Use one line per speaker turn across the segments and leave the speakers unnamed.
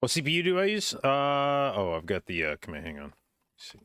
What CPU do I use? Oh, I've got the command. Hang on. Let's see.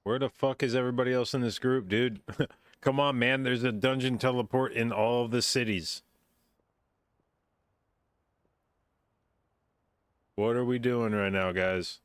Where the fuck is everybody else in this group, dude? Come on, man. There's a dungeon teleport in all of the cities. What are we doing right now, guys?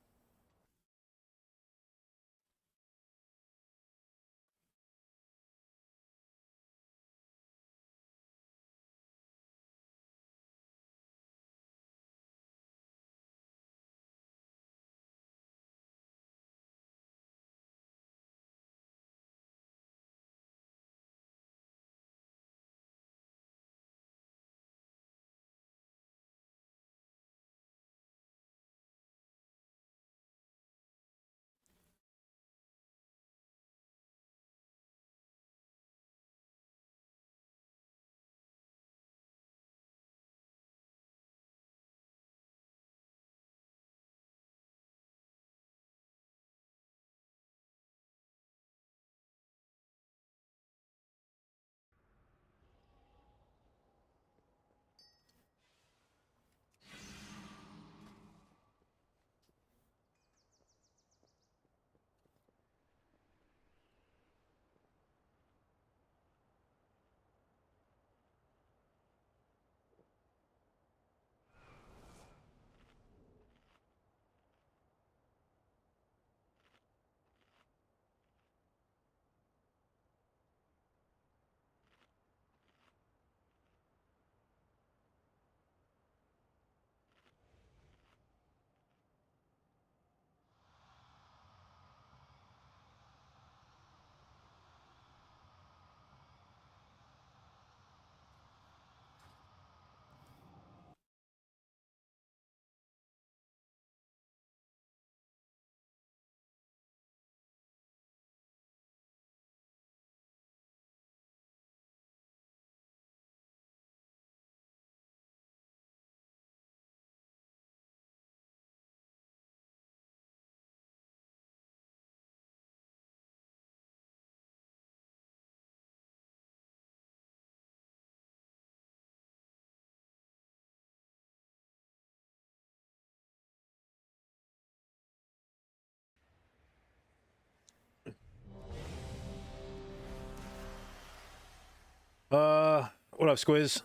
What up, Squiz?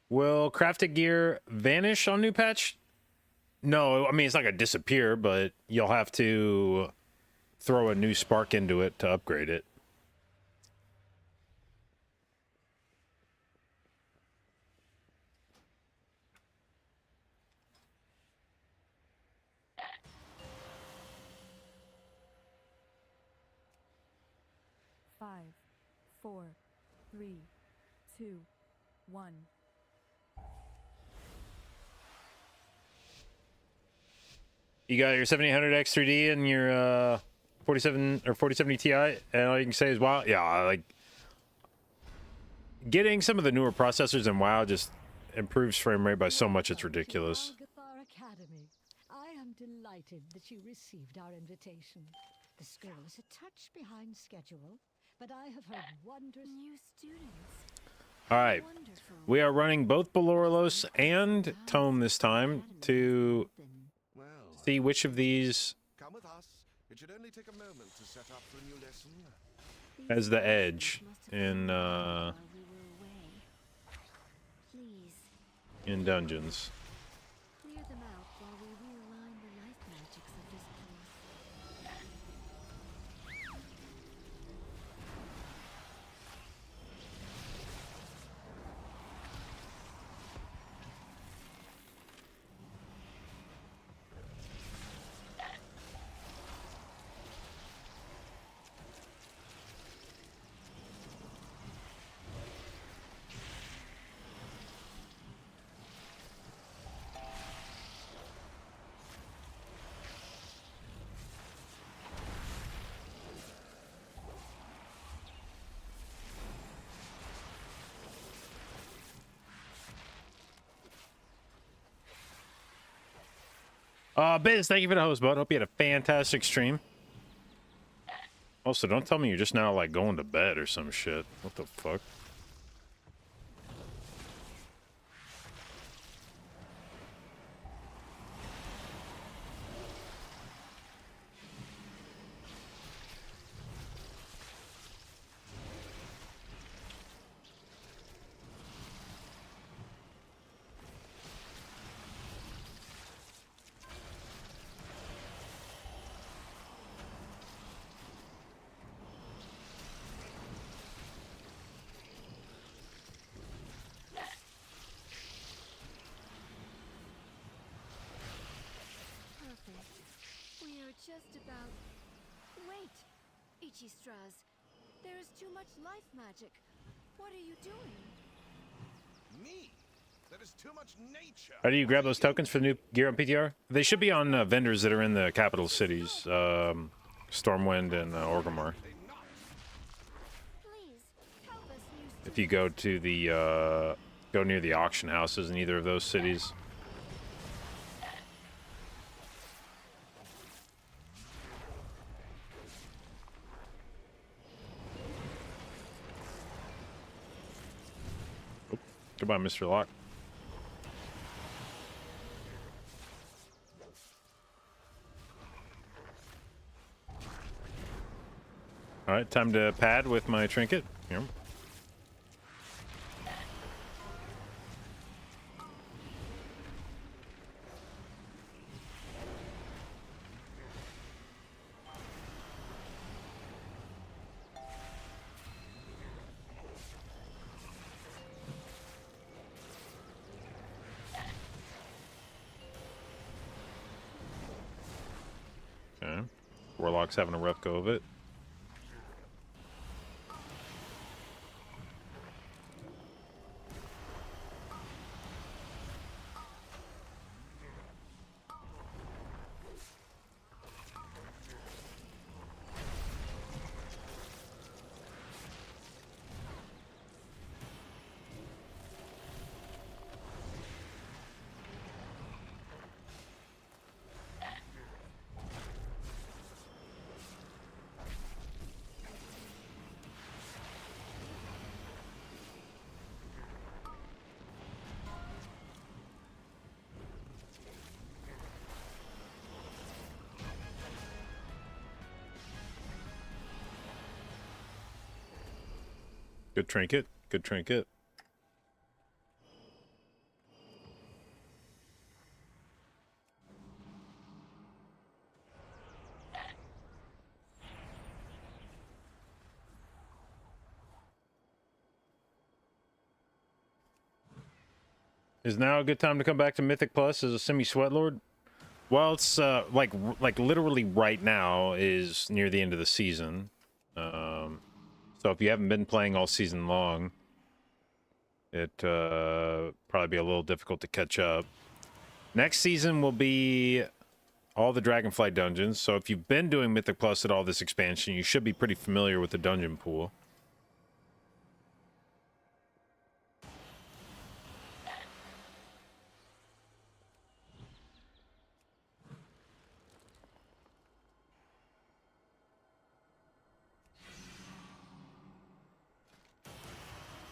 Will crafted gear vanish on new patch? No, I mean, it's not gonna disappear, but you'll have to throw a new spark into it to upgrade it.
Five, 4, 3, 2, 1.
You got your 7800 X3D and your 47 or 4070 Ti, and all you can say is, wow, yeah, like getting some of the newer processors in WoW just improves frame rate by so much, it's ridiculous.
Academy. I am delighted that you received our invitation. The school is a touch behind schedule, but I have heard wondrous
New students.
All right,
Wonderful.
we are running both Baloros and Tome this time to see which of these
Come with us. It should only take a moment to set up for a new lesson.
has the edge in in dungeons.
Clear them out while we realign the life magics of this place.
Biz, thank you for the host, bud. Hope you had a fantastic stream. Also, don't tell me you're just now, like, going to bed or some shit. What the fuck?
Just about... Wait! Ichistras, there is too much life magic. What are you doing?
Me? There is too much nature.
How do you grab those tokens for the new gear on PTR? They should be on vendors that are in the capital cities. Stormwind and Orgrimmar.
Please, help us use...
If you go to the, go near the auction houses in either of those cities. Goodbye, Mr. Locke. All right, time to pad with my trinket. Here. Okay. Warlock's having a rough go of it. Good trinket. Good trinket. Is now a good time to come back to Mythic Plus as a semi-sweat lord? Well, it's like literally right now is near the end of the season. So if you haven't been playing all season long, it probably be a little difficult to catch up. Next season will be all the Dragonflight dungeons. So if you've been doing Mythic Plus at all this expansion, you should be pretty familiar with the dungeon pool.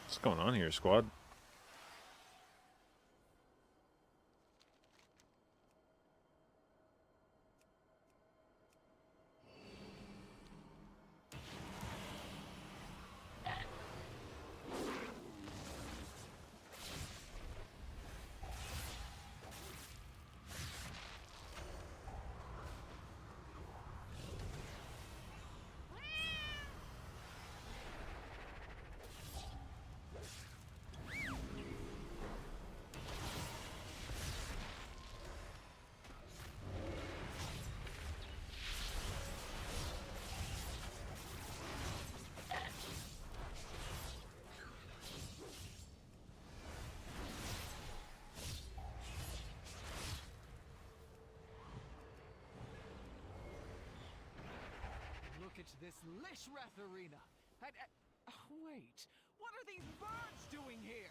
What's going on here, squad?
to this Lishrath arena. Wait, what are these birds doing here?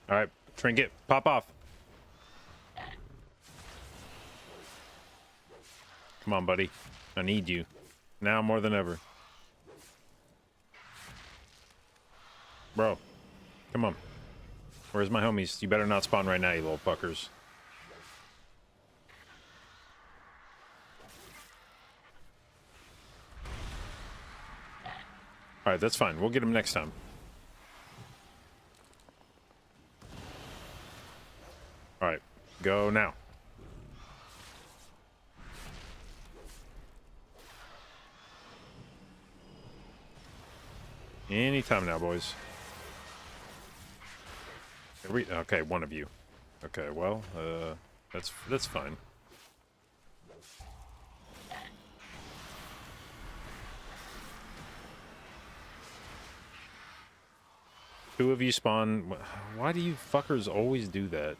All right, Trinket, pop off. Come on, buddy. I need you. Now more than ever. Bro, come on. Where's my homies? You better not spawn right now, you little fuckers. Alright, that's fine. We'll get him next time. Alright, go now. Anytime now, boys. Okay, one of you. Okay, well, that's fine. Two of you spawn. Why do you fuckers always do that?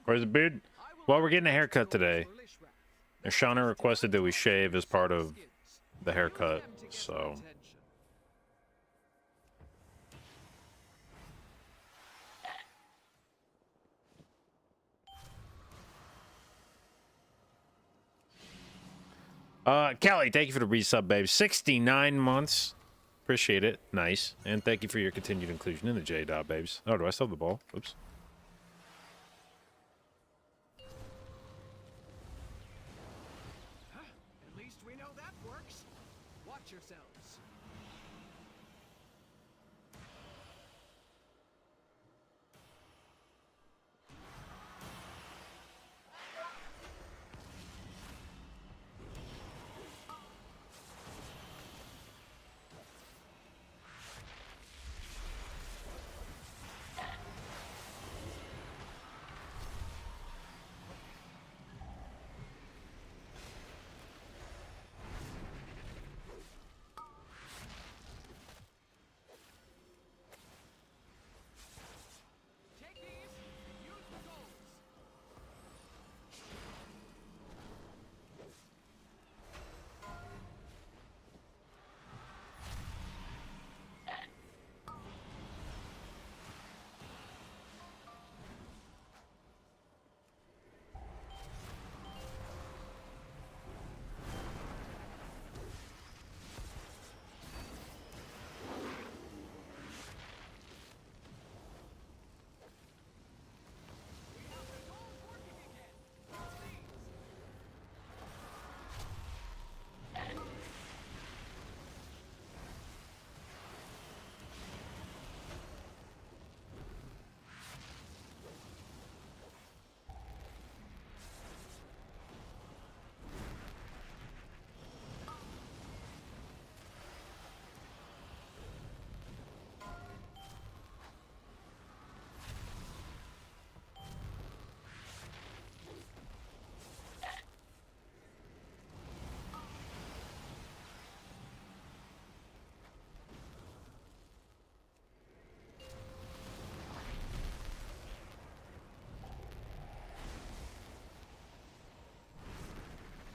Where's the beard? Well, we're getting a haircut today. And Shauna requested that we shave as part of the haircut, so... Callie, thank you for the resub, babe. 69 months. Appreciate it. Nice. And thank you for your continued inclusion in the J-Dot, babes. Oh, do I still have the ball? Oops.
At least we know that works. Watch yourselves.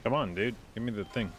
Come on, dude. Give me the thing.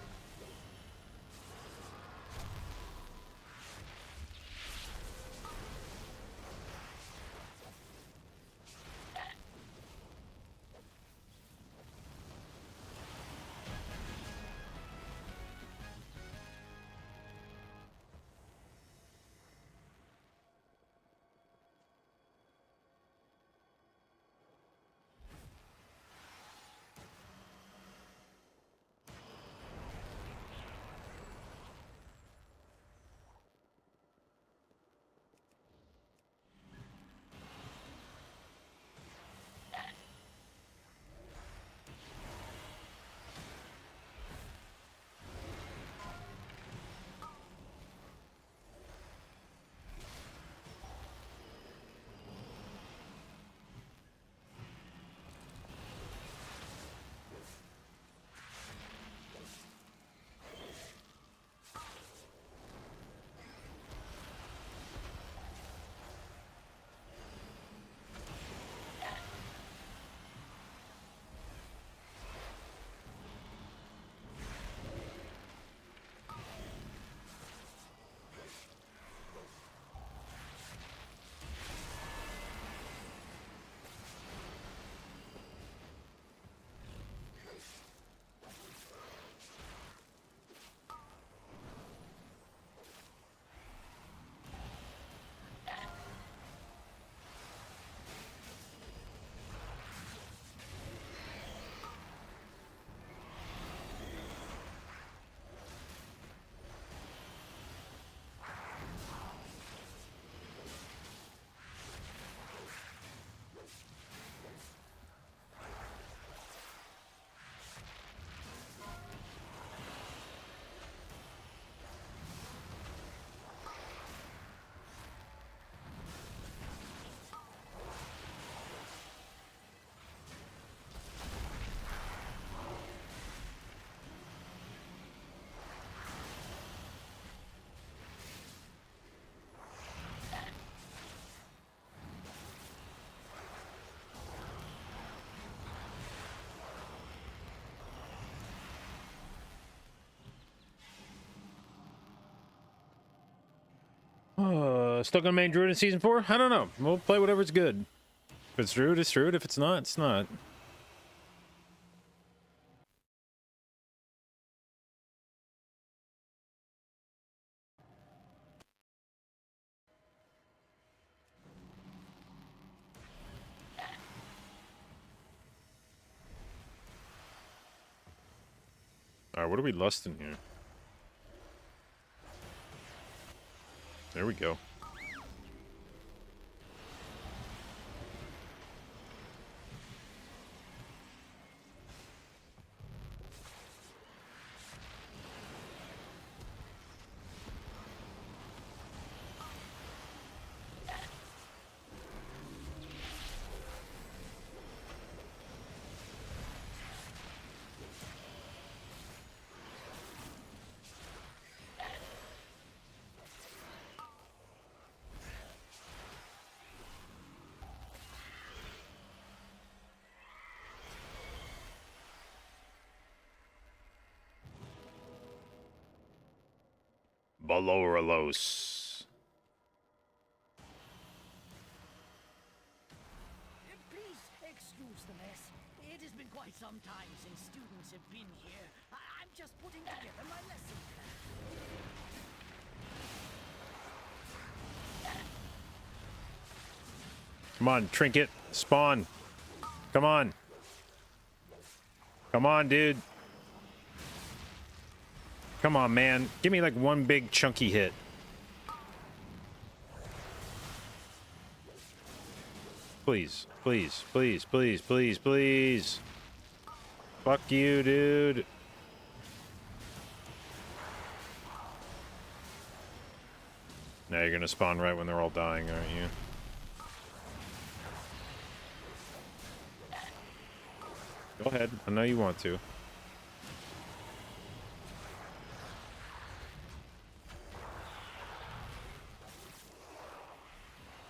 Still gonna main Druid in Season 4? I don't know. We'll play whatever's good. If it's Druid, it's Druid. If it's not, it's not. Alright, what are we lusting here? There we go. Baloralos.
Please excuse the mess. It has been quite some time since students have been here. I'm just putting together my lesson plan.
Come on, Trinket. Spawn. Come on. Come on, dude. Come on, man. Give me like one big chunky hit. Please, please, please, please, please, please. Fuck you, dude. Now you're gonna spawn right when they're all dying, aren't you? Go ahead. I know you want to.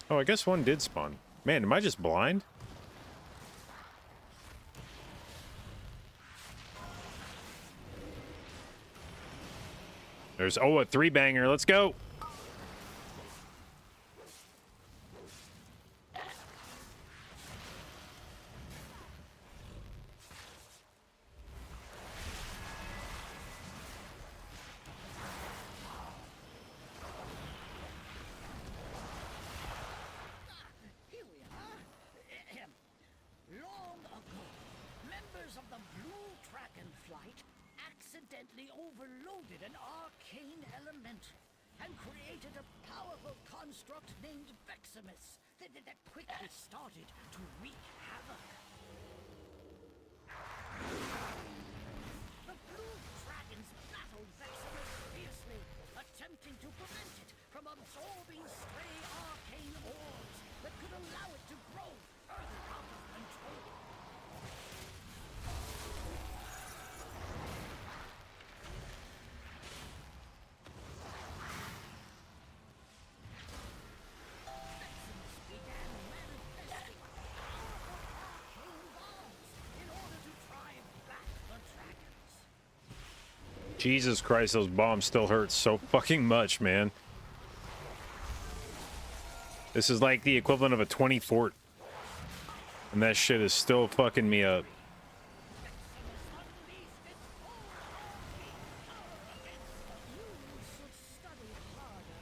Oh, I guess one did spawn. Man, am I just blind? There's, oh, a 3-banger. Let's go.
Here we are. Long ago, members of the Blue Dragonflight accidentally overloaded an arcane elemental and created a powerful construct named Veximus that quickly started to wreak havoc. The Blue Dragons battled Veximus fiercely, attempting to prevent it from absorbing stray arcane orbs that could allow it to grow further out of control. Veximus began manifesting powerful arcane bombs in order to drive back the dragons.
Jesus Christ, those bombs still hurt so fucking much, man. This is like the equivalent of a 20 fort. And that shit is still fucking me up.
You should study harder.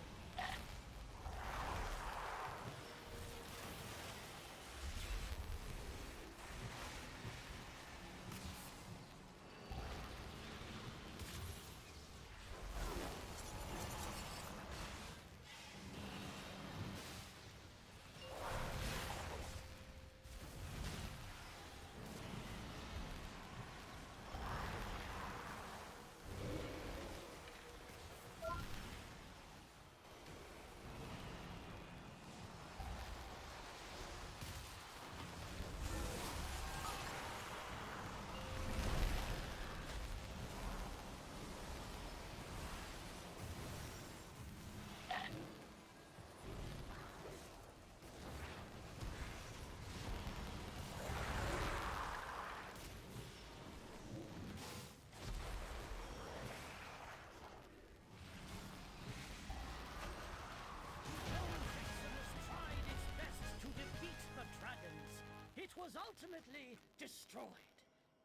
ultimately destroyed.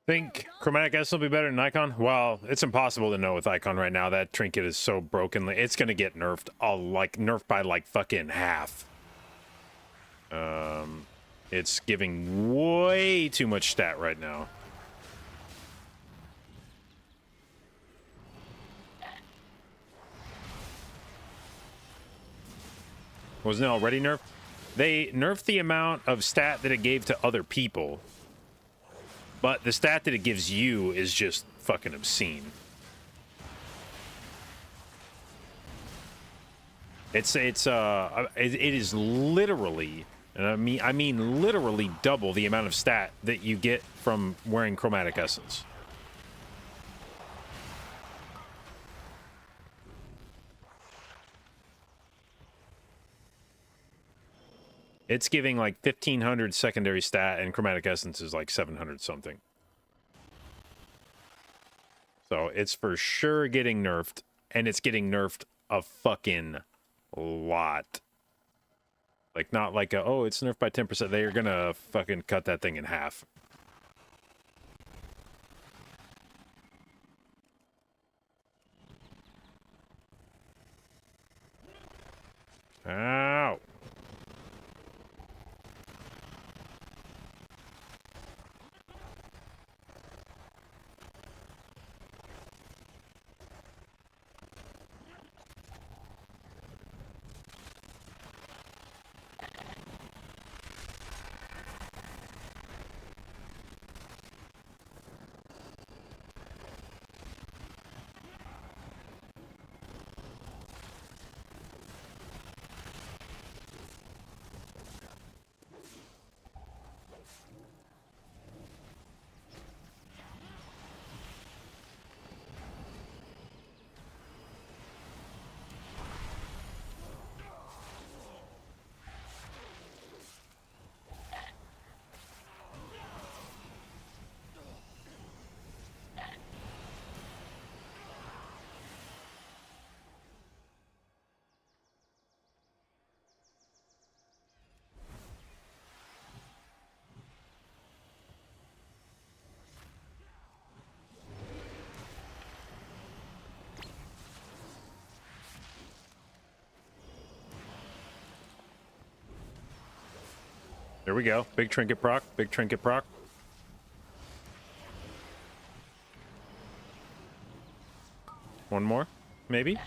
Think chromatic S will be better than Icon? Well, it's impossible to know with Icon right now. That trinket is so broken. It's gonna get nerfed. Nerfed by like fucking half. It's giving way too much stat right now. Wasn't it already nerfed? They nerfed the amount of stat that it gave to other people. But the stat that it gives you is just fucking obscene. It is literally, and I mean literally double the amount of stat that you get from wearing chromatic essence. It's giving like 1500 secondary stat, and chromatic essence is like 700 something. So it's for sure getting nerfed, and it's getting nerfed a fucking lot. Like, not like oh, it's nerfed by 10%. They're gonna fucking cut that thing in half. Ow. There we go. Big trinket proc. Big trinket proc. One more, maybe?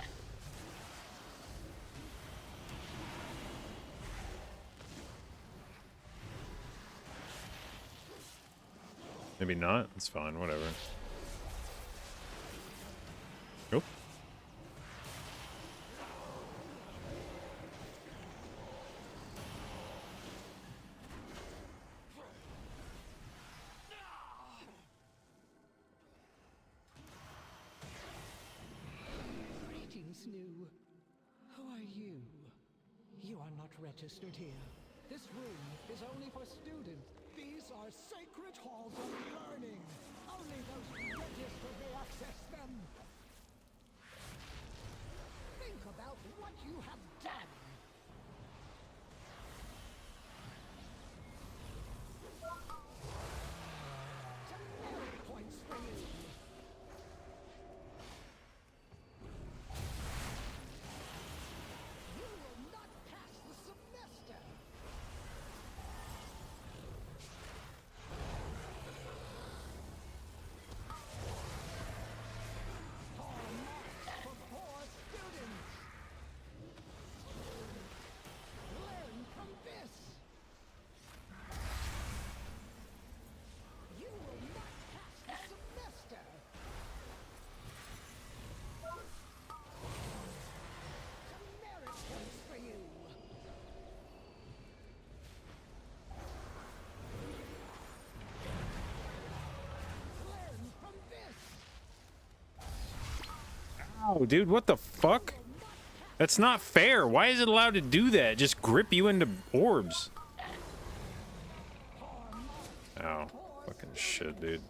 Maybe not. It's fine. Whatever. Nope.
New. Who are you? You are not registered here. This room is only for students. These are sacred halls of learning. Only those registered may access them. Think about what you have done. Some merit points for you.
Oh, dude, what the fuck? That's not fair. Why is it allowed to do that? Just grip you into orbs. Oh, fucking shit, dude.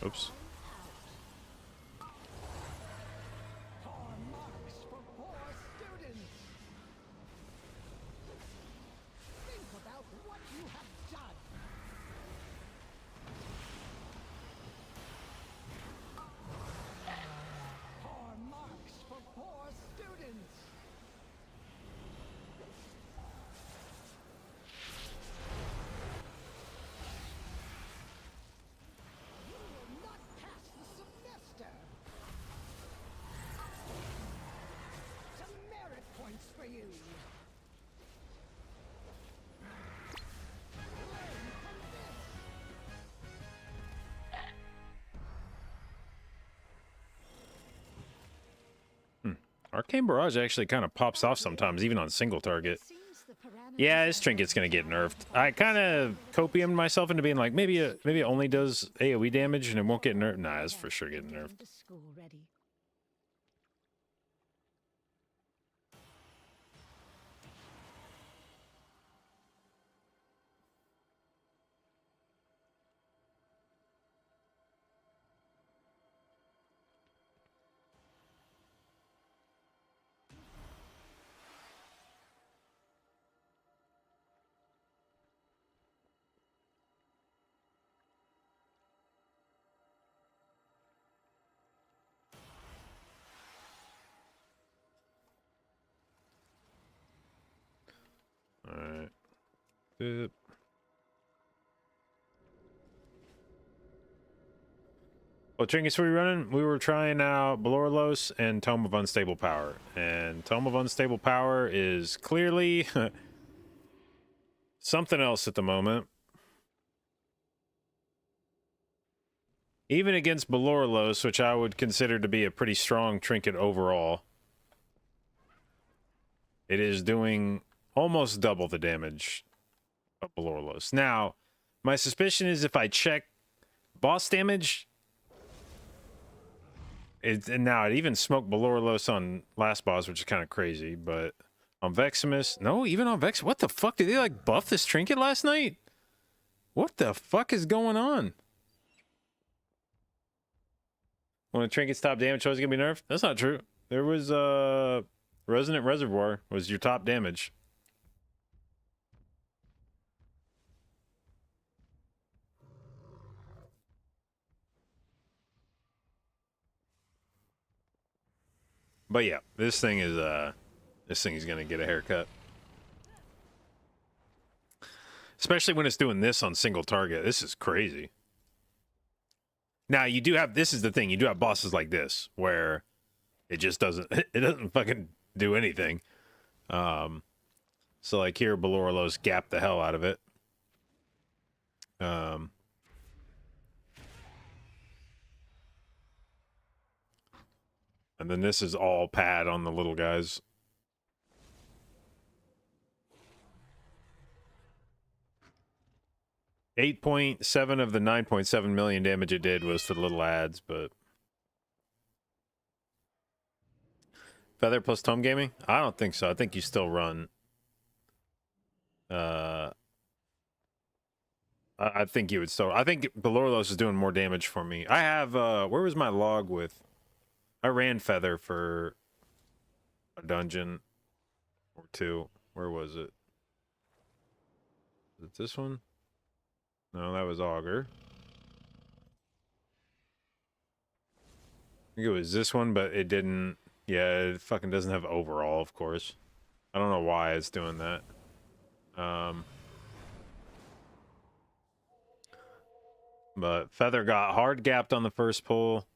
Oops.
Poor marks for poor students. Think about what you have done. Poor marks for poor students. You will not pass the semester. Some merit points for you. Learn from this.
Arcane Barrage actually kind of pops off sometimes, even on single target.
Seems the parameters
Yeah, this
are
Trinket's gonna get
well
nerfed. I kind of copiumed myself into being like, maybe it only does AoE damage and it won't get nerfed. Nah, it's for sure getting nerfed.
The school ready.
All right. Boop. Well, Trinkets, what are we running? We were trying out Belorlos and Tome of Unstable Power. And Tome of Unstable Power is clearly something else at the moment. Even against Belorlos, which I would consider to be a pretty strong trinket overall, it is doing almost double the damage of Belorlos. Now, my suspicion is if I check boss damage, and now it even smoked Belorlos on last boss, which is kind of crazy, but on Veximus, no, even on Vex, what the fuck? Did they like buff this trinket last night? What the fuck is going on? When a trinket's top damage always gonna be nerfed? That's not true. There was Resonant Reservoir was your top damage. But yeah, this thing is gonna get a haircut. Especially when it's doing this on single target. This is crazy. Now you do have, this is the thing, you do have bosses like this where it just doesn't fucking do anything. So like here, Belorlos gap the hell out of it. And then this is all pad on the little guys. $8.7 of the 9.7 million damage it did was to the little ads, but Feather plus Tome Gaming? I don't think so. I think you still run. I think you would still. I think Belorlos is doing more damage for me. I have. Where was my log with? I ran Feather for a dungeon or two. Where was it? Is it this one? No, that was Augur. I think it was this one, but it didn't. Yeah, it fucking doesn't have overall, of course. I don't know why it's doing that. But Feather got hard gapped on the first pull.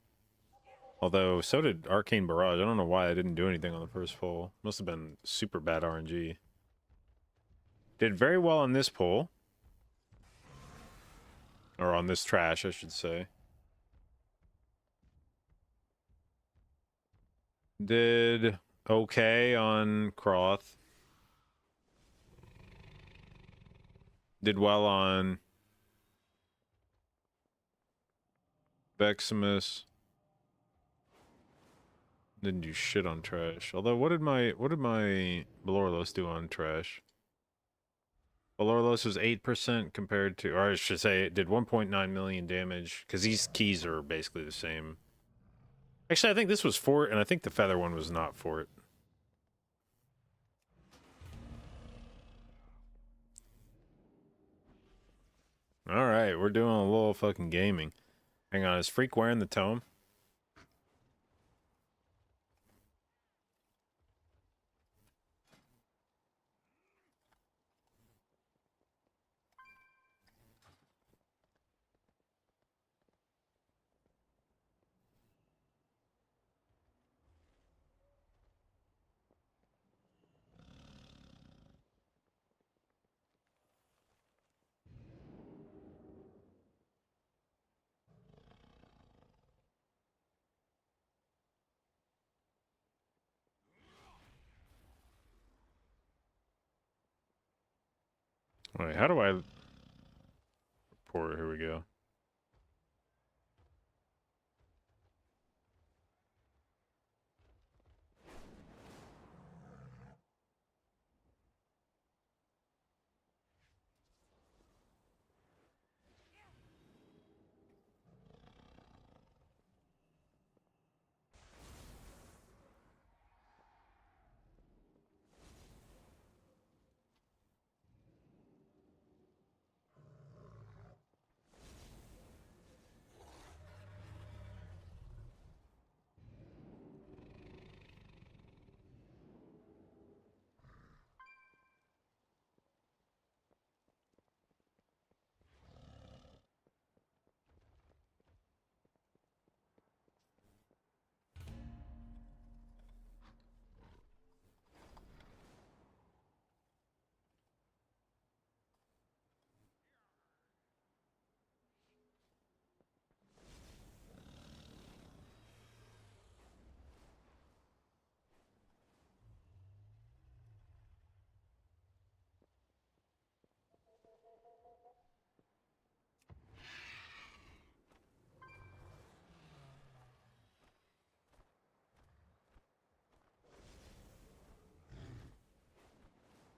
Although, so did Arcane Barrage. I don't know why I didn't do anything on the first pull. Must have been super bad RNG. Did very well on this pull. Or on this trash, I should say. Did okay on Croth. Did well on Veximus. Didn't do shit on trash. Although what did my Belorlos do on trash? Valorlos was 8% compared to, or I should say it did 1.9 million damage, because these keys are basically the same. Actually, I think this was fort, and I think the feather one was not fort. Alright, we're doing a little fucking gaming. Hang on, is Freak wearing the tome? Wait, how do I report? Here we go.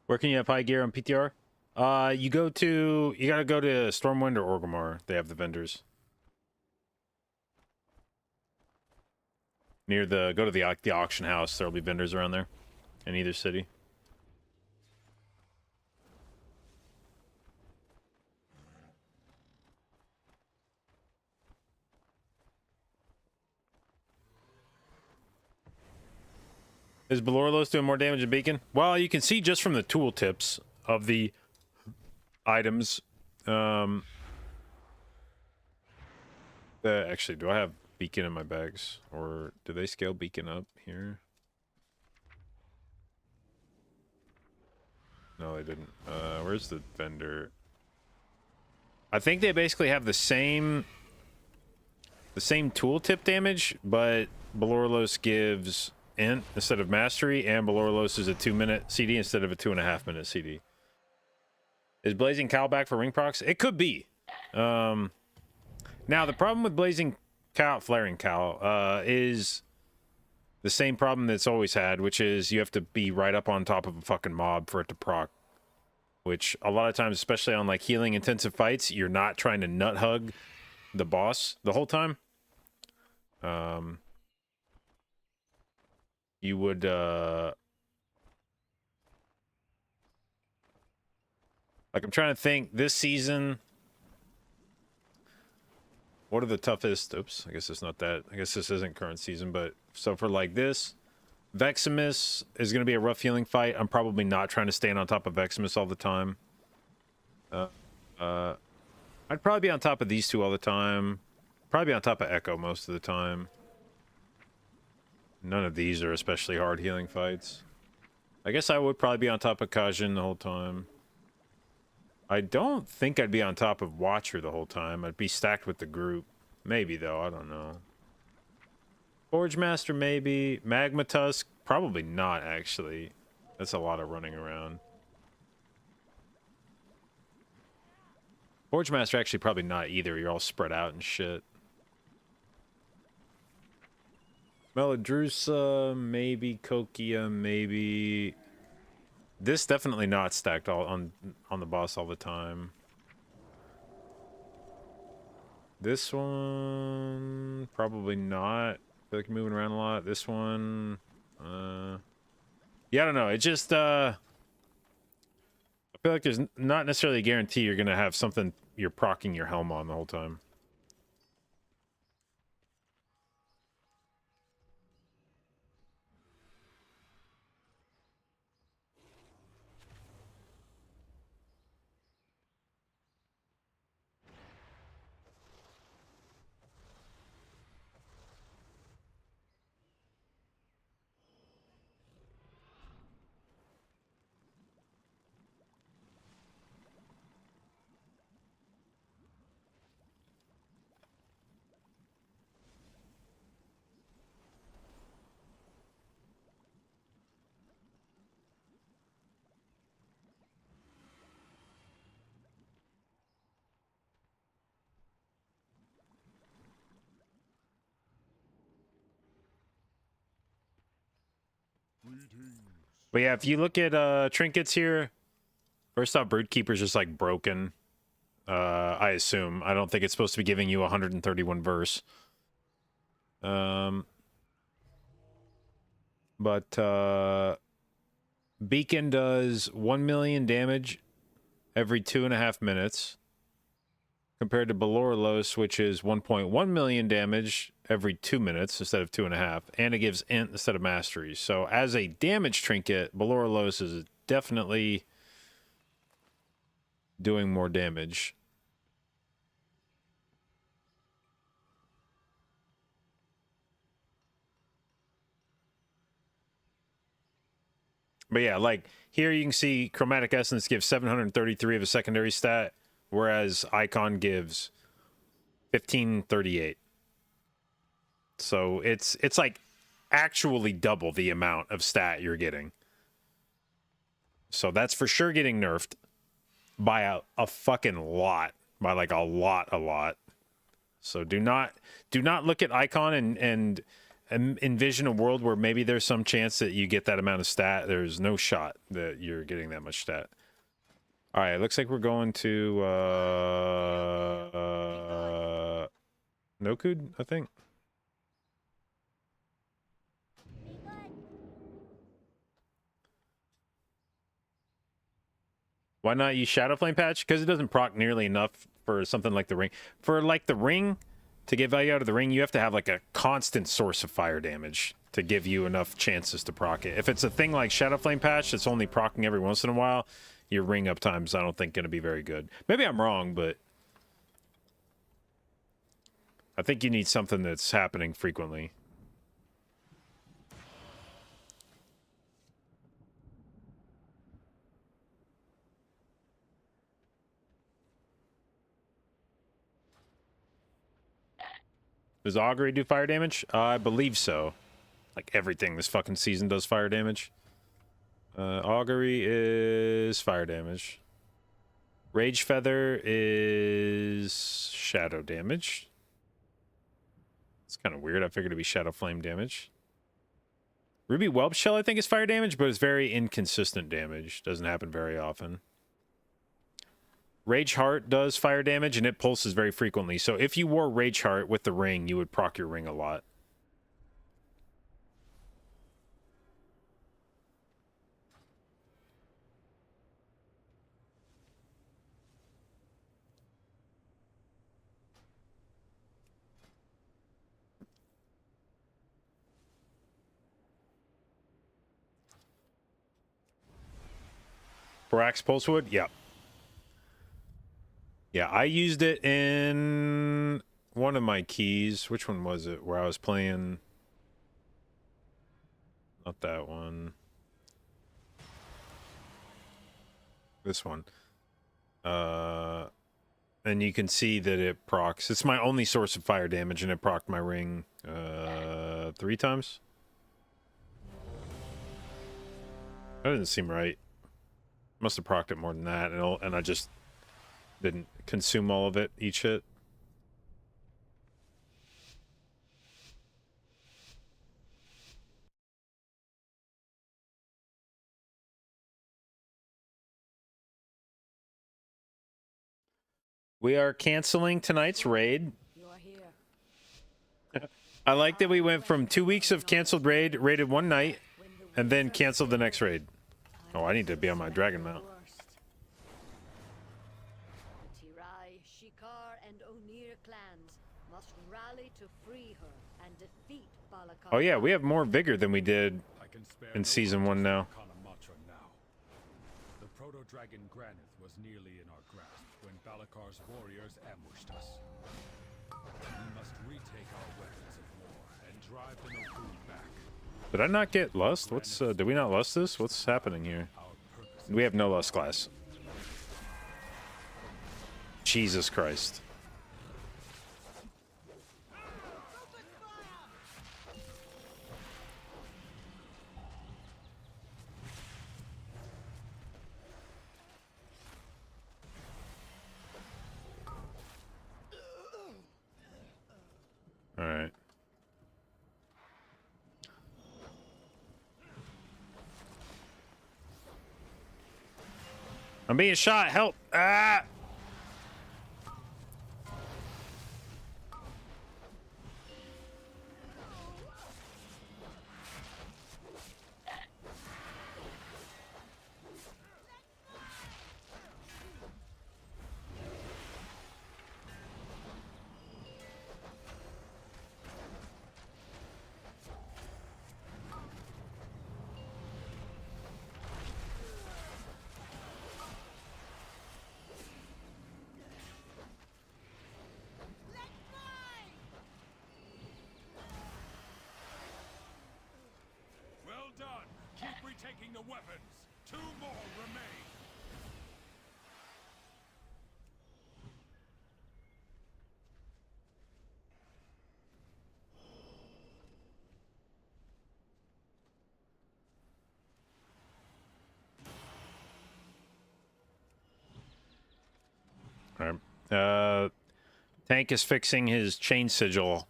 Where can you have high gear on PTR? You gotta go to Stormwind or Orgrimmar. They have the vendors. Go to the auction house. There'll be vendors around there in either city. Is Belorlos doing more damage than Beacon? Well, you can see just from the tooltips of the items. Actually, do I have Beacon in my bags? Or do they scale Beacon up here? No, they didn't. Where's the vendor? I think they basically have the same tooltip damage, but Belorlos gives Int instead of Mastery, and Belorlos is a 2-minute CD instead of a 2.5-minute CD. Is Blazing Cowl back for ring procs? It could be. Now, the problem with Blazing Cowl, Flaring Cowl, is the same problem that's always had, which is you have to be right up on top of a fucking mob for it to proc. Which, a lot of times, especially on, like, healing-intensive fights, you're not trying to nut hug the boss the whole time. You would, like, I'm trying to think, this season, what are the toughest, oops, I guess it's not that, I guess this isn't current season, but, so for, like, this, Veximus is going to be a rough healing fight. I'm probably not trying to stand on top of Veximus all the time. I'd probably be on top of these two all the time. Probably be on top of Echo most of the time. None of these are especially hard healing fights. I guess I would probably be on top of Kajin the whole time. I don't think I'd be on top of Watcher the whole time. I'd be stacked with the group. Maybe, though. I don't know. Forge Master, maybe. Magma Tusk? Probably not, actually. That's a lot of running around. Forge Master, actually, probably not either. You're all spread out and shit. Meladrusa, maybe. Kokia, maybe. This definitely not stacked all on the boss all the time. This one probably not. I feel like you're moving around a lot. This one, yeah, I don't know. It just I feel like there's not necessarily a guarantee you're gonna have something you're proccing your helm on the whole time. But yeah, if you look at trinkets here, first off, Broodkeeper's just like broken. I assume. I don't think it's supposed to be giving you 131 verse. But Beacon does 1 million damage every 2.5 minutes, compared to Baloralos, which is 1.1 million damage every 2 minutes instead of 2.5, and it gives int instead of mastery. So as a damage trinket, Baloralos is definitely doing more damage. But yeah, like here you can see Chromatic Essence gives 733 of a secondary stat, whereas Icon gives 1538. So it's like actually double the amount of stat you're getting. So that's for sure getting nerfed by a fucking lot, by like a lot. So do not look at Icon and envision a world where maybe there's some chance that you get that amount of stat. There's no shot that you're getting that much stat. All right, it looks like we're going to Nokud, I think. Why not use Shadow Flame Patch? Because it doesn't proc nearly enough for something like the ring. For like the ring, to get value out of the ring, you have to have like a constant source of fire damage to give you enough chances to proc it. If it's a thing like Shadow Flame Patch that's only procking every once in a while, your ring uptime's, I don't think, going to be very good. Maybe I'm wrong, but I think you need something that's happening frequently. Does Augury do fire damage? I believe so. Like everything this fucking season does fire damage. Augury is fire damage. Rage Feather is shadow damage. It's kind of weird. I figured it'd be Shadow Flame damage. Ruby Whelp Shell, I think, is fire damage, but it's very inconsistent damage. Doesn't happen very often. Rage Heart does fire damage, and it pulses very frequently. So if you wore Rage Heart with the ring, you would proc your ring a lot. Borax Pulsewood? Yeah. Yeah, I used it in one of my keys. Which one was it? Where I was playing... Not that one. This one. And you can see that it procs. It's my only source of fire damage, and it proc'd my ring 3 times. That didn't seem right. Must have procced it more than that, and I just didn't consume all of it each hit. We are canceling tonight's raid.
You are here.
I like that we went from 2 weeks of canceled raid, raided one night, and then canceled the next raid. Oh, I need to be on my dragon mount.
The Tirai, Shikar, and Onir clans must rally to free her and defeat Balakar.
Oh yeah, we have more vigor than we did in season 1 now.
The proto-dragon Granith was nearly in our grasp when Balakar's warriors ambushed us. We must retake our weapons of war and drive the Nokun back.
Did I not get lust? What's did we not lust this? What's happening here? We have no lust class. Jesus Christ. All right. I'm being shot. Help. Ah.
Well done. Keep retaking the weapons. 2 more remain.
All right. Tank is fixing his chain sigil.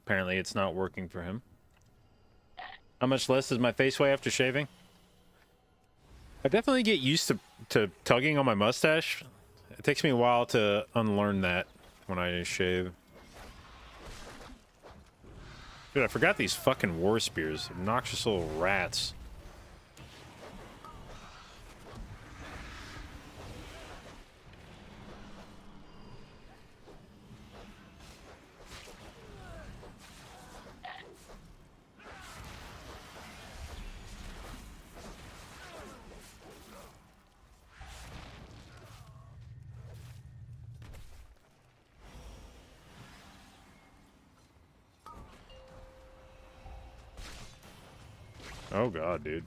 Apparently it's not working for him. How much less does my face weigh after shaving? I definitely get used to tugging on my mustache. It takes me a while to unlearn that when I shave. Dude, I forgot these fucking war spears. Obnoxious little rats. Oh god, dude.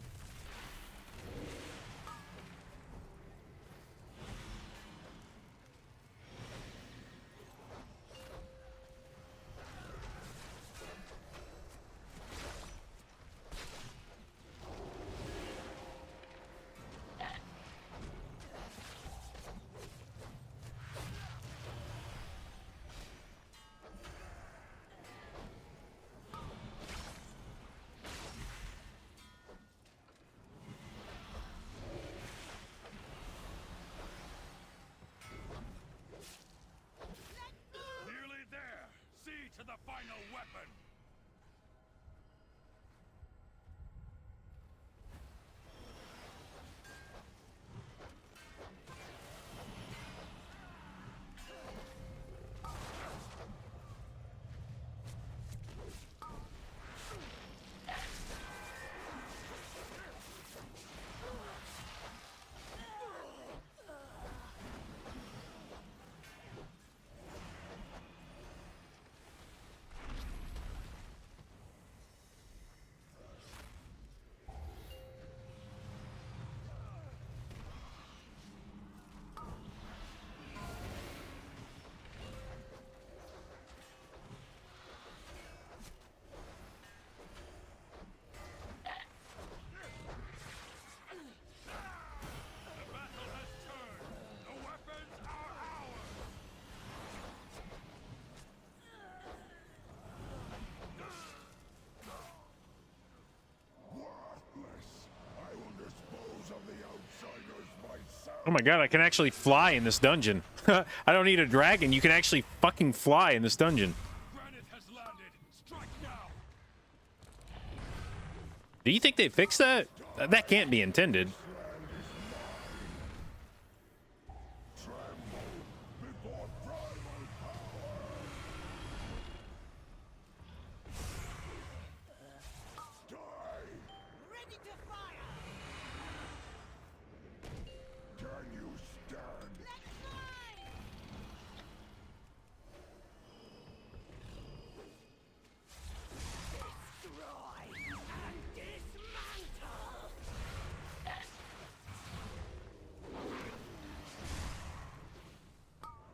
Oh my god, I can actually fly in this dungeon. I don't need a dragon. You can actually fucking fly in this dungeon.
Granite has landed. Strike now.
Do you think they fixed that? That can't be intended.
Ready to fire!
Can you stand?
Let's fly! Destroy and dismantle!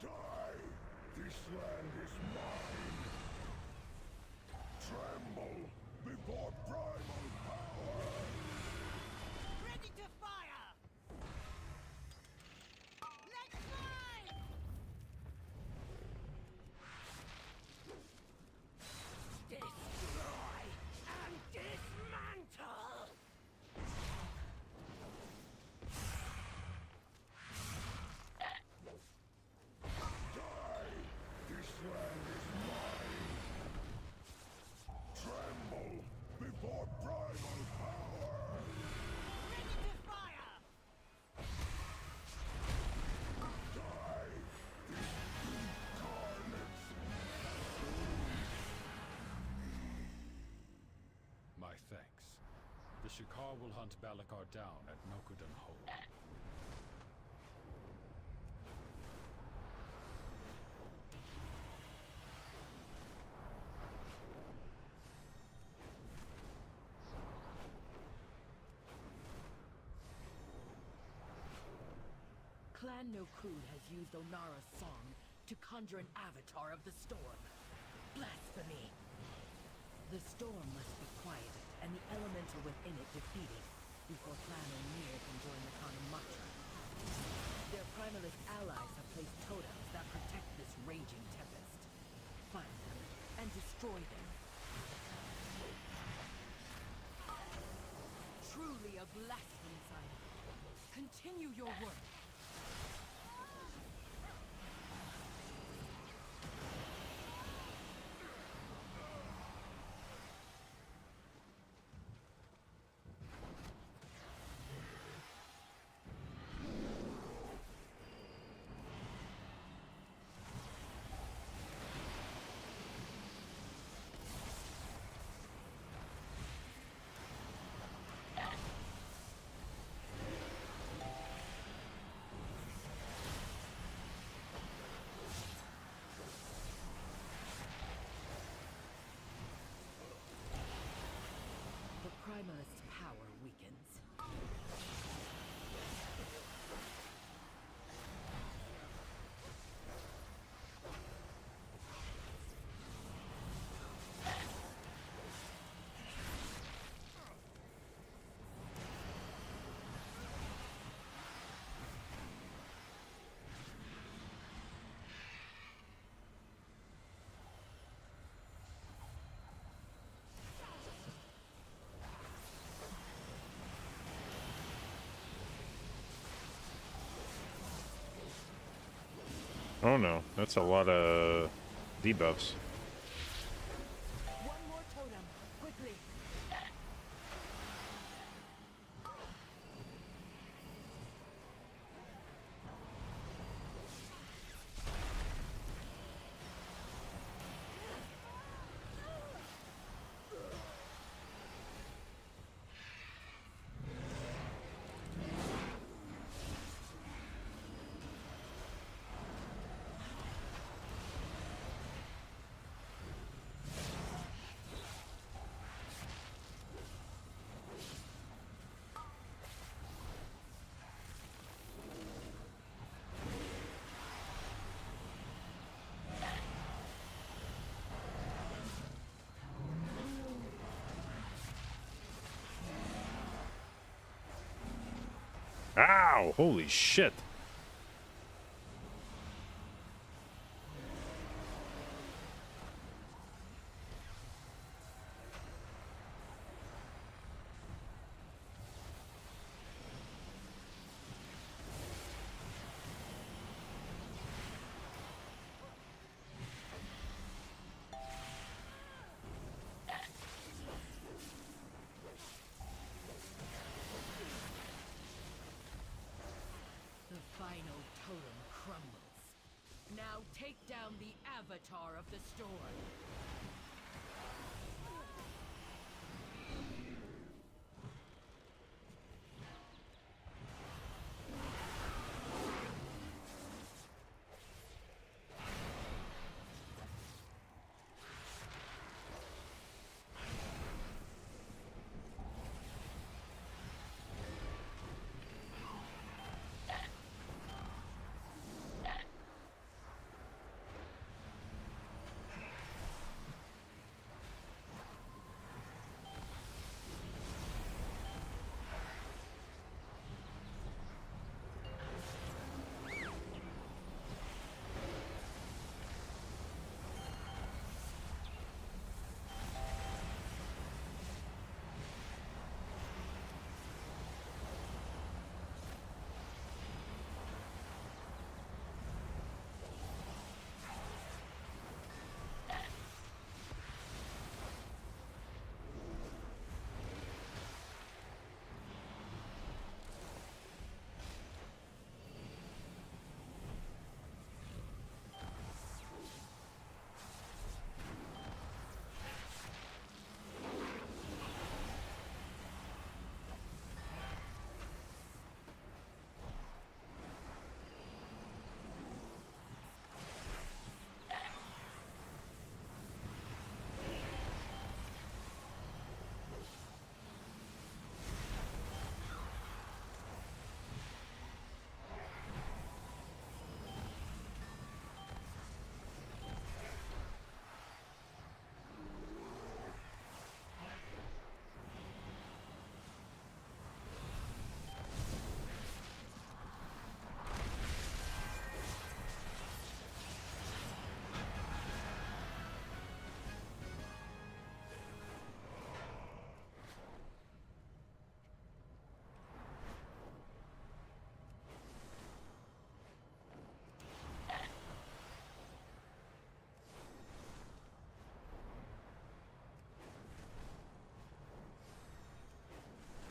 Die! This land is mine! Tremble before primal power!
Ready to fire! Let's fly! Destroy and dismantle!
This land is mine! Tremble before primal power!
Ready to fire!
Die! This incarnates!
My thanks. The Shikar will hunt Balakar down at Nokudan Hold.
Clan Nokud has used Onara's song to conjure an avatar of the storm. Blasphemy! The storm must be quieted and the elemental within it defeated before Clan O'Neill can join the Kanamatra. Their primalist allies have placed totems that protect this raging tempest. Find them and destroy them. Truly a blasphemy sign. Continue your work. The primalist's power weakens.
Oh no, that's a lot of debuffs.
One more totem, quickly.
Ow! Holy shit.
take down the avatar of the storm.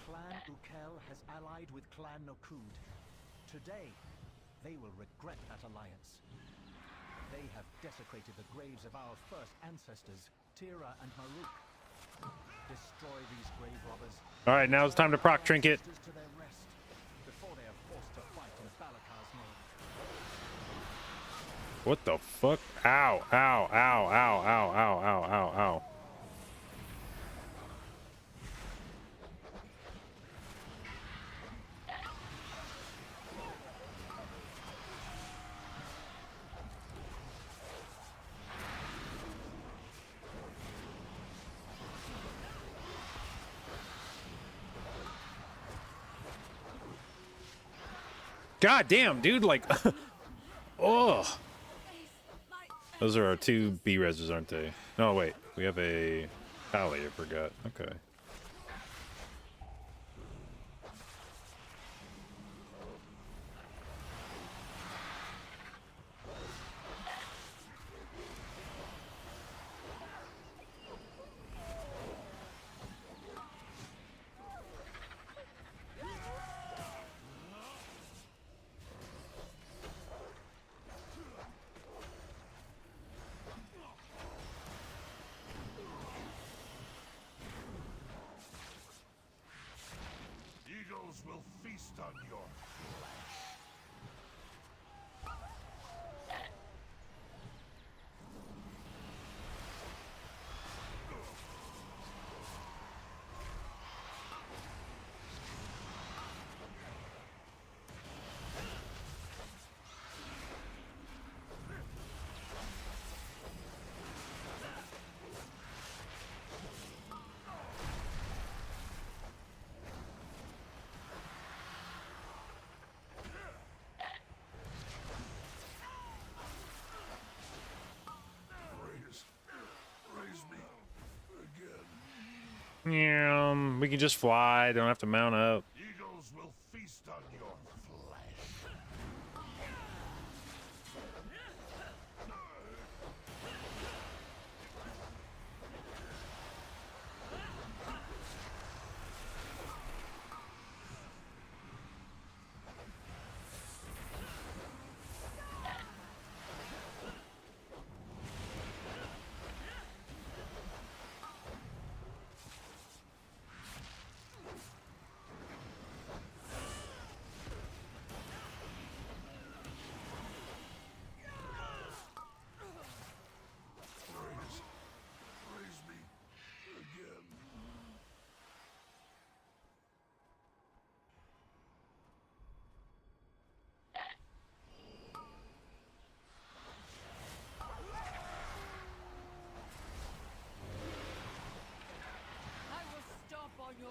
Clan Ukel has allied with Clan Nokud. Today, they will regret that alliance. They have desecrated the graves of our first ancestors, Tira and Maruk. Destroy these grave robbers.
All right, now it's time to proc Trinket.
To their rest, before they are forced to fight in Balakar's name.
What the fuck? Ow, ow, ow, ow, ow, ow, ow, ow, ow. God damn, dude, like, oh. Those are our two B-reses, aren't they? No, wait, we have a pally, I forgot. Okay.
Eagles will feast on your flesh. Raise me again.
Yeah, we can just fly. Don't have to mount up.
Eagles will feast on your flesh.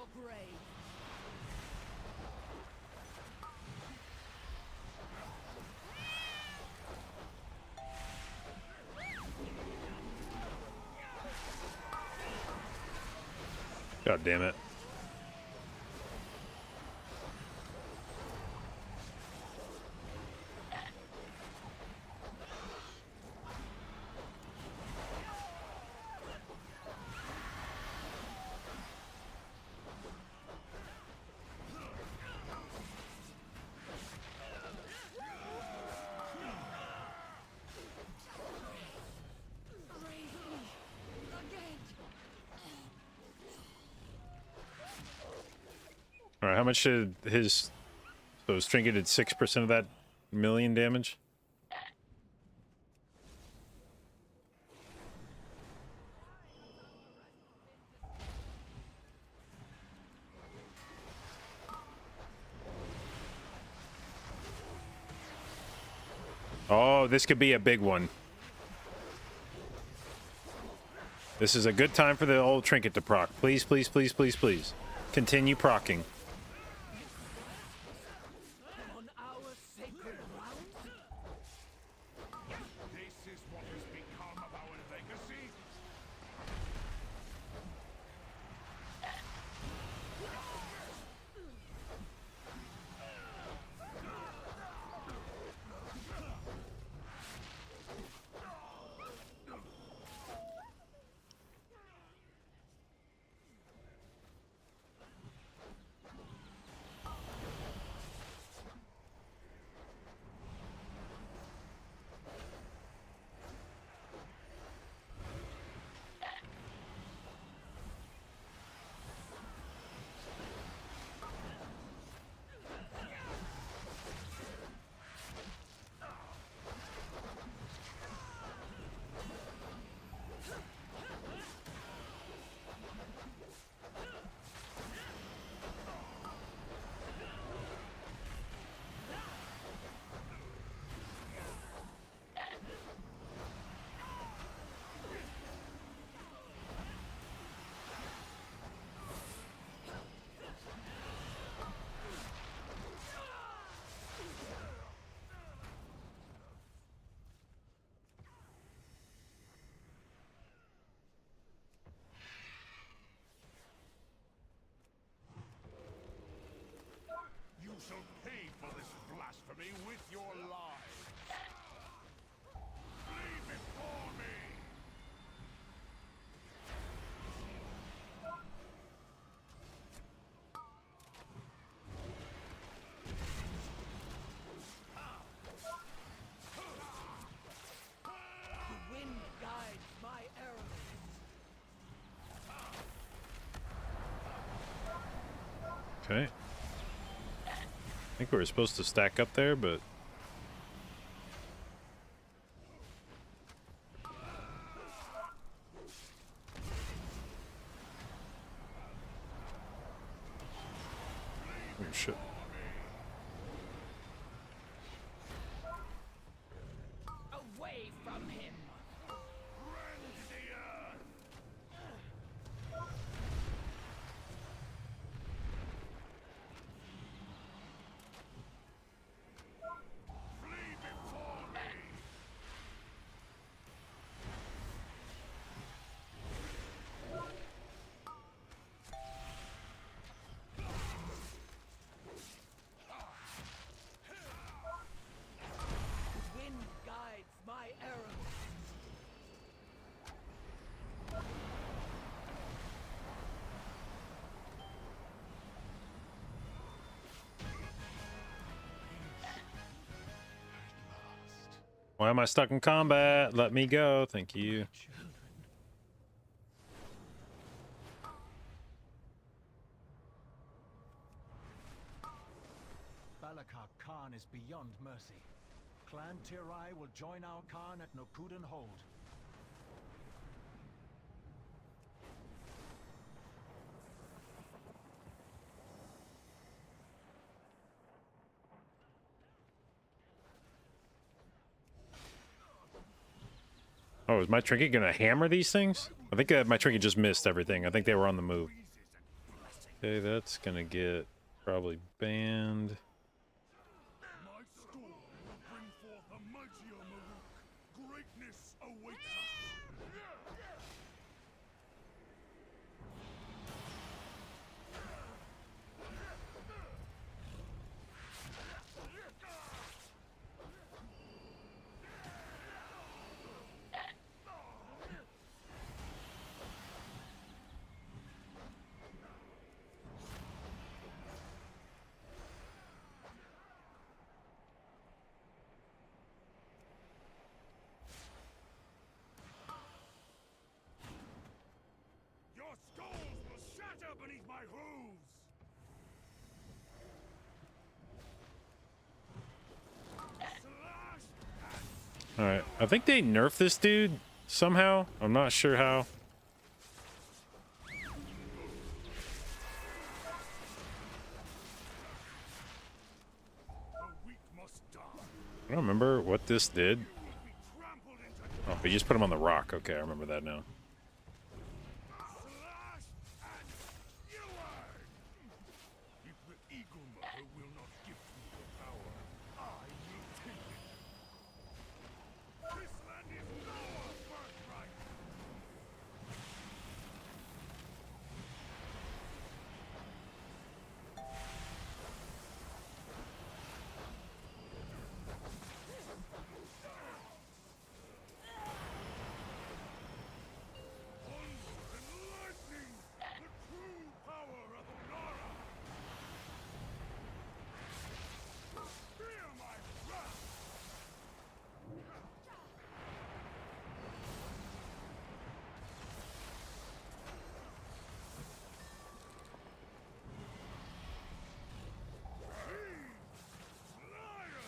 your grave.
God damn it. All right, how much did his... So his trinket did 6% of that million damage? Oh, this could be a big one. This is a good time for the old trinket to proc. Please, please, please, please, please. Continue procking.
On our sacred ground?
This is what has become of our legacy? You shall pay for this blasphemy with your lives. Flee before me!
The wind guides my arrows.
Okay. I think we were supposed to stack up there, but... Oh, shit.
Away from him! Wind guides my arrows.
Why am I stuck in combat? Let me go. Thank you.
Balakar Khan is beyond mercy. Clan Tirai will join our Khan at Nokudan Hold.
Oh, is my trinket gonna hammer these things? I think my trinket just missed everything. I think they were on the move. Okay, that's gonna get probably banned.
My storm will bring forth a mightier Maruk. Greatness awaits us. Your skulls will shatter beneath my hooves!
Alright, I think they nerfed this dude somehow. I'm not sure how.
The weak must die.
I don't remember what this did.
Be trampled into
Oh, he just put him on the rock. Okay, I remember that now.
slash and skewered! If the Eagle Mother will not give me the power, I will take it. This land is our birthright! Thunder and lightning! The true power of Onara! Fear my wrath! Liar!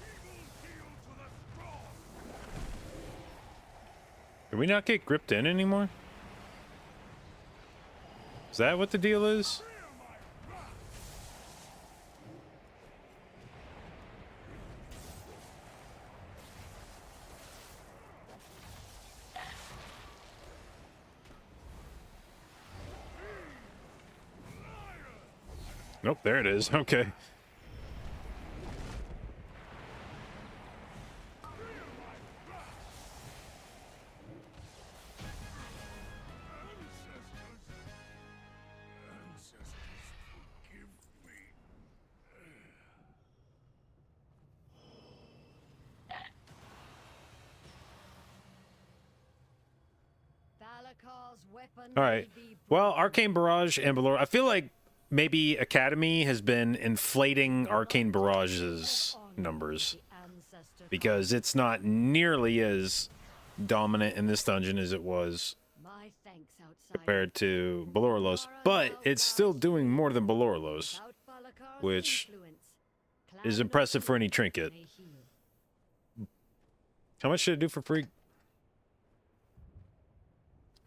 Evil yield to the strong!
Did we not get gripped in anymore? Is that what the deal is?
Fear my wrath!
Nope, there it is. Okay.
Ancestors, forgive me.
Thalakar's weapon
All right.
may be
Well, Arcane Barrage and Valor. I feel like maybe Academy has been inflating Arcane Barrage's numbers because it's not nearly as dominant in this dungeon as it was
My thanks outside.
compared to Baloralos, but it's still doing more than Baloralos,
Without Thalakar's
which
influence,
is
Clan
impressive for any
Noku
trinket.
may heal.
How much should it do for free?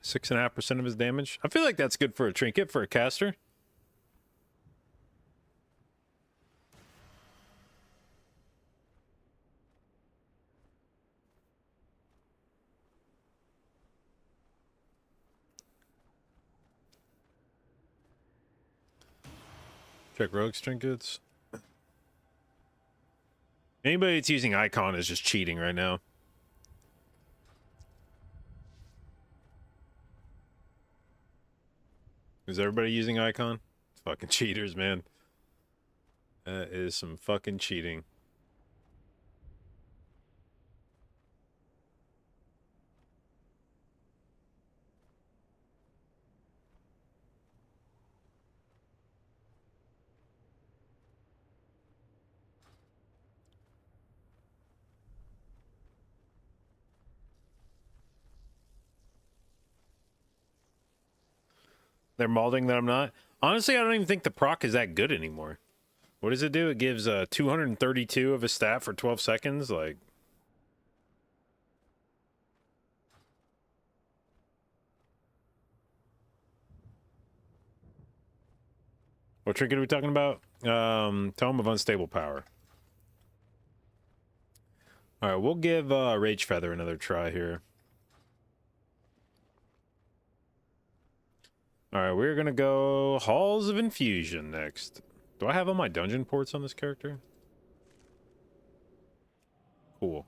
6.5% of his damage. I feel like that's good for a trinket for a caster. Check rogues trinkets. Anybody that's using Icon is just cheating right now. Is everybody using Icon? Fucking cheaters, man. That is some fucking cheating. They're malding that I'm not. Honestly, I don't even think the proc is that good anymore. What does it do? It gives 232 of a stat for 12 seconds. Like, what trinket are we talking about? Tome of Unstable Power. All right, we'll give Rage Feather another try here. All right, we're gonna go Halls of Infusion next. Do I have all my dungeon ports on this character? Cool.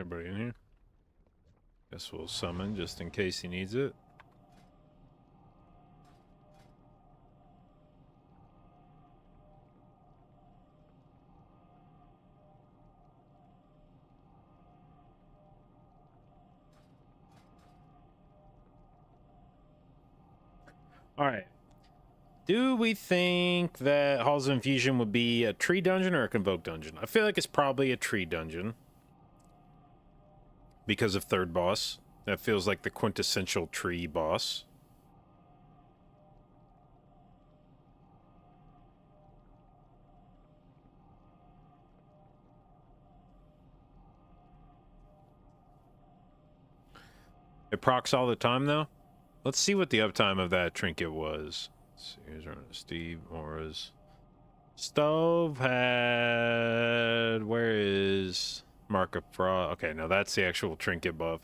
Everybody in here? Guess we'll summon just in case he needs it. All right. Do we think that Halls of Infusion would be a tree dungeon or a convoke dungeon? I feel like it's probably a tree dungeon. Because of third boss. That feels like the quintessential tree boss. It procs all the time, though. Let's see what the uptime of that trinket was. Let's see, here's our Steve Auras. Stove had... Where is... Mark of Fraud? Okay, no, that's the actual trinket buff.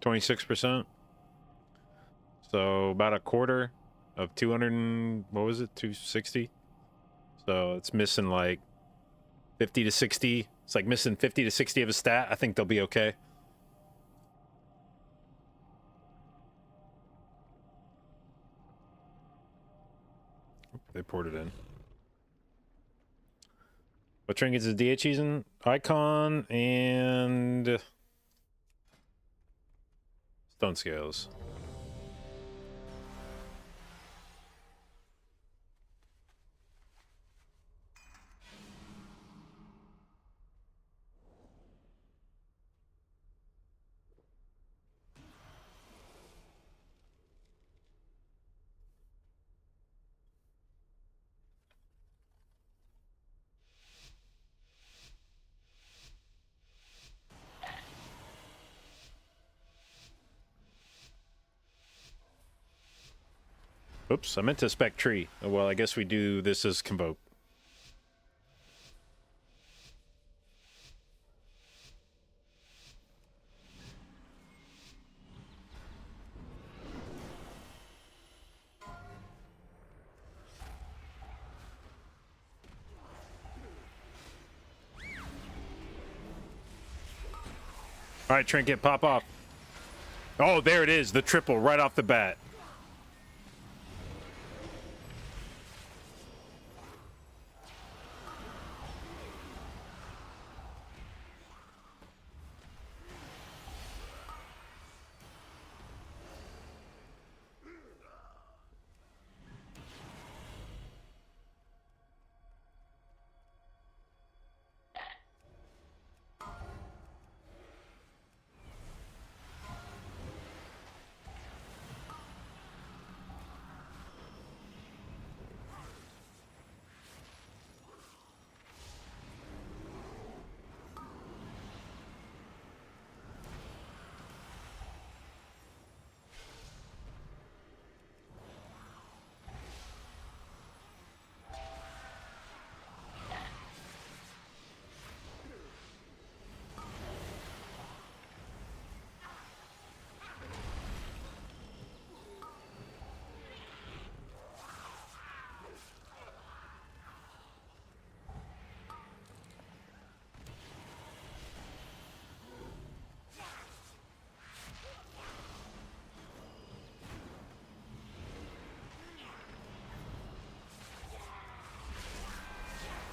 26%. So about a quarter of 200 and... What was it? 260? So it's missing like 50 to 60. It's like missing 50 to 60 of a stat. I think they'll be okay. They poured it in. What trinkets is DH using? Icon and stone scales. Oops, I meant to spec tree. Oh, well, I guess we do this as convoke. All right, Trinket, pop off. Oh, there it is, the triple right off the bat.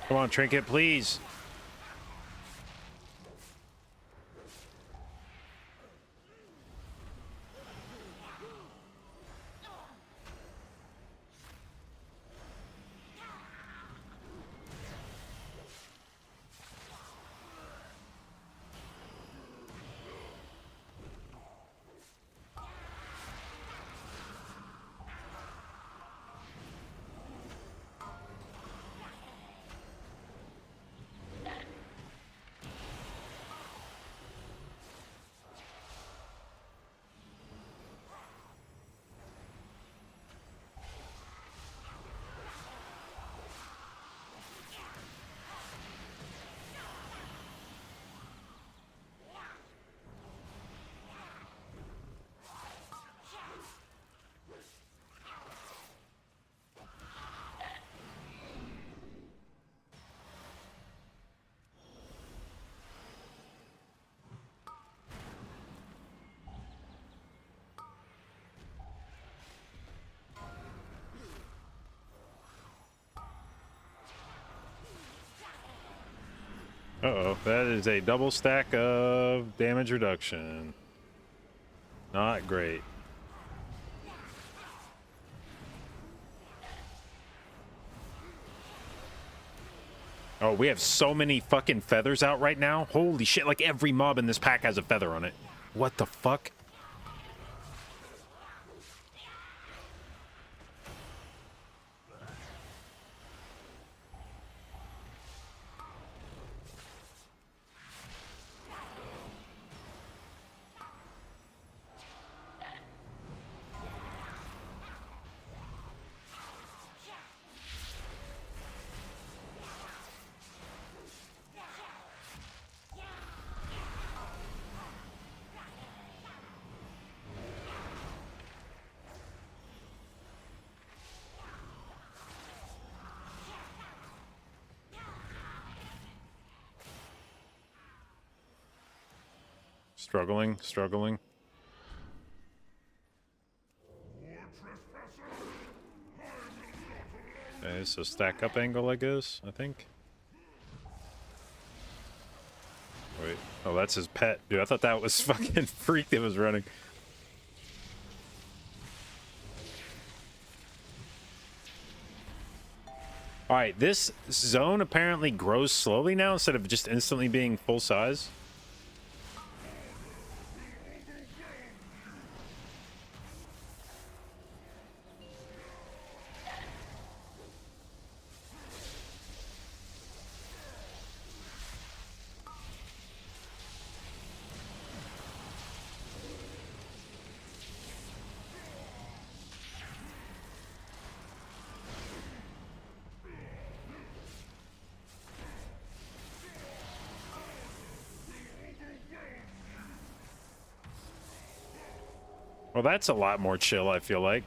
Come on, Trinket, please. Uh-oh, that is a double stack of damage reduction. Not great. Oh, we have so many fucking feathers out right now. Holy shit, like every mob in this pack has a feather on it. What the fuck? Struggling. Okay, so stack up angle, I guess, I think. Wait, oh, that's his pet. Dude, I thought that was fucking freak that was running. Alright, this zone apparently grows slowly now instead of just instantly being full size. Well, that's a lot more chill, I feel like.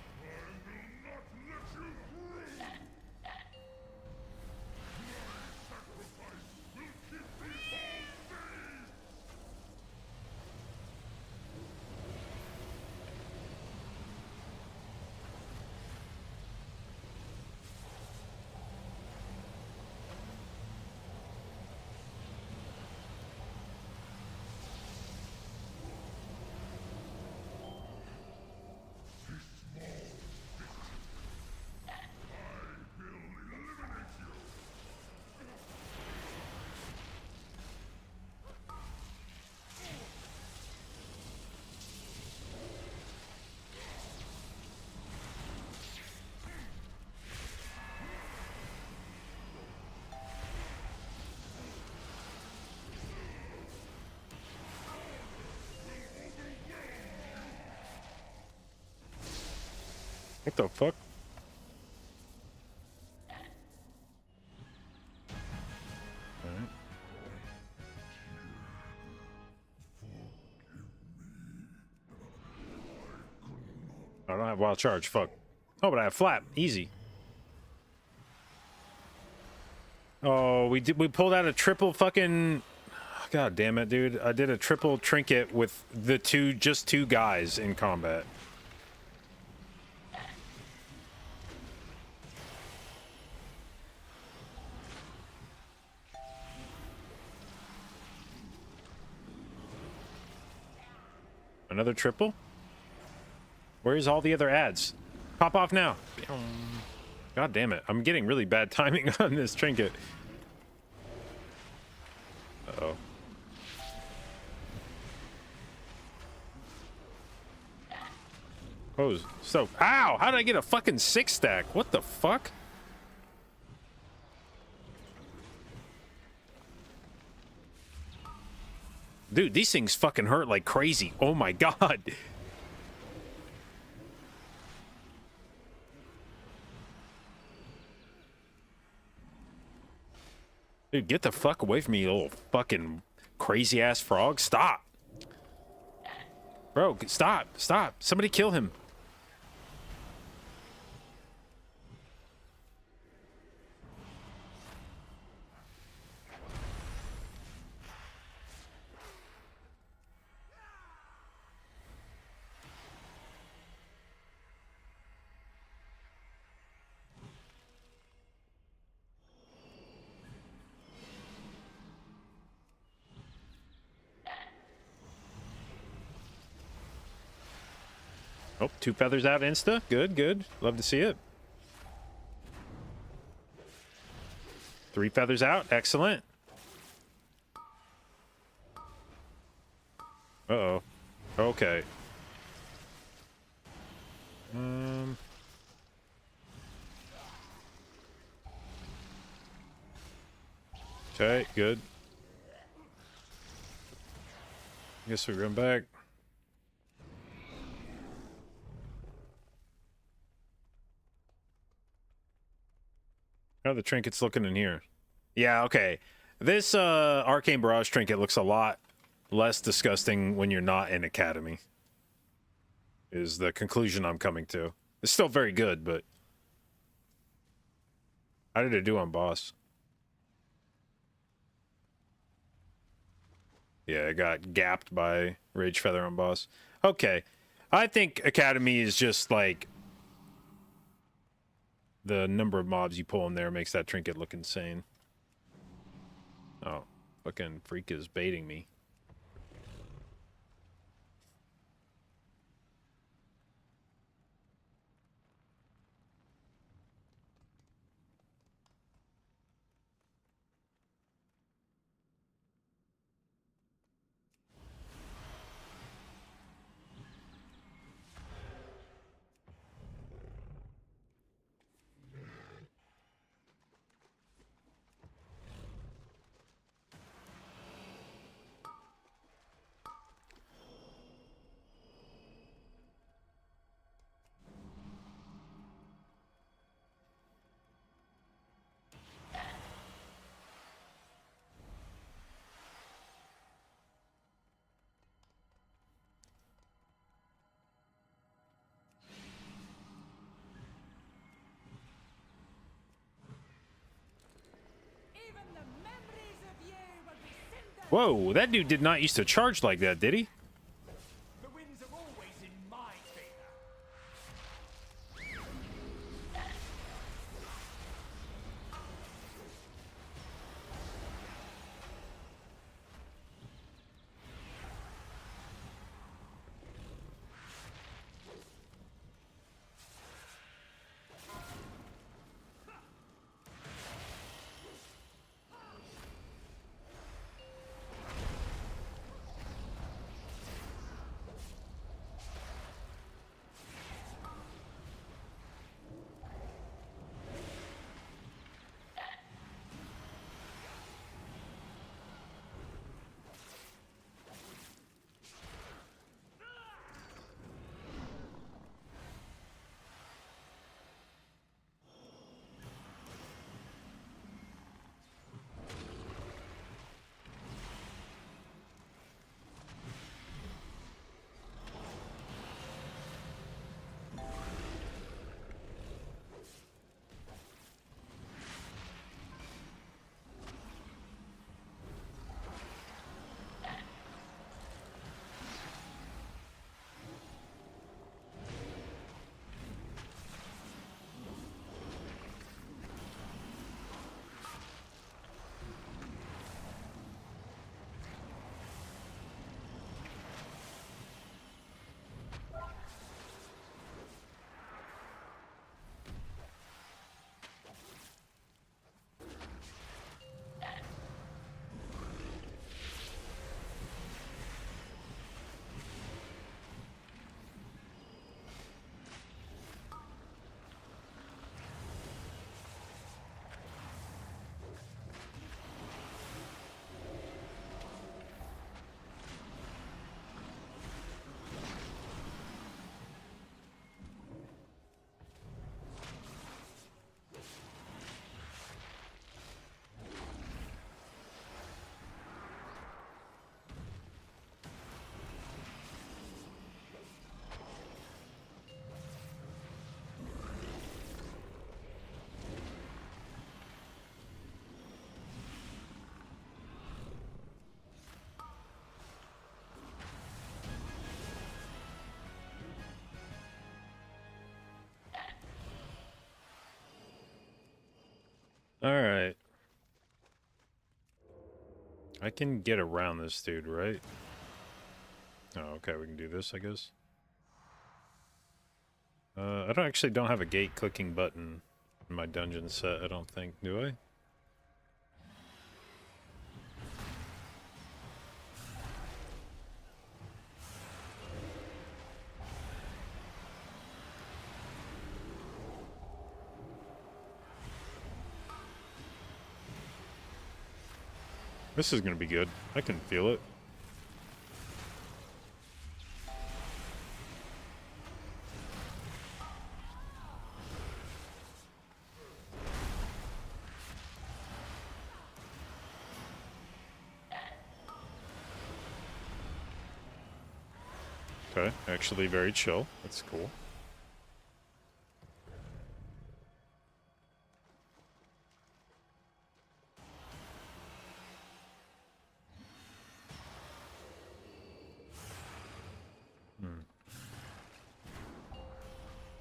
What the fuck? Alright. I don't have wild charge, fuck. Oh, but I have flap, easy. Oh, we pulled out a triple fucking... God damn it, dude. I did a triple trinket with the just two guys in combat. Another triple? Where's all the other ads? Pop off now. God damn it. I'm getting really bad timing on this trinket. Uh-oh. Oh, so... Ow! How did I get a fucking 6-stack? What the fuck? Dude, these things fucking hurt like crazy. Oh my god. Dude, get the fuck away from me, you little fucking crazy ass frog. Stop. Bro, stop. Stop. Somebody kill him. Oh, 2 feathers out insta. Good, good. Love to see it. 3 feathers out. Excellent. Uh-oh. Okay. Okay, good. Guess we run back. How are the trinkets looking in here? Yeah, okay. This Arcane Barrage trinket looks a lot less disgusting when you're not in Academy. Is the conclusion I'm coming to. It's still very good, but... How did it do on boss? Yeah, it got gapped by Rage Feather on boss. Okay. I think Academy is just like... The number of mobs you pull in there makes that trinket look insane. Oh, fucking freak is baiting me. Whoa, that dude did not used to charge like that, did he?
The winds are always in my favor.
Alright. I can get around this dude, right? Oh, okay, we can do this, I guess. I don't have a gate clicking button in my dungeon set, I don't think, do I? This is gonna be good. I can feel it. Okay, actually very chill. That's cool.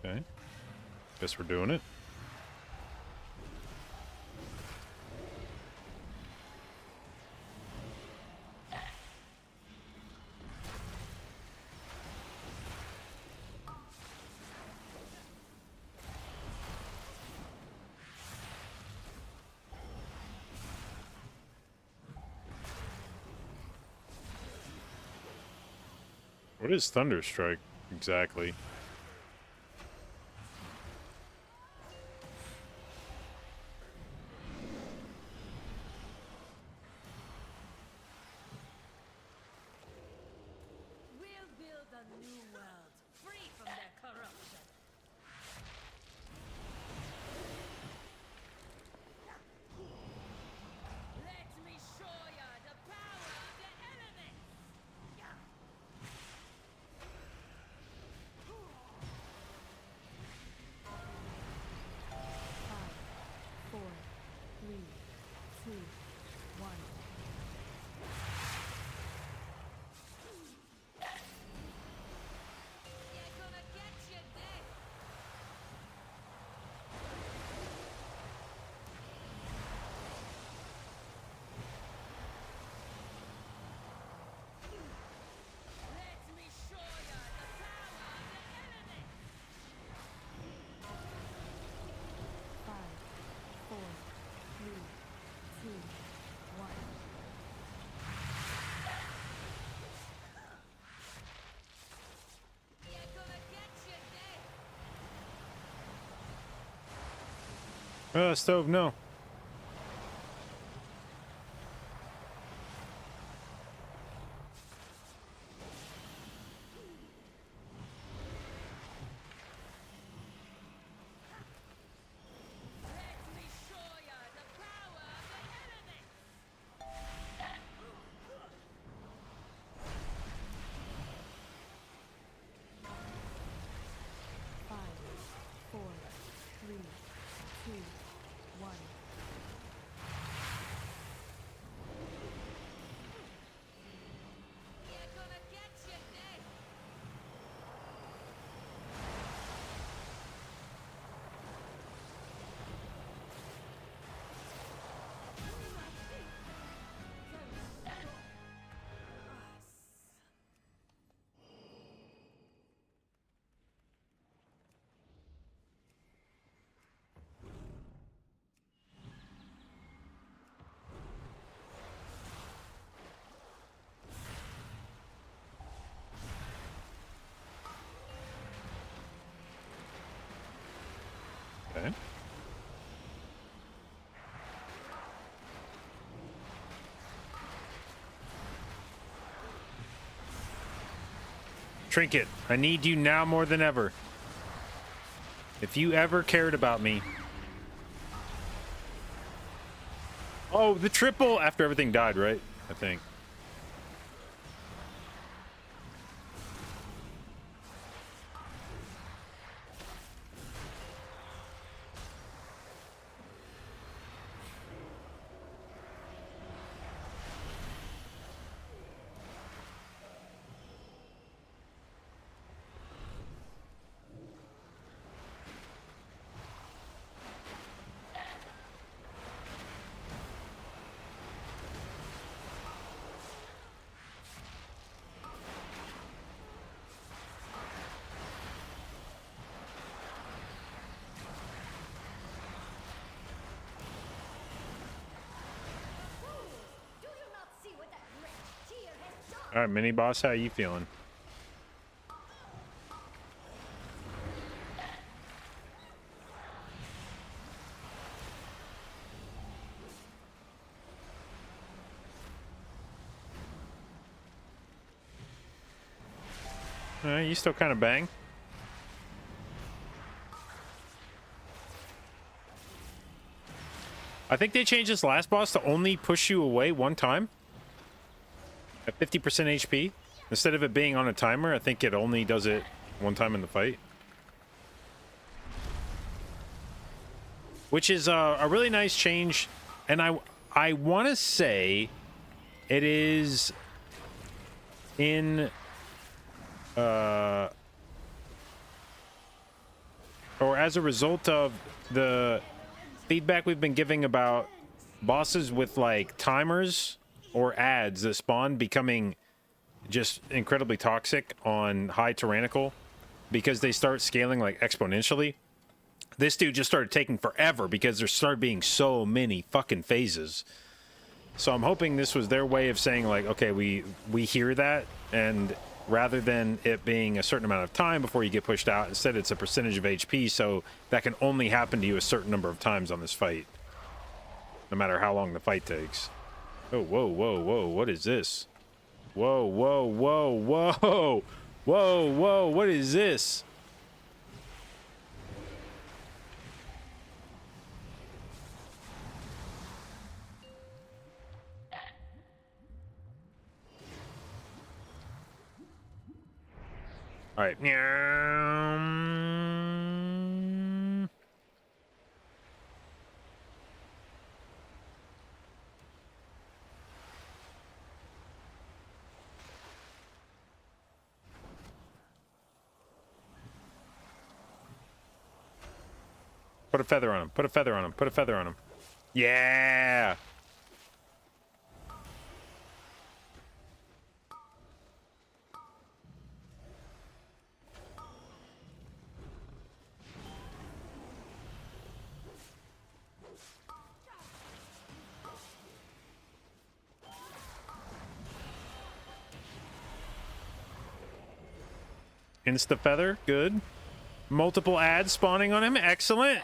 Okay. Guess we're doing it. What is Thunderstrike exactly?
We'll build a new world, free from their corruption. Let me show ya the power of the elements.
Five, four, three, two, one.
You're gonna get your death.
Let me show ya the power of the elements.
Five, four, three, two, one.
You're gonna get your death.
Stove, no.
Let me show ya the power of the elements.
Five, four, three, two, one.
You're gonna get your death.
Okay. Trinket, I need you now more than ever. If you ever cared about me. Oh, the triple after everything died, right? I think. All right, mini boss, how you feeling? You still kind of bang. I think they changed this last boss to only push you away one time at 50% HP. Instead of it being on a timer, I think it only does it one time in the fight. Which is a really nice change. And I want to say it is in... or as a result of the feedback we've been giving about bosses with like timers or ads that spawn becoming just incredibly toxic on high tyrannical because they start scaling like exponentially. This dude just started taking forever because there started being so many fucking phases. So I'm hoping this was their way of saying like, okay, we hear that, and rather than it being a certain amount of time before you get pushed out, instead it's a percentage of HP, so that can only happen to you a certain number of times on this fight, no matter how long the fight takes. Oh, whoa, whoa, whoa, what is this? Whoa, whoa, whoa, whoa, whoa, whoa, what is this? All right. Put a feather on him. Put a feather on him. Put a feather on him. Yeah. Insta feather, good. Multiple ads spawning on him, excellent.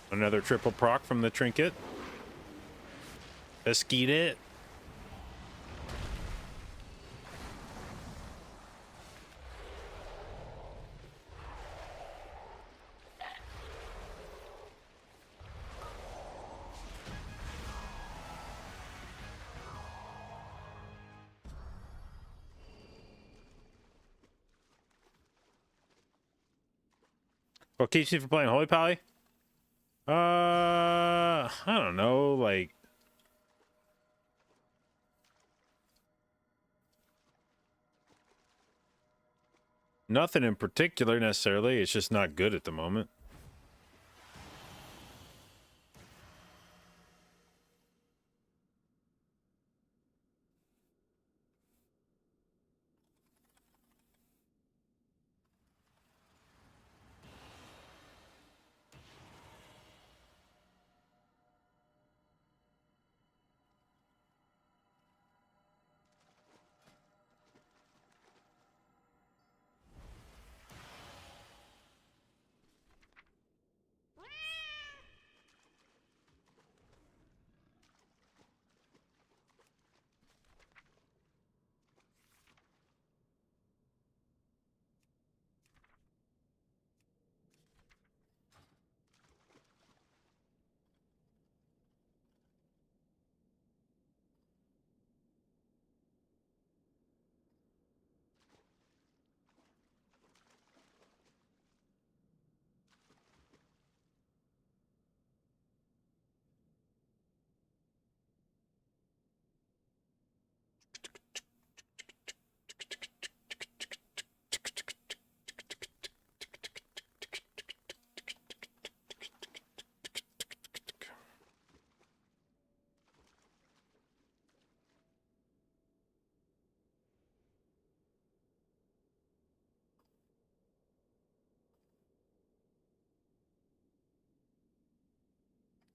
Another triple proc from the trinket. Eskeet it. What keeps you from playing Holy Pally? I don't know, like... Nothing in particular, necessarily. It's just not good at the moment.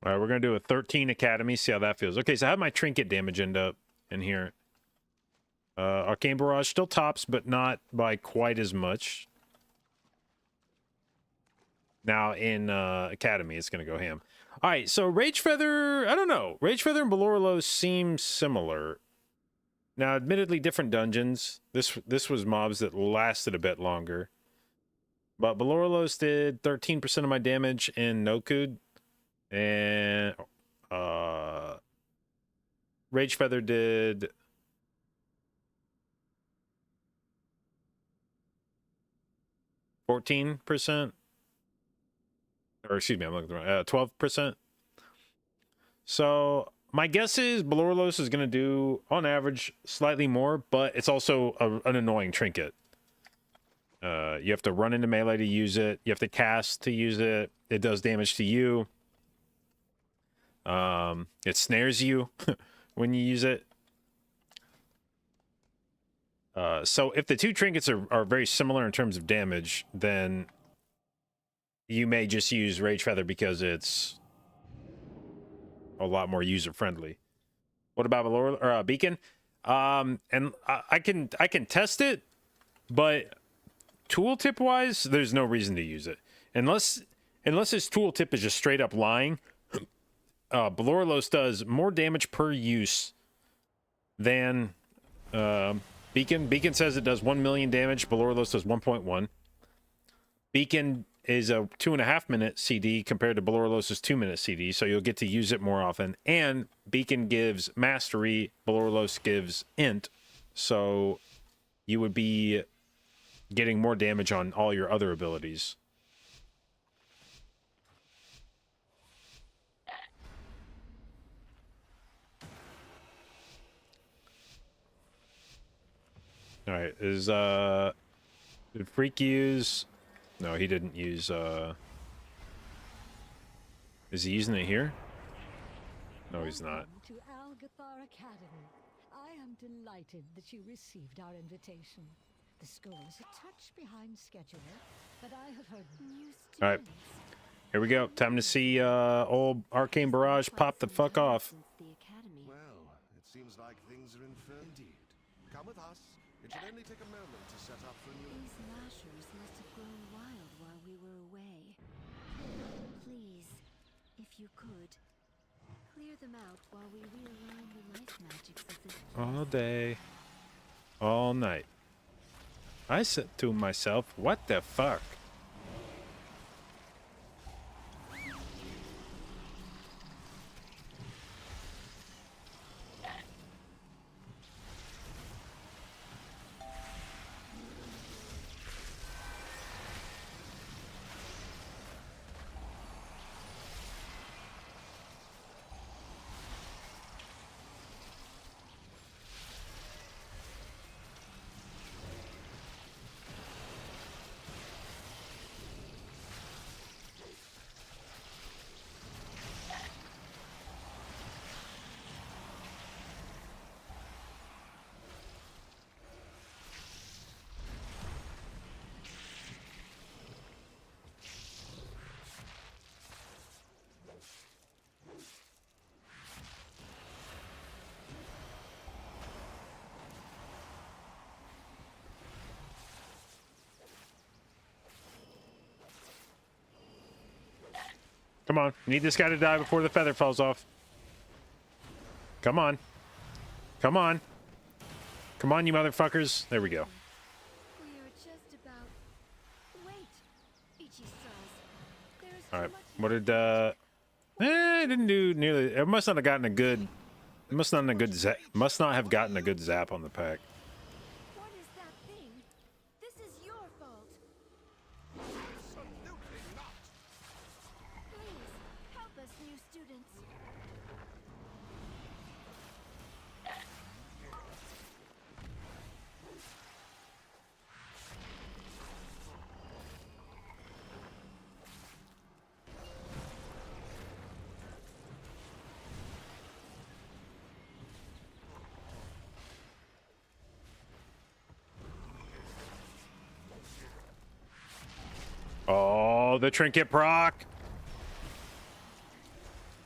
All right, we're going to do a 13 Academy, see how that feels. Okay, so how did my trinket damage end up in here? Arcane Barrage still tops, but not by quite as much. Now in Academy, it's going to go ham. All right, so Rage Feather, I don't know. Rage Feather and Baloralos seem similar. Now, admittedly, different dungeons. This was mobs that lasted a bit longer. But Baloralos did 13% of my damage in Nokud. And Rage Feather did 14%. Or excuse me, I'm looking at the wrong 12%. So my guess is Baloralos is going to do, on average, slightly more, but it's also an annoying trinket. You have to run into melee to use it. You have to cast to use it. It does damage to you. It snares you when you use it. So if the two trinkets are very similar in terms of damage, then you may just use Rage Feather because it's a lot more user-friendly. What about Valor or Beacon? And I can test it, but tooltip-wise, there's no reason to use it. Unless his tooltip is just straight up lying. Baloralos does more damage per use than Beacon. Beacon says it does 1 million damage. Baloralos does 1.1. Beacon is a 2.5 minute CD compared to Baloralos' 2 minute CD, so you'll get to use it more often. And Beacon gives Mastery, Baloralos gives Int, so you would be getting more damage on all your other abilities. All right, did Freak use? No, he didn't use, is he using it here? No, he's not.
Welcome to Algathar Academy. I am delighted that you received our invitation. The school is a touch behind schedule, but I have heard
New
All right, here we go. Time to see old Arcane Barrage pop the fuck off.
since the academy.
Well, it seems like things are in firm. Indeed. Come with us. It should only take a moment to set up for a new...
These lashers must have grown wild while we were away. Please, if you could, clear them out while we realign the life magics of this place.
All day, all night. I said to myself, what the fuck? Come on. We need this guy to die before the feather falls off. Come on. Come on. Come on, you motherfuckers. There we go.
We are just about... Wait! Ichi-stras. There is
All right.
too much
What did, it didn't do nearly... It must not have gotten a good... It must not have gotten a good zap on the pack.
What is that thing? This is your fault.
Absolutely not!
Please, help us, new students.
Oh, the trinket proc.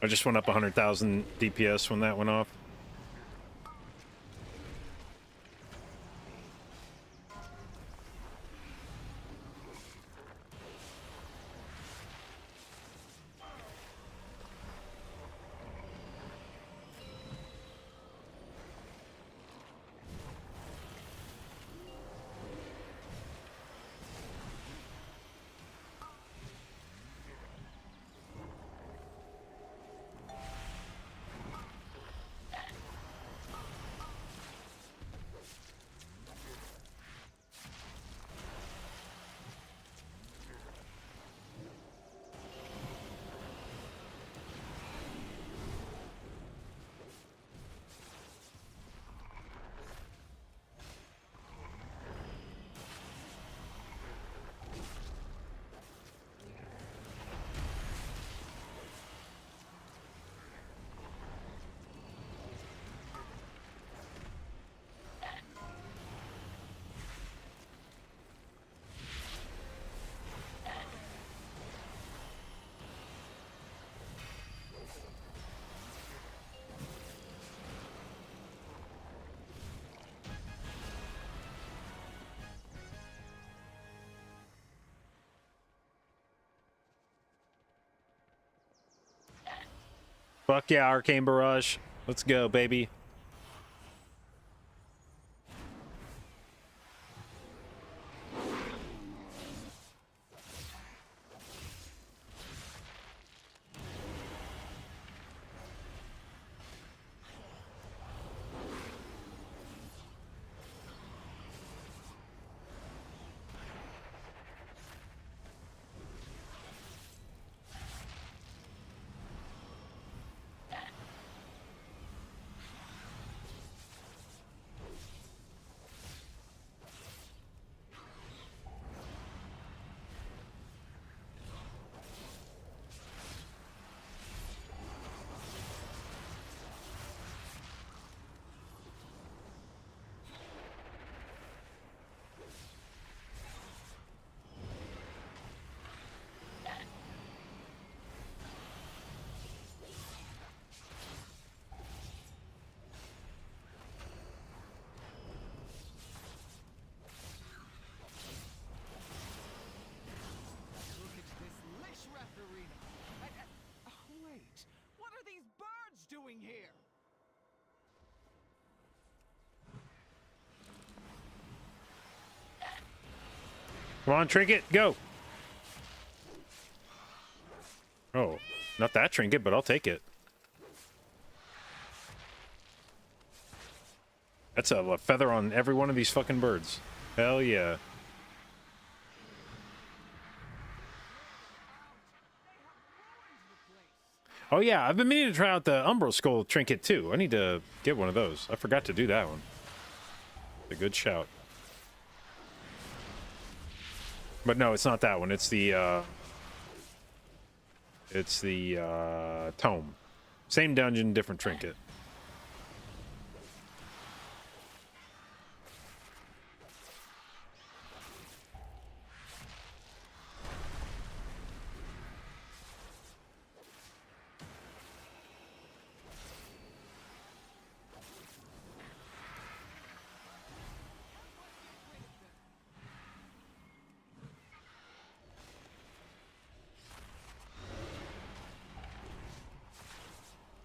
I just went up 100,000 DPS when that went off. Fuck yeah, Arcane Barrage. Let's go, baby.
Look at this Lishrath arena. Wait, what are these birds doing here?
Come on, Trinket, go. Oh, not that Trinket, but I'll take it. That's a feather on every one of these fucking birds. Hell yeah. Oh yeah, I've been meaning to try out the Umbral Skull Trinket too. I need to get one of those. I forgot to do that one. A good shout. But no, it's not that one. It's the tome. Same dungeon, different trinket.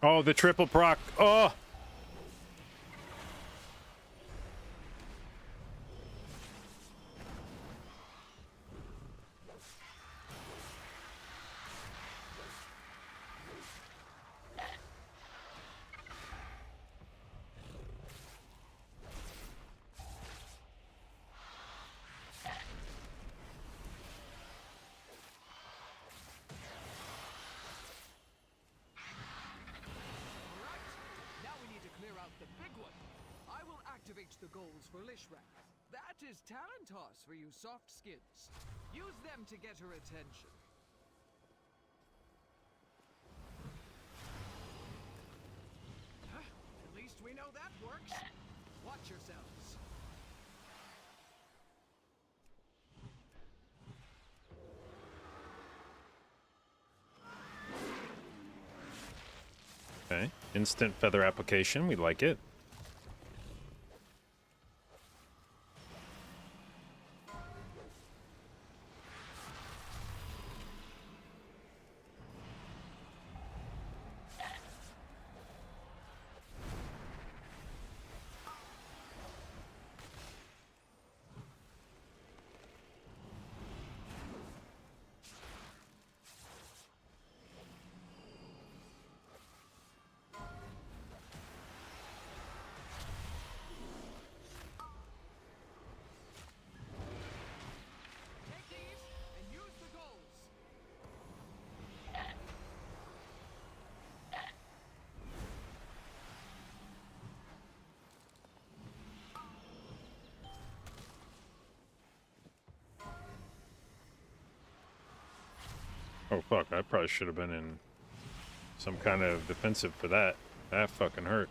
Oh, the triple proc. Oh!
The goals for Lishrath. That is talent toss for you soft skins. Use them to get her attention. Huh? At least we know that works. Watch yourselves.
Okay. Instant feather application. We like it.
Take these and use the goals.
Oh, fuck. I probably should have been in some kind of defensive for that. That fucking hurt.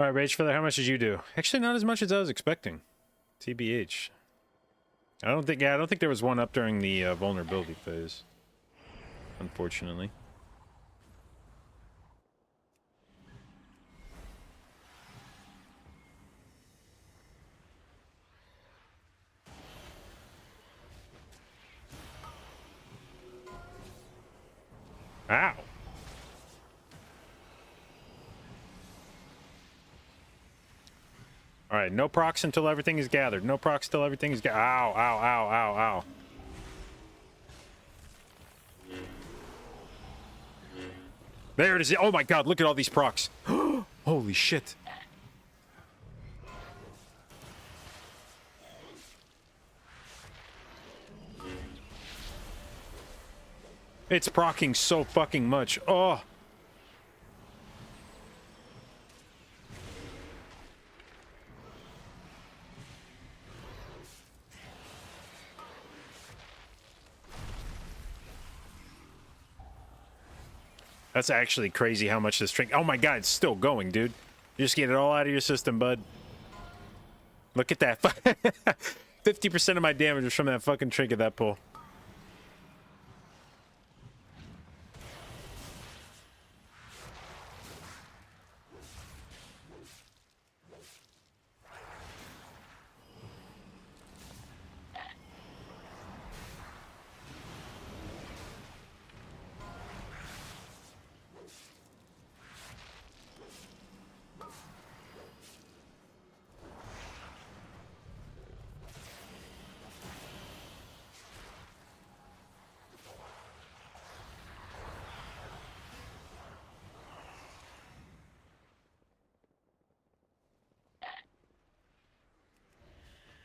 All right, Rage Feather, how much did you do? Actually, not as much as I was expecting. TBH. I don't think there was one up during the vulnerability phase. Unfortunately. Ow. All right, no procs until everything is gathered. No procs till everything is gathered. Ow, ow, ow, ow, ow. There it is. Oh my god, look at all these procs. Holy shit. It's procking so fucking much. Oh. That's actually crazy how much this trinket... Oh my god, it's still going, dude. You just get it all out of your system, bud. Look at that. 50% of my damage was from that fucking trinket, that pull.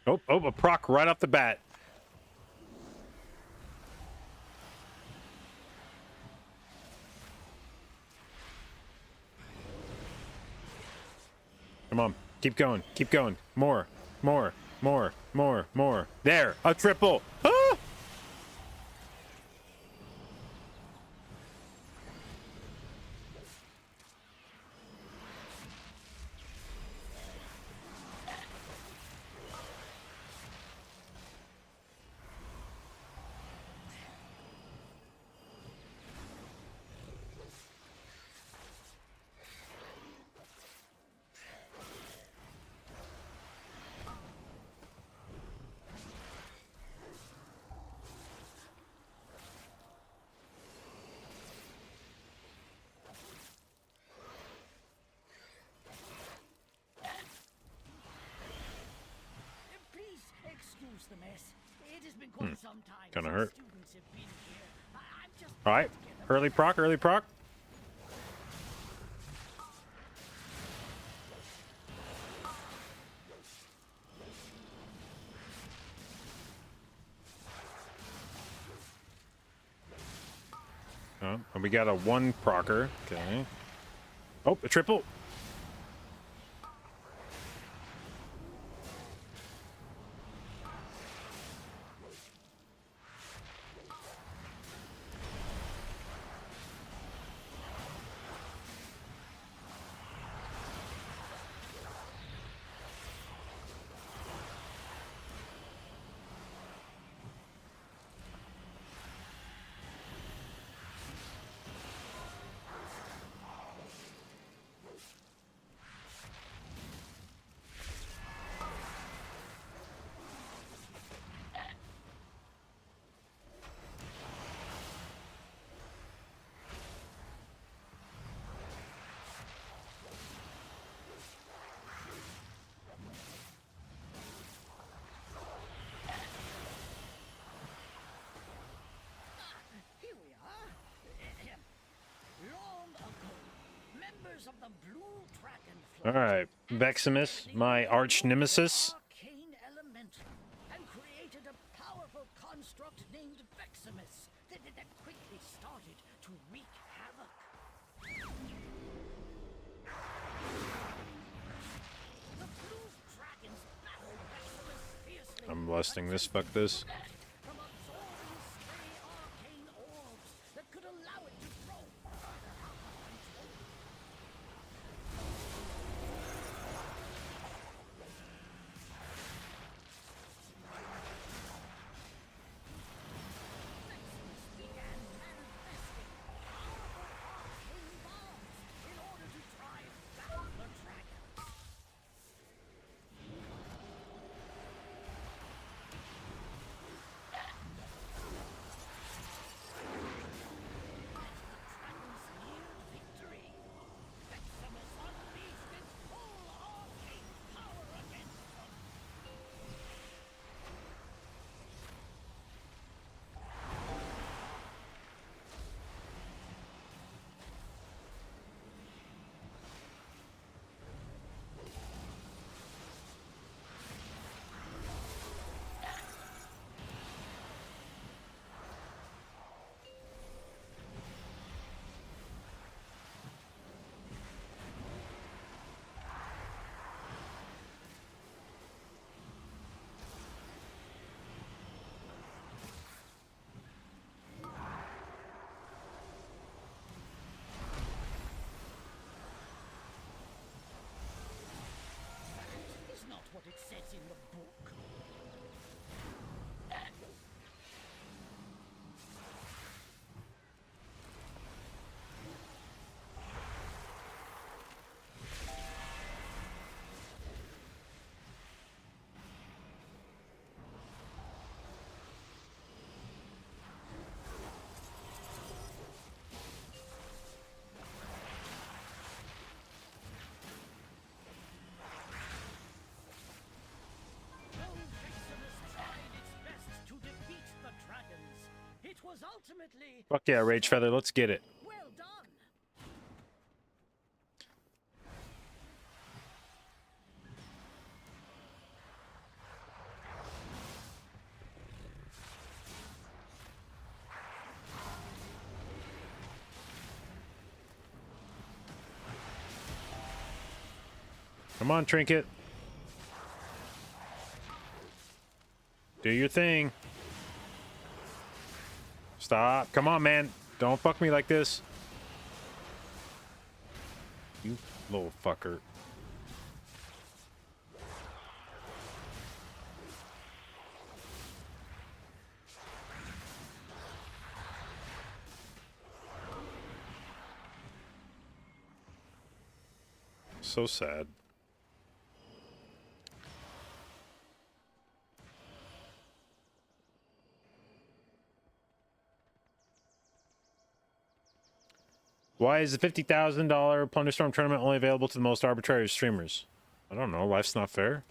Oh, a proc right off the bat. Come on, keep going, keep going. More, more, More. There, a triple. Ah!
Please excuse the mess. It has been quite some time
Kinda
since
hurt.
students have been here. I'm just
All right, early proc. Oh, and we got a 1 procer. Okay. Oh, a triple.
Here we are. Long ago, members of the Blue Dragonflight
All right, Veximus, my arch nemesis.
arcane elemental and created a powerful construct named Veximus that quickly started to wreak havoc. The Blue Dragons battled Veximus fiercely.
I'm lusting this. Fuck this.
From absorbing stray arcane orbs that could allow it to grow. Maximus began manifesting powerful arcane bombs in order to drive back the dragons. Dragons neared victory. Veximus unleashed its full arcane power against them. That is not what it says in the book. Though Veximus tried its best to defeat the dragons, it was ultimately
Fuck yeah, Rage Feather. Let's get it.
well done.
Come on, Trinket. Do your thing. Stop. Come on, man. Don't fuck me like this. You little fucker. So sad. Why is the $50,000 Plunderstorm tournament only available to the most arbitrary of streamers? I don't know. Life's not fair.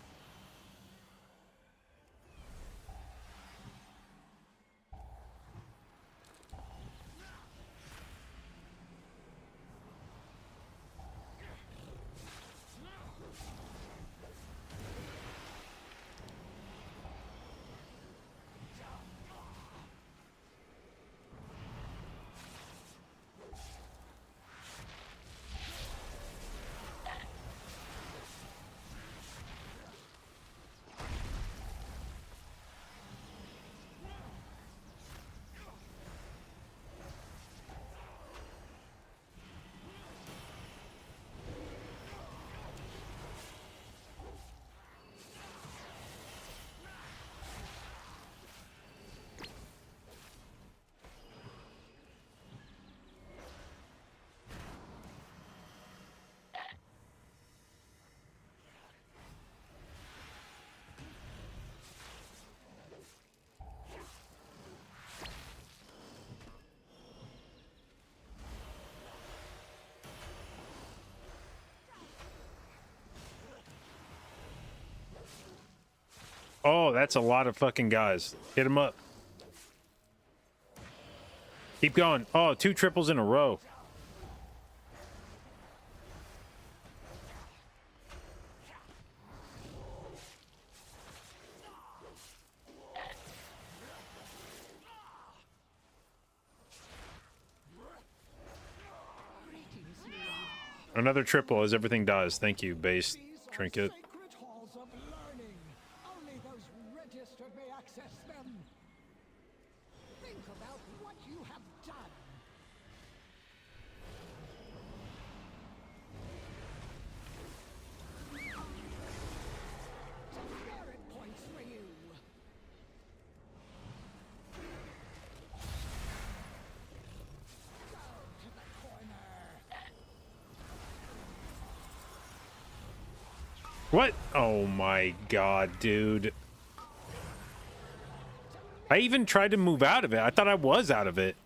Oh, that's a lot of fucking guys. Hit him up. Keep going. Oh, 2 triples in a row. Another triple as everything dies. Thank you, base trinket.
Sacred halls of learning. Only those registered may access them. Think about what you have done. Some merit points for you. Go to the corner.
What? Oh my god, dude. I even tried to move out of it. I thought I was out of it.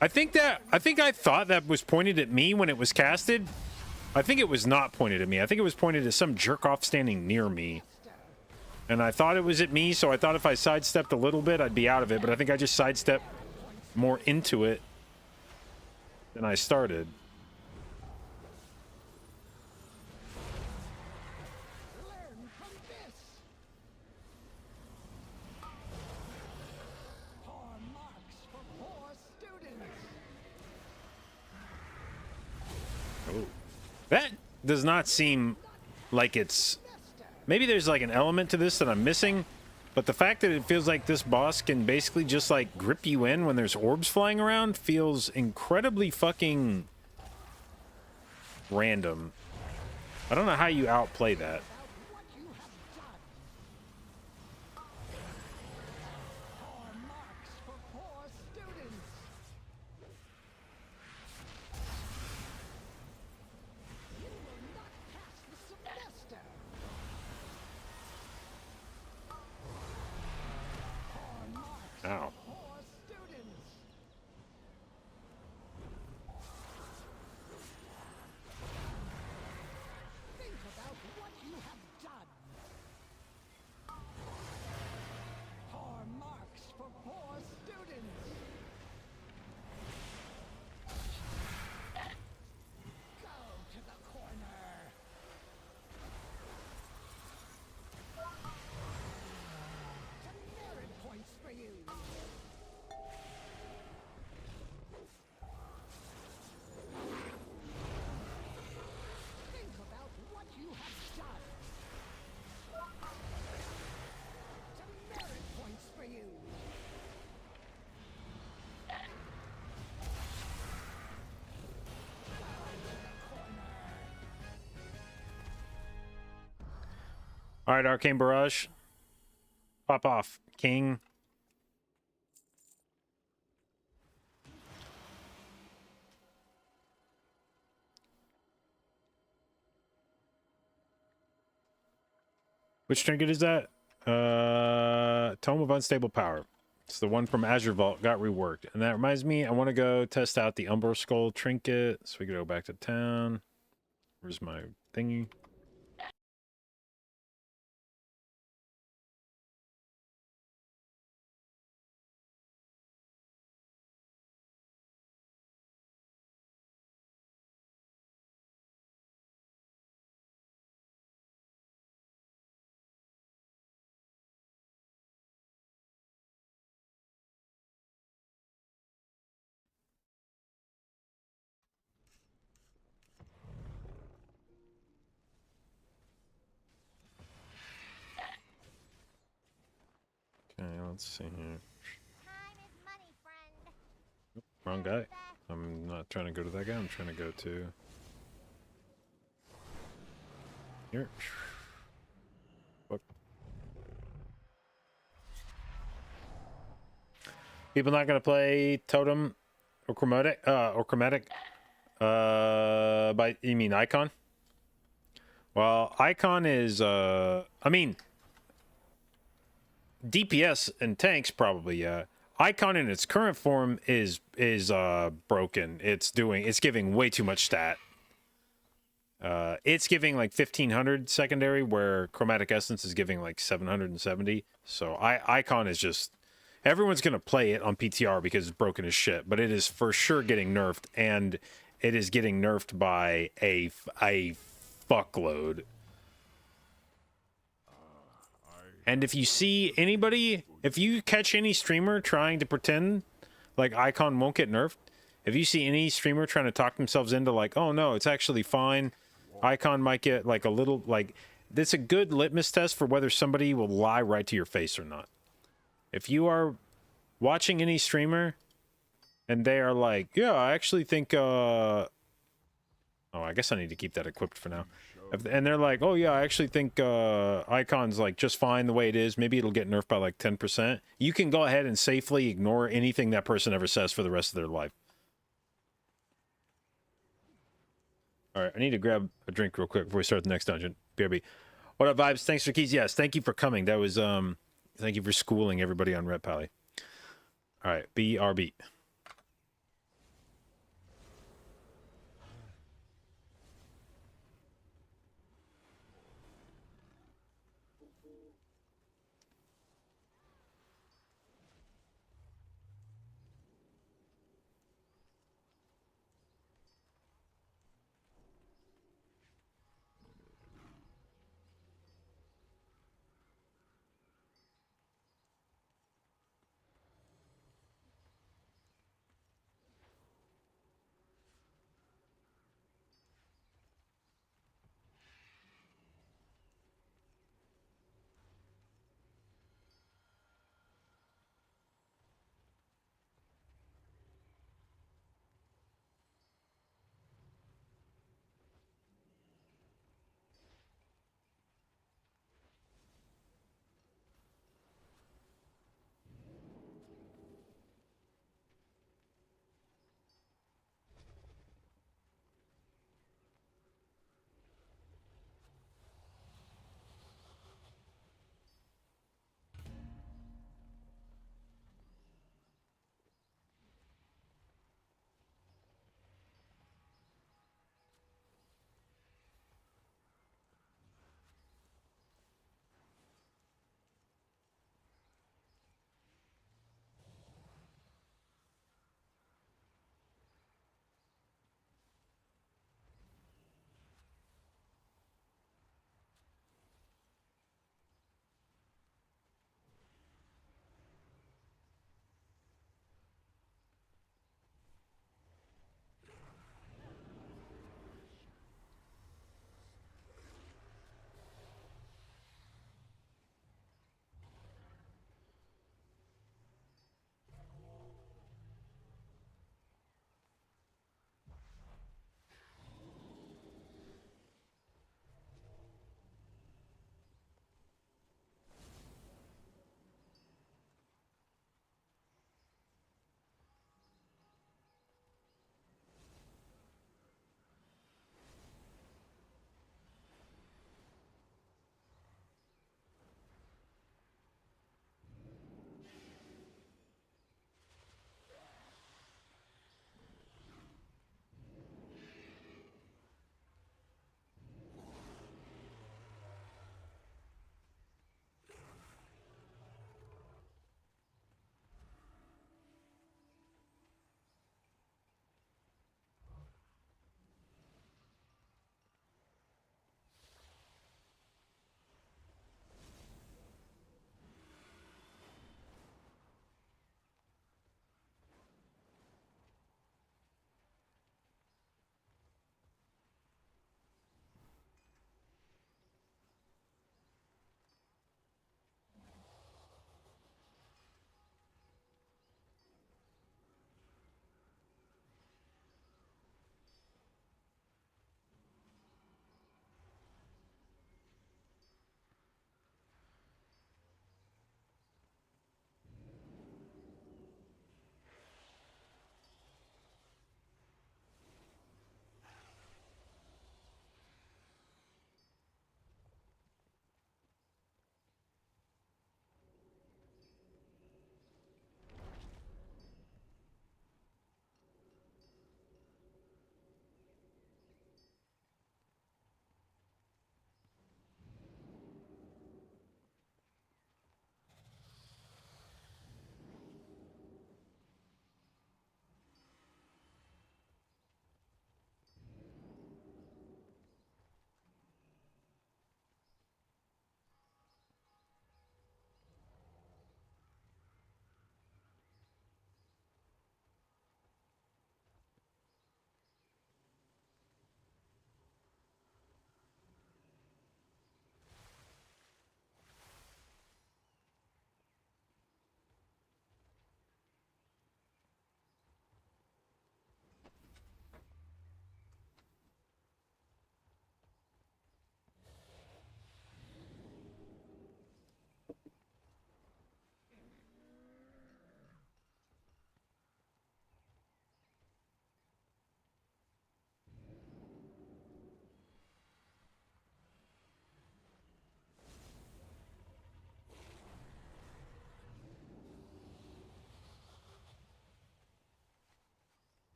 I think I thought that was pointed at me when it was casted. I think it was not pointed at me. I think it was pointed at some jerk off standing near me. And I thought it was at me, so I thought if I sidestepped a little bit, I'd be out of it. But I think I just sidestepped more into it than I started.
Learn from this. Poor marks for poor students.
Oh. That does not seem like it's... Maybe there's like an element to this that I'm missing, but the fact that it feels like this boss can basically just like grip you in when there's orbs flying around feels incredibly fucking random. I don't know how you outplay that.
What you have done. Poor marks for poor students. You will not pass the semester. Poor marks
Ow.
for poor students. Think about what you have
All right, Arcane Barrage. Pop off, King. Which trinket is that? Tome of Unstable Power. It's the one from Azure Vault, got reworked. And that reminds me, I want to go test out the Umbral Skull trinket so we can go back to town. Where's my thingy? Okay, let's see here.
Time is money, friend.
Wrong guy. I'm not trying to go to that guy. I'm trying to go to here. What? People not gonna play Totem or Chromatic by you mean Icon? Well, Icon is I mean DPS and tanks probably, yeah. Icon in its current form is broken. It's giving way too much stat. It's giving like 1500 secondary, where Chromatic Essence is giving like 770. So Icon is just, everyone's gonna play it on PTR because it's broken as shit. But it is for sure getting nerfed, and it is getting nerfed by a fuckload. And if you see anybody, if you catch any streamer trying to pretend like Icon won't get nerfed, if you see any streamer trying to talk themselves into like, oh no, it's actually fine, Icon might get like a little, like, that's a good litmus test for whether somebody will lie right to your face or not. If you are watching any streamer and they are like, yeah, I actually think, oh, I guess I need to keep that equipped for now. And they're like, oh yeah, I actually think Icon's like just fine the way it is. Maybe it'll get nerfed by like 10%. You can go ahead and safely ignore anything that person ever says for the rest of their life. All right, I need to grab a drink real quick before we start the next dungeon. BRB. What up, Vibes? Thanks for keys. Yes, thank you for coming. That was, thank you for schooling everybody on Red Pally. All right, BRB.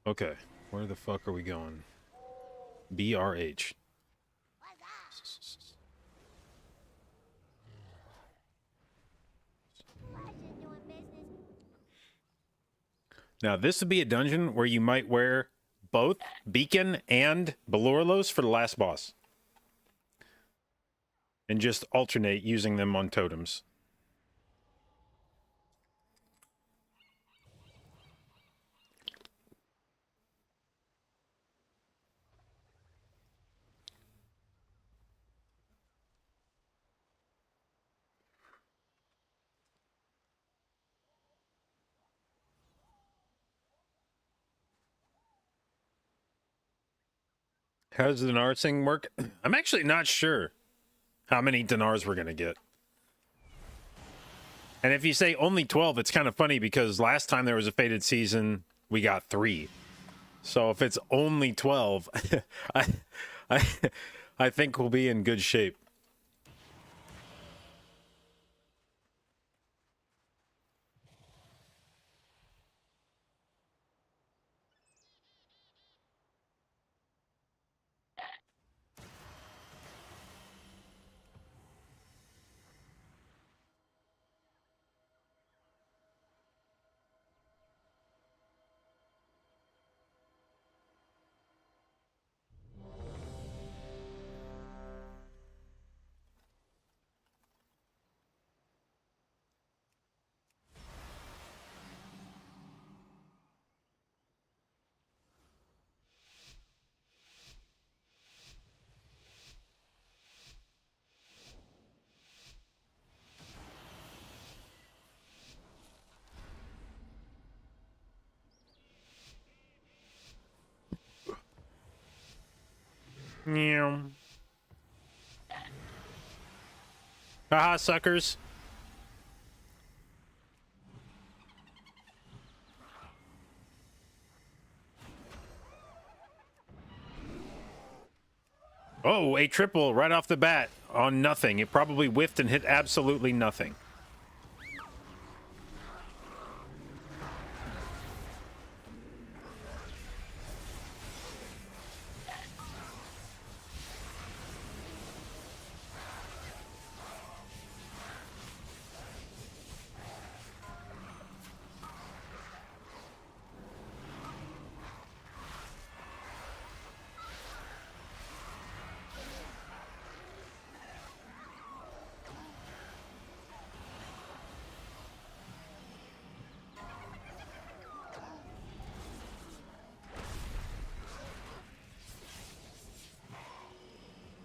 Okay, where the fuck are we going? BRH. Now, this would be a dungeon where you might wear both Beacon and Belorlos for the last boss. And just alternate using them on totems. How does the dinar thing work? I'm actually not sure how many dinars we're going to get. And if you say only 12, it's kind of funny because last time there was a Fated season, we got 3. So if it's only 12, I, I think we'll be in good shape. Yeah. Haha, suckers. Oh, a triple right off the bat on nothing. It probably whiffed and hit absolutely nothing.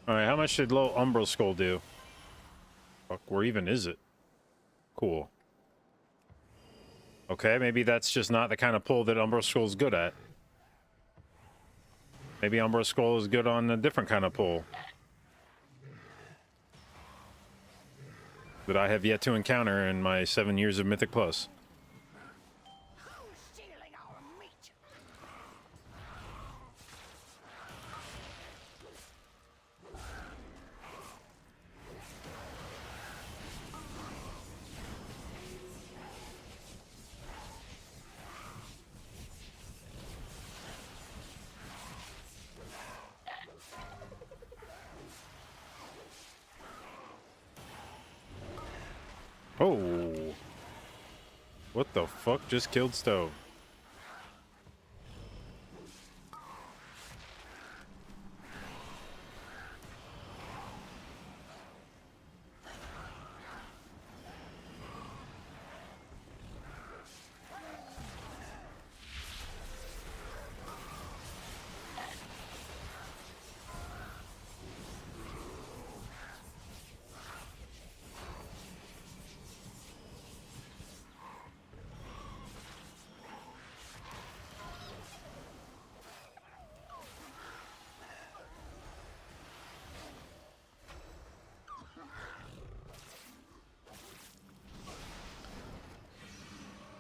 Alright, how much did low Umbral Skull do? Fuck, where even is it? Cool. Okay, maybe that's just not the kind of pull that Umbral Skull's good at. Maybe Umbral Skull is good on a different kind of pull that I have yet to encounter in my 7 years of Mythic Plus. Oh. What the fuck just killed Stove?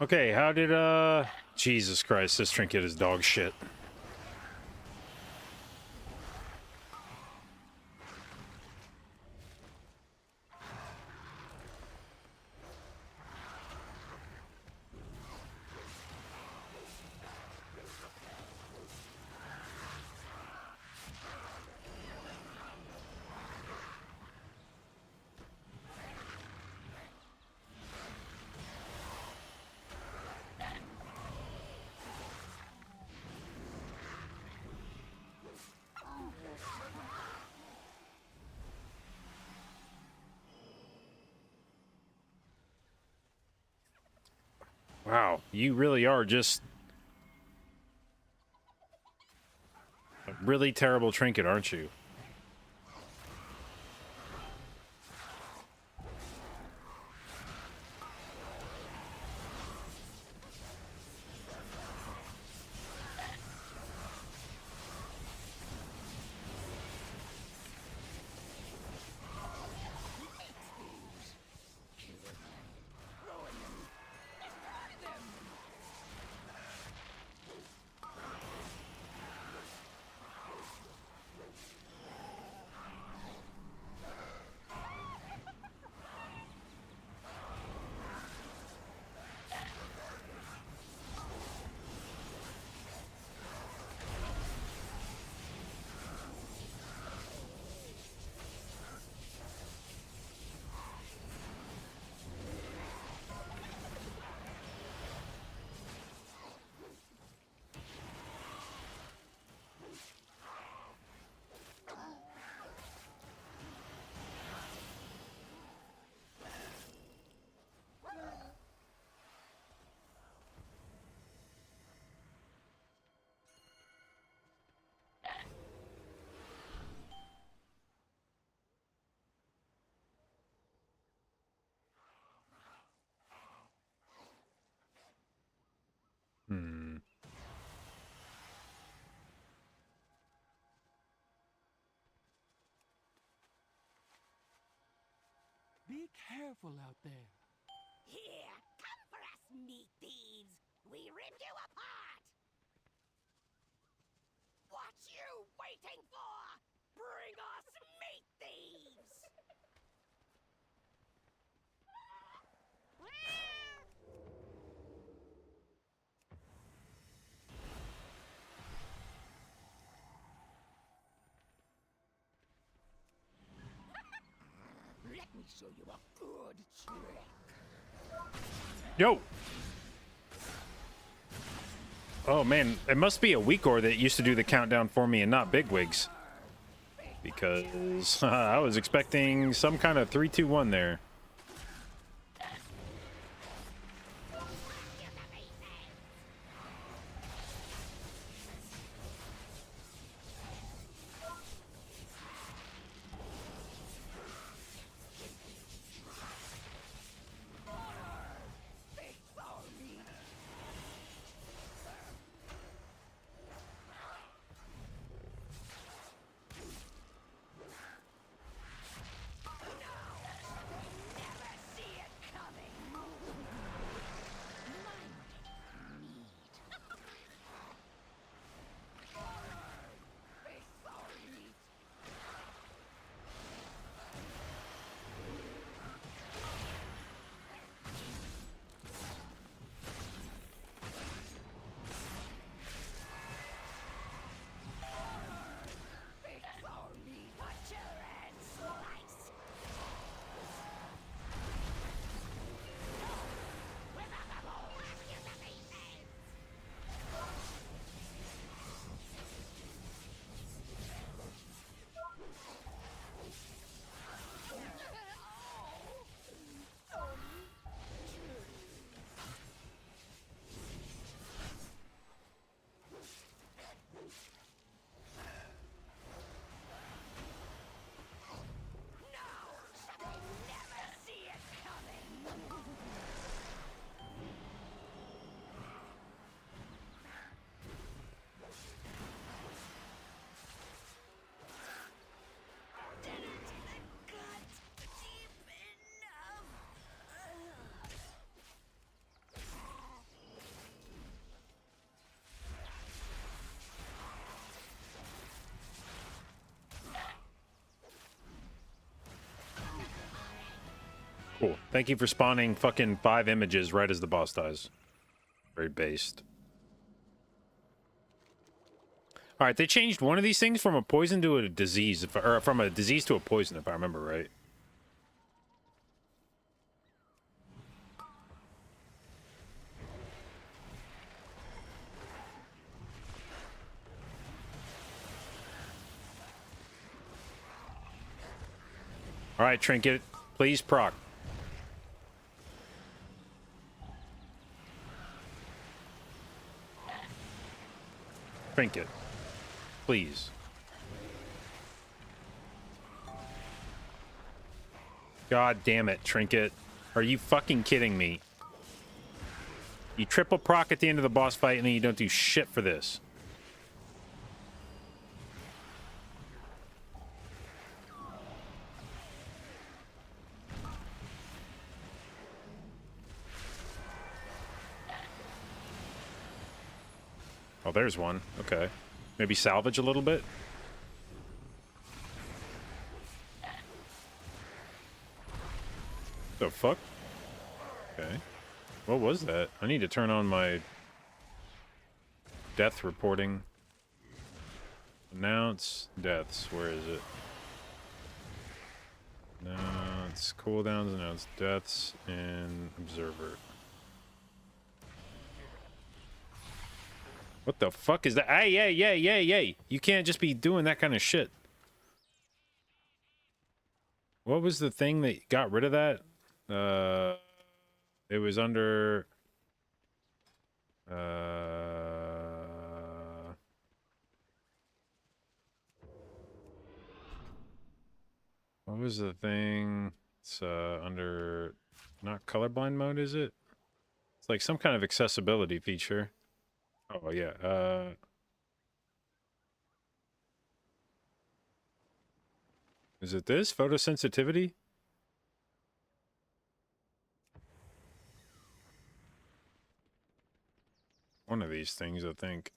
Okay, how did, Jesus Christ, this trinket is dog shit. Wow, you really are just a really terrible trinket, aren't you? Hmm.
Be careful out there.
Here, come for us, meat thieves! We ripped you apart! What you waiting for? Bring us meat thieves! Let me show you a good trick.
Yo! Oh man, it must be a Weakor that used to do the countdown for me and not Bigwigs. Because I was expecting some kind of 3, 2, 1 there. Cool. Thank you for spawning fucking 5 images right as the boss dies. Very based. Alright, they changed one of these things from a poison to a disease, or from a disease to a poison, if I remember right. Alright, Trinket, please proc. trinket. Please. God damn it, trinket. Are you fucking kidding me? You triple proc at the end of the boss fight and then you don't do shit for this. Oh, there's one. Okay. Maybe salvage a little bit? The fuck? Okay. What was that? I need to turn on my death reporting. Announce deaths. Where is it? Announce cooldowns, announce deaths, and observer. What the fuck is that? Hey. You can't just be doing that kind of shit. What was the thing that got rid of that? It was under... what was the thing? It's under... not colorblind mode, is it? It's like some kind of accessibility feature. Oh, yeah. Is it this? Photosensitivity? One of these things, I think.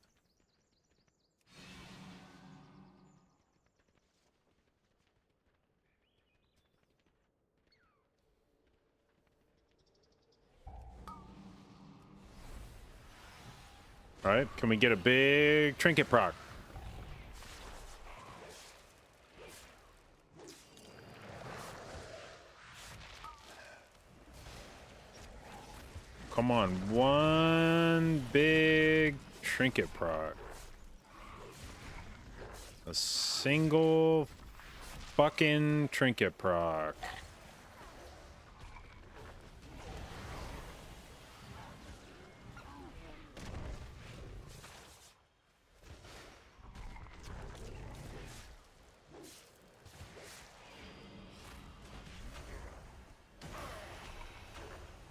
Alright, can we get a big trinket proc? Come on, one big trinket proc. A single fucking trinket proc.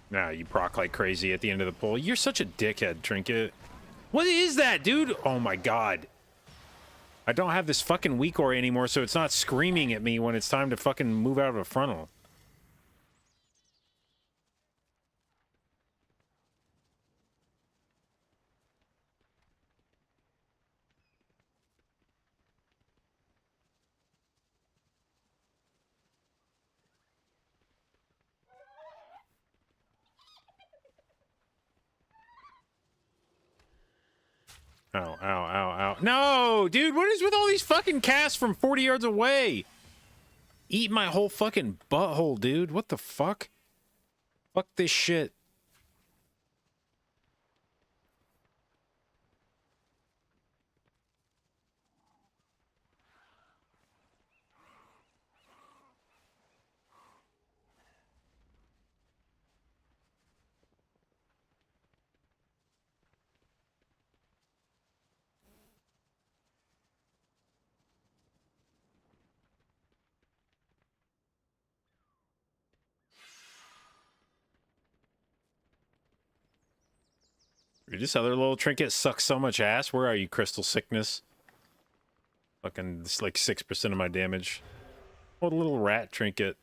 Nah, you proc like crazy at the end of the pull. You're such a dickhead, Trinket. What is that, dude? Oh my god. I don't have this fucking weak ore anymore, so it's not screaming at me when it's time to fucking move out of a frontal. Ow, ow, ow, ow. No, dude, what is with all these fucking casts from 40 yards away? Eat my whole fucking butthole, dude. What the fuck? Fuck this shit. Dude, this other little trinket sucks so much ass. Where are you, Crystal Sickness? Fucking, it's like 6% of my damage. What a little rat trinket.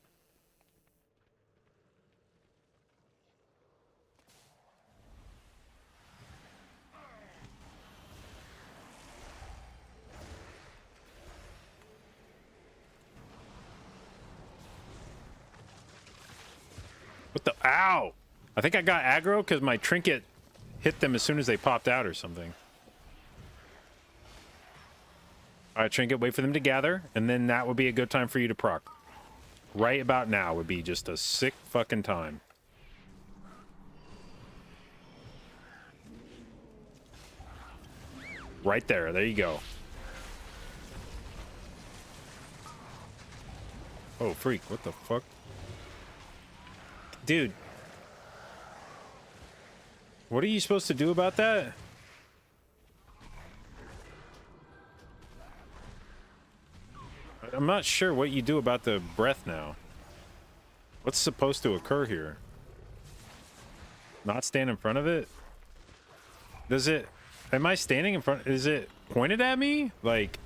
What the? Ow! I think I got aggro because my trinket hit them as soon as they popped out or something. Alright, Trinket, wait for them to gather, and then that would be a good time for you to proc. Right about now would be just a sick fucking time. Right there, there you go. Oh, freak, what the fuck? Dude. What are you supposed to do about that? I'm not sure what you do about the breath now. What's supposed to occur here? Not stand in front of it? Does it... Am I standing in front... Is it pointed at me? Like...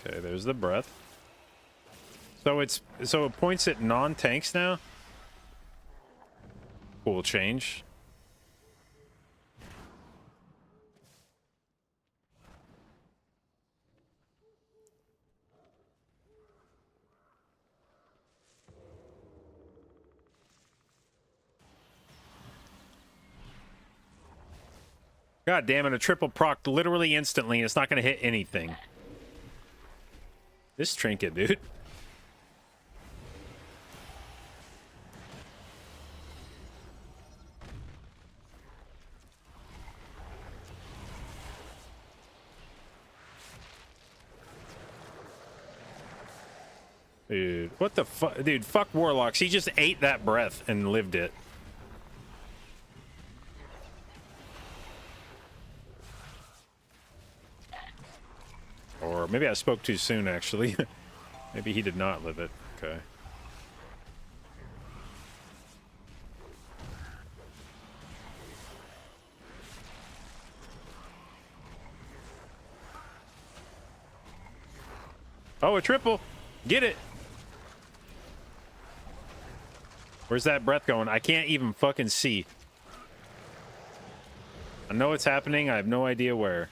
Okay, there's the breath. So it points at non-tanks now? Cool change. God damn it, a triple proc literally instantly, and it's not going to hit anything. This trinket, dude. Dude, what the fuck? Dude, fuck Warlocks. He just ate that breath and lived it. Or maybe I spoke too soon, actually. Maybe he did not live it. Okay. Oh, a triple. Get it. Where's that breath going? I can't even fucking see. I know it's happening. I have no idea where.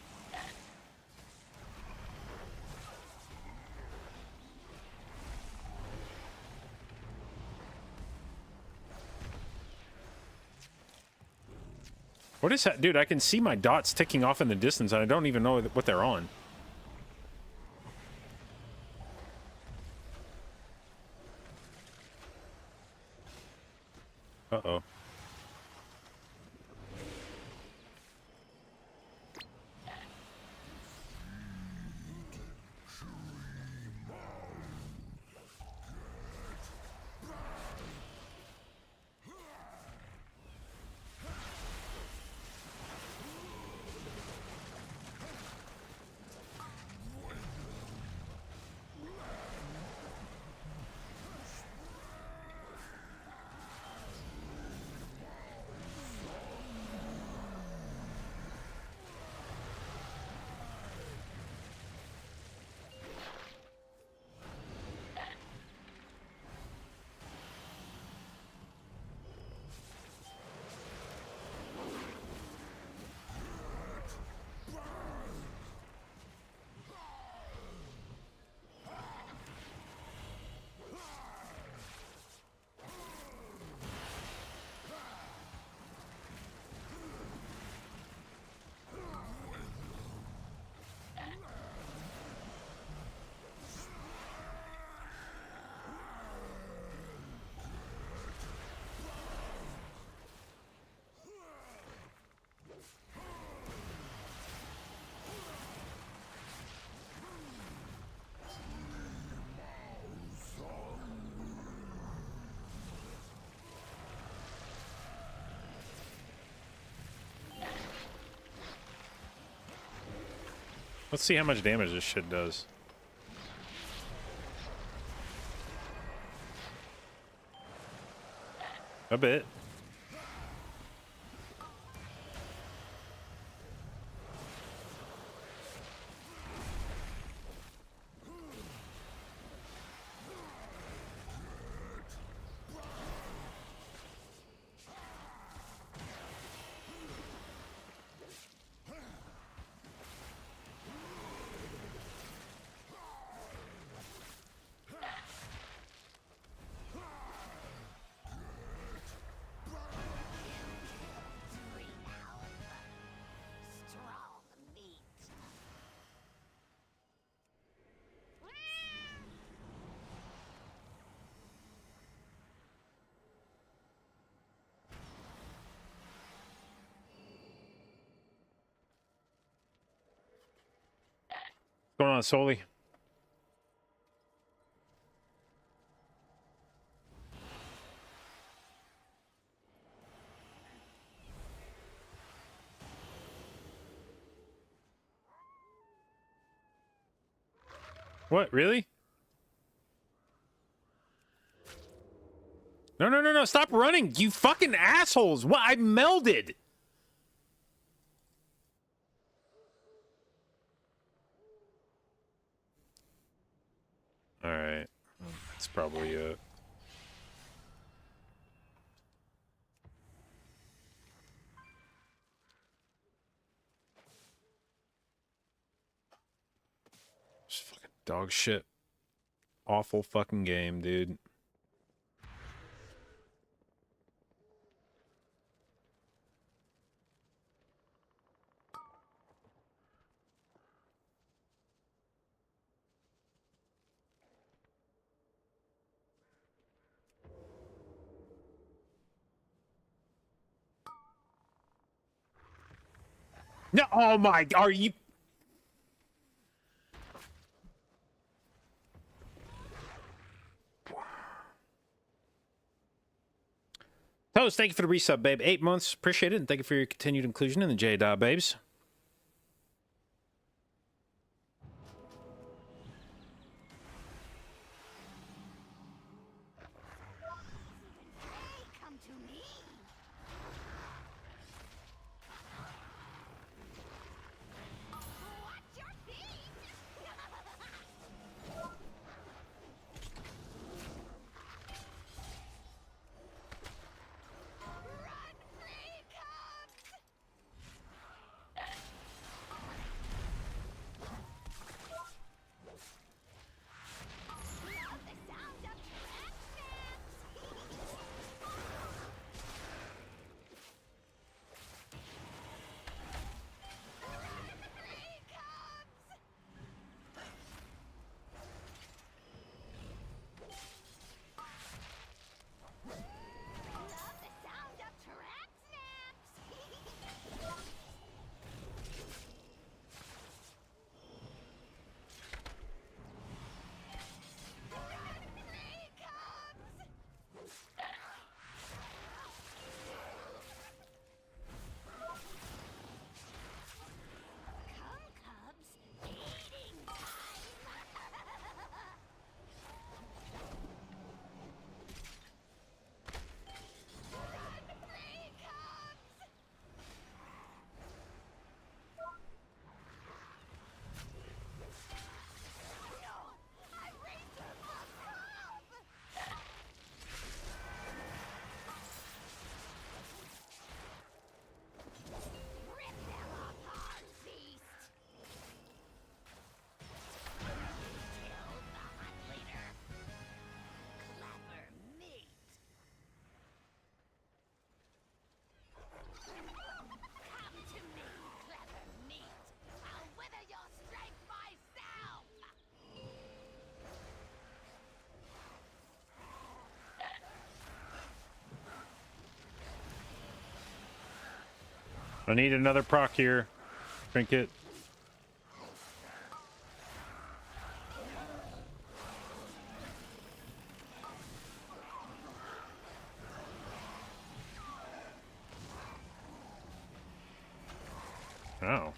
What is that? Dude, I can see my dots ticking off in the distance, and I don't even know what they're on. Uh-oh. Let's see how much damage this shit does. A bit. What's going on, Soli? What? Really? No, no, no, no. Stop running. You fucking assholes. What? I melded. All right. That's probably it. It's fucking dog shit. Awful fucking game, dude. No, oh my, are you? Toast, thank you for the resub, babe. 8 months, appreciate it, and thank you for your continued inclusion in the J-Dot, babes.
Come to me. Watch your feet. Run, free cubs! Love the sound of trap snaps! Come, cubs, eating time! Run, free cubs! No! I raised a cub! Rip them apart, beast! Killed the hunt leader. Clever meat. Come to me, clever meat. I'll wither your strength myself.
I need another proc here. Trinket. Oh.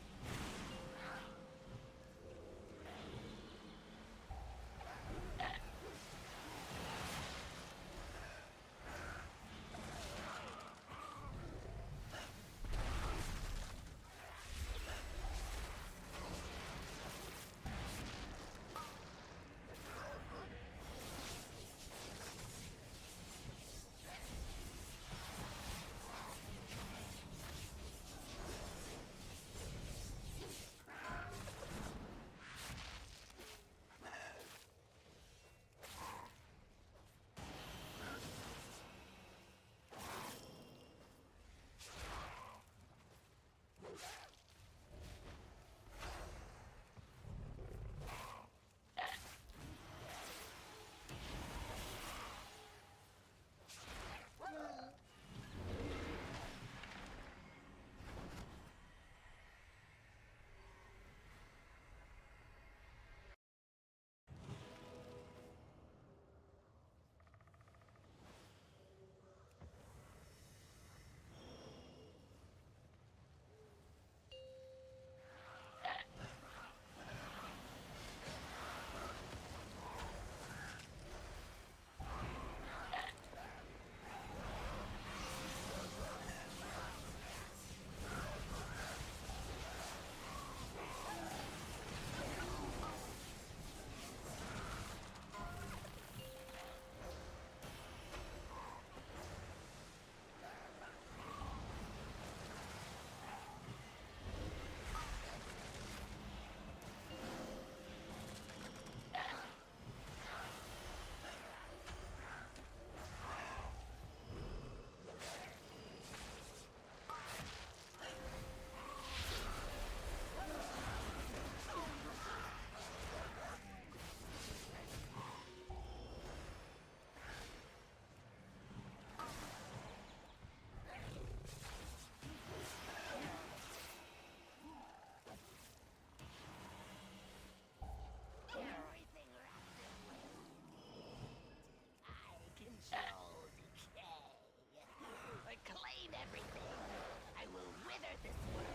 this world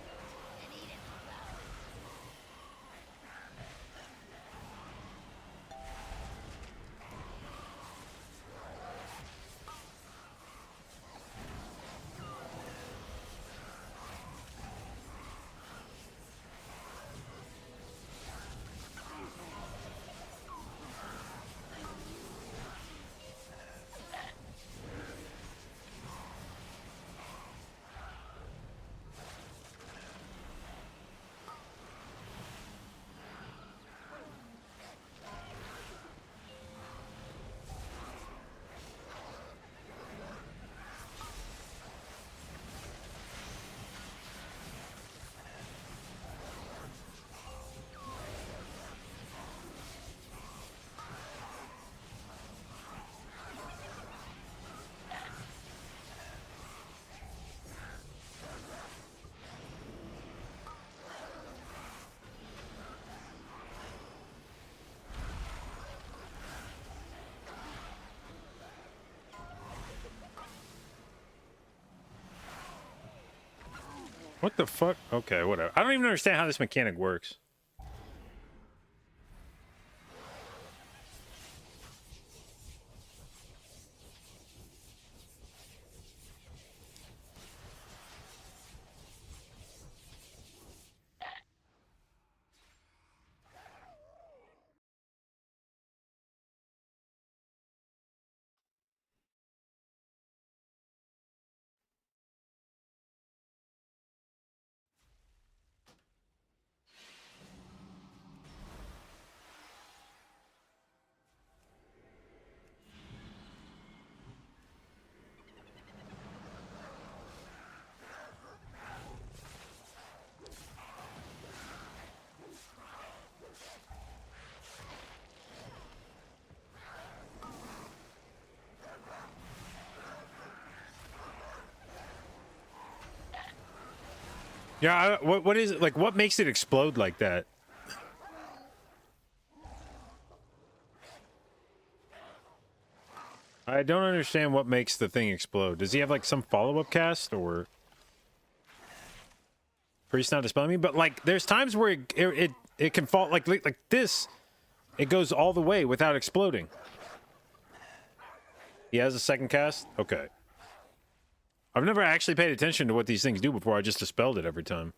and eat its bones.
What the fuck? Okay, whatever. I don't even understand how this mechanic works. Yeah, what is it? Like, what makes it explode like that? I don't understand what makes the thing explode. Does he have, like, some follow-up cast, or... Priest not dispelling me? But, like, there's times where it can fall, like this, it goes all the way without exploding. He has a second cast? Okay. I've never actually paid attention to what these things do before. I just dispelled it every time.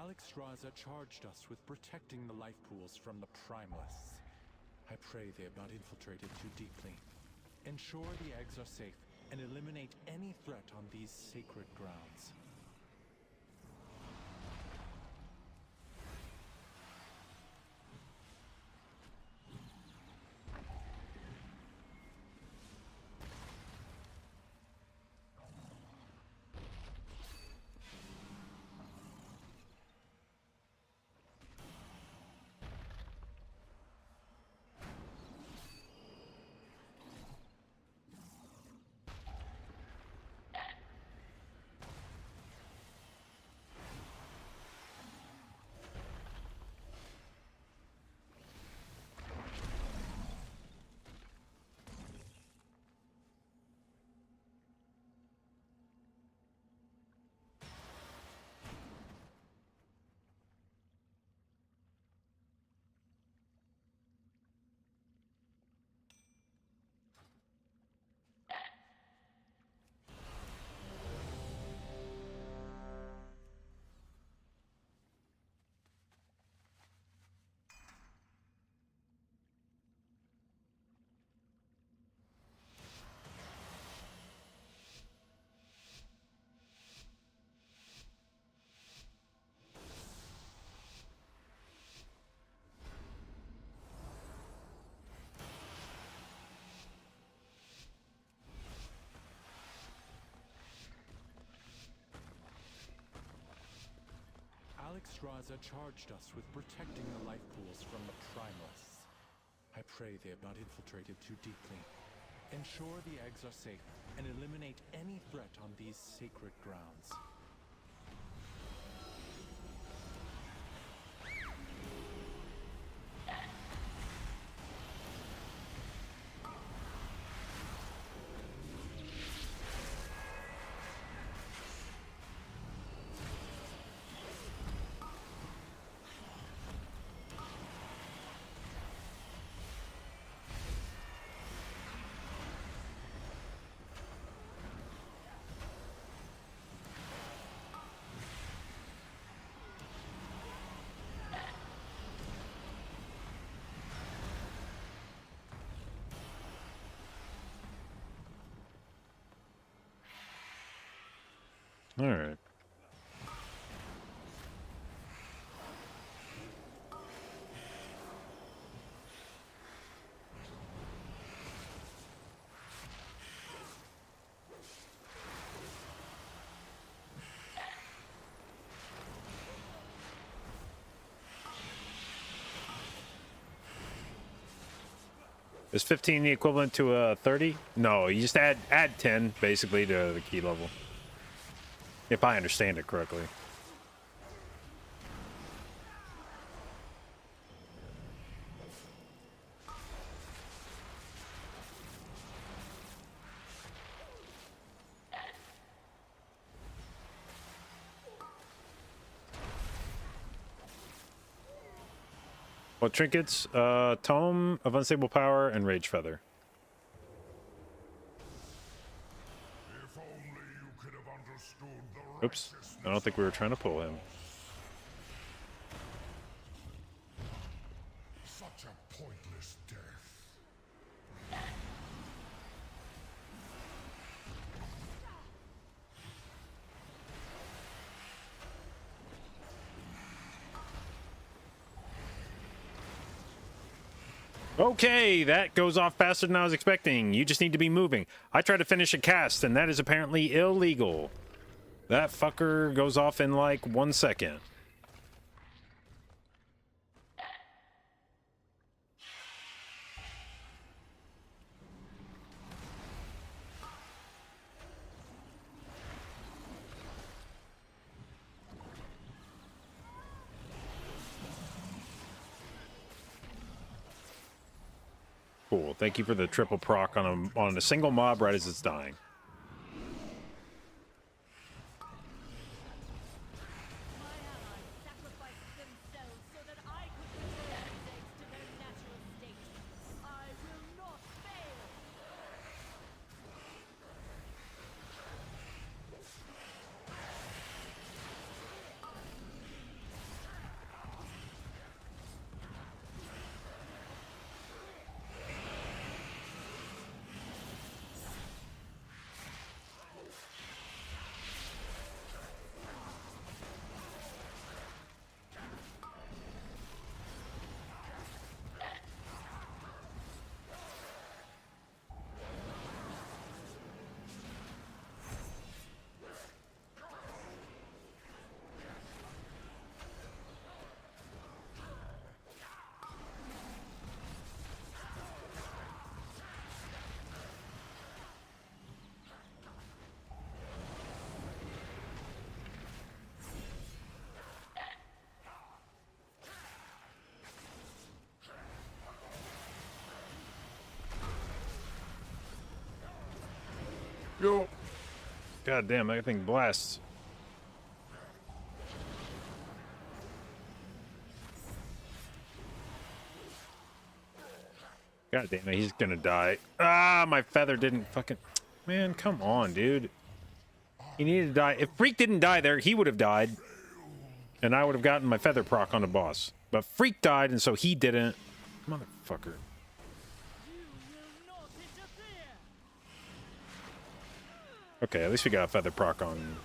Alex Straza charged us with protecting the life pools from the Primalists. I pray they have not infiltrated too deeply. Ensure the eggs are safe and eliminate any threat on these sacred grounds. Alex Straza charged us with protecting the life pools from the Primalists. I pray they have not infiltrated too deeply. Ensure the eggs are safe and eliminate any threat on these sacred grounds.
All right. Is 15 the equivalent to a 30? No, you just add 10 basically to the key level. If I understand it correctly. What trinkets? Tome of Unstable Power and Rage Feather.
If only you could have understood the
Oops. I don't think we were trying to pull him.
Such a pointless death.
Okay, that goes off faster than I was expecting. You just need to be moving. I tried to finish a cast, and that is apparently illegal. That fucker goes off in like 1 second. Cool. Thank you for the triple proc on a single mob right as it's dying. Yo. God damn, that thing blasts. God damn it, he's gonna die. Ah, my feather didn't fucking... Man, come on, dude. He needed to die. If Freak didn't die there, he would have died. And I would have gotten my feather proc on the boss. But Freak died, and so he didn't. Motherfucker. Okay, at least we got a feather proc on.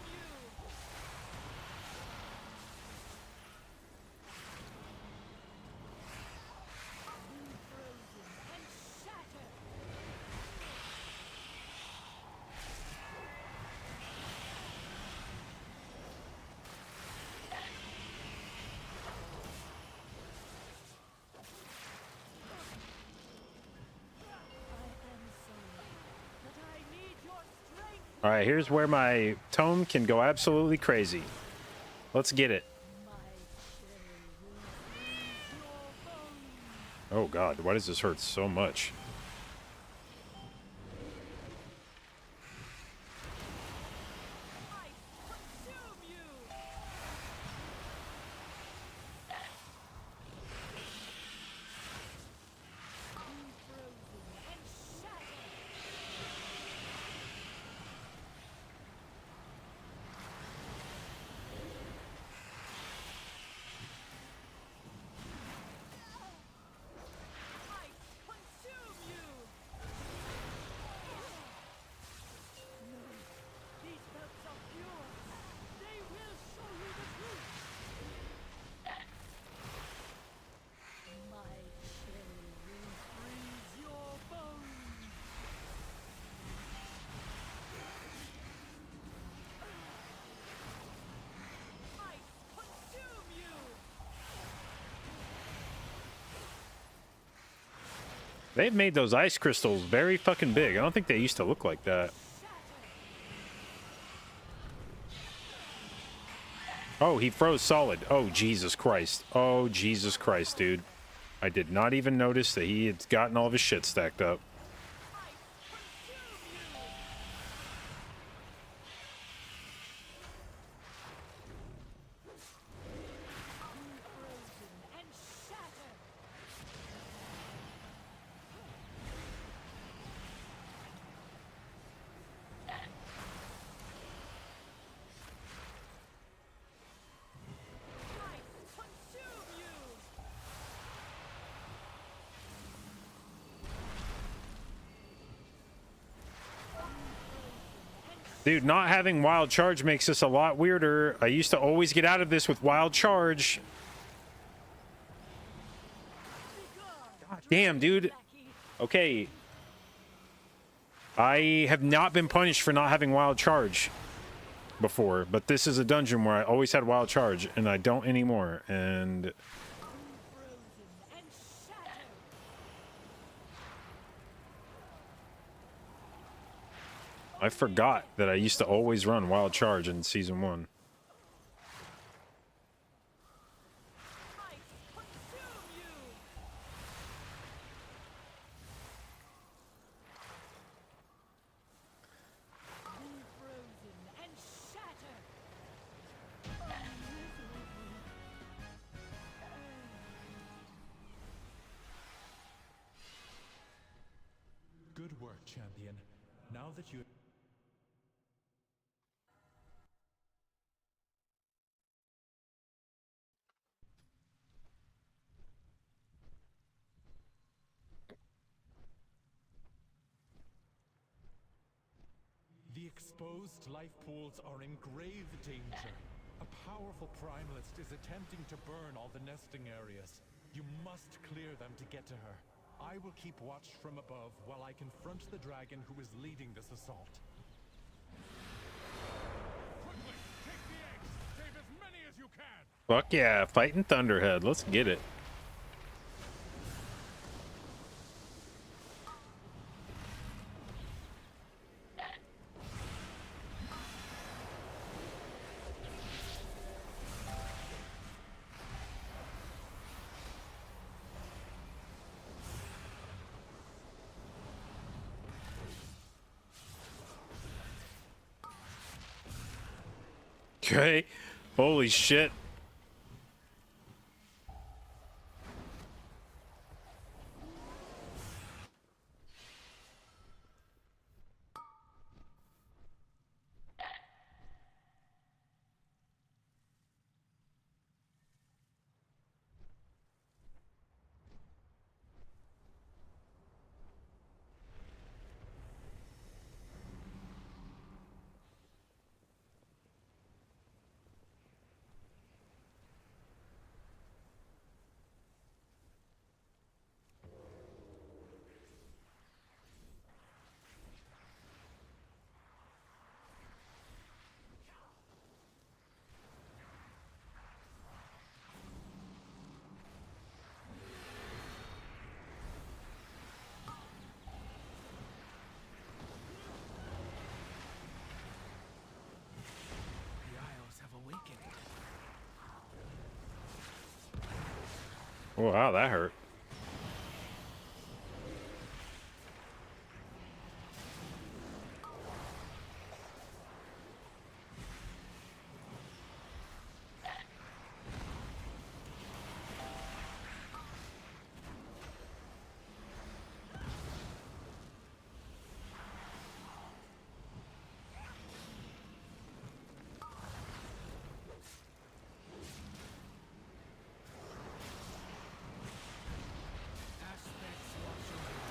Alright, here's where my tome can go absolutely crazy. Let's get it. Oh god, why does this hurt so much? They've made those ice crystals very fucking big. I don't think they used to look like that. Oh, he froze solid. Oh, Jesus Christ. Oh, Jesus Christ, dude. I did not even notice that he had gotten all of his shit stacked up. Dude, not having wild charge makes this a lot weirder. I used to always get out of this with wild charge. God damn, dude. Okay. I have not been punished for not having wild charge before, but this is a dungeon where I always had wild charge, and I don't anymore, and... I forgot that I used to always run wild charge in season 1.
Good work, champion. Now that you... The exposed life pools are in grave danger. A powerful primalist is attempting to burn all the nesting areas. You must clear them to get to her. I will keep watch from above while I confront the dragon who is leading this assault. Quickly, take the eggs! Save as many as you can!
Fuck yeah, fighting Thunderhead. Let's get it. Okay. Holy shit.
The Isles have awakened.
Oh, wow, that hurt.
Aspects whatsoever.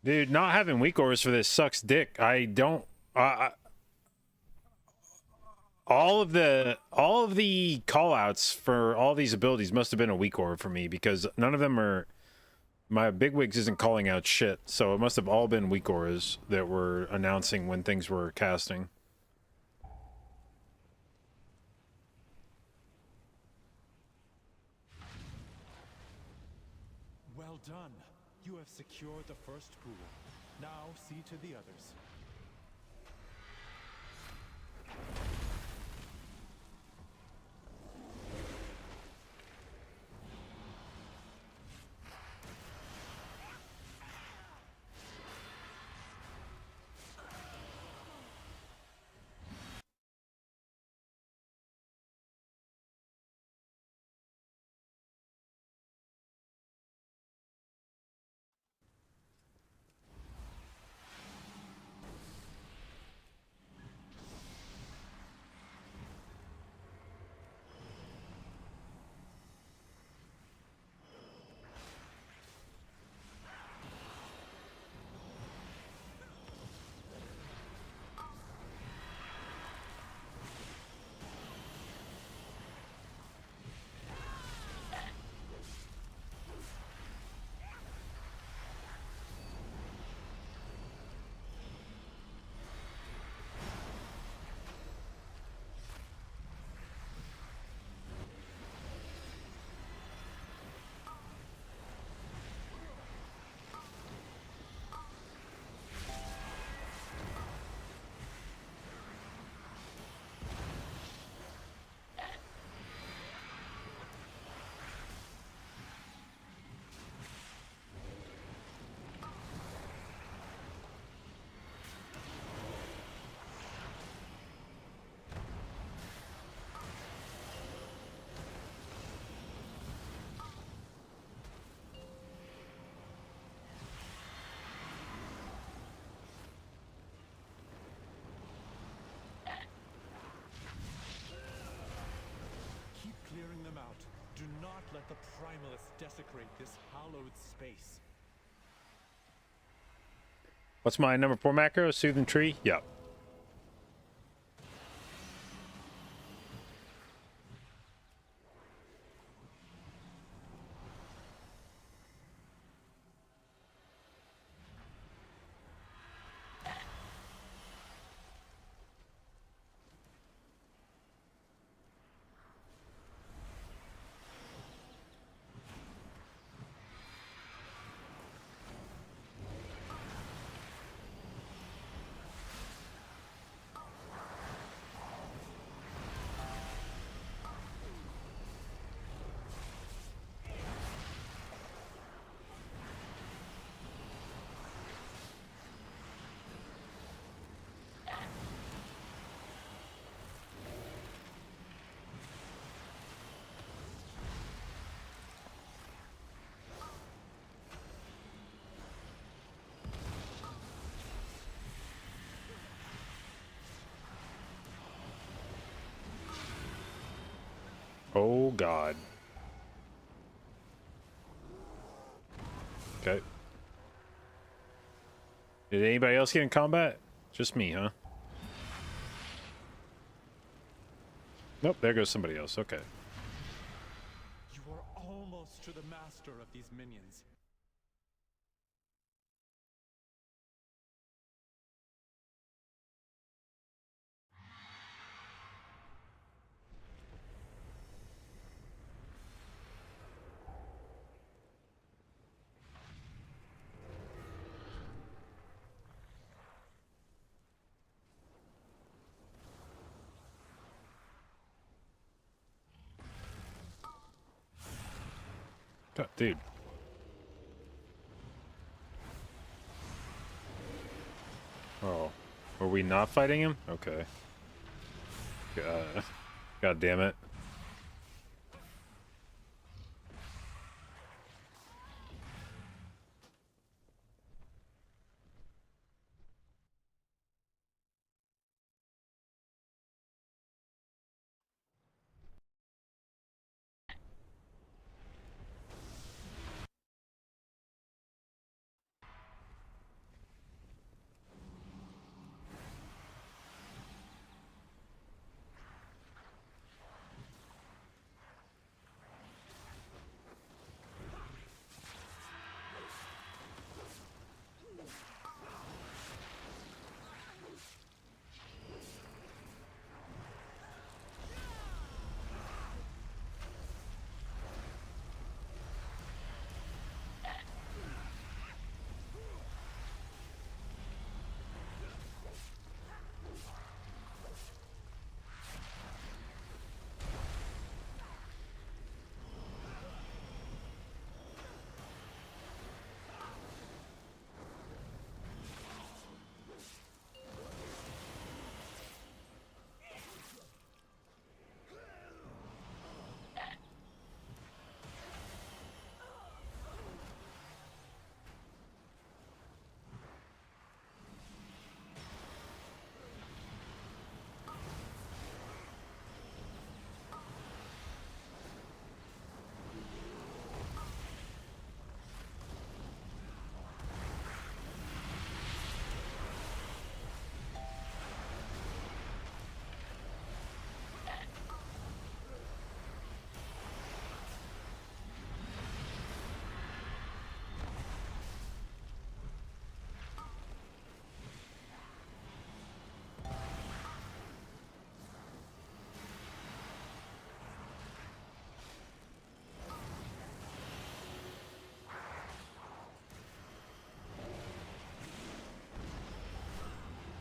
Dude, not having weak auras for this sucks dick. I don't all of the call outs for all these abilities must have been a weak aura for me, because none of them are, my bigwigs isn't calling out shit, so it must have all been weak auras that were announcing when things were casting.
Well done. You have secured the first pool. Now see to the others. Keep clearing them out. Do not let the Primalists desecrate this hallowed space.
What's my number 4 macro? Soothing Tree? Yep. Oh god. Okay. Did anybody else get in combat? Just me, huh? Nope, there goes somebody else. Okay.
You are almost to the master of these minions.
God, dude. Oh. Were we not fighting him? Okay. God damn it.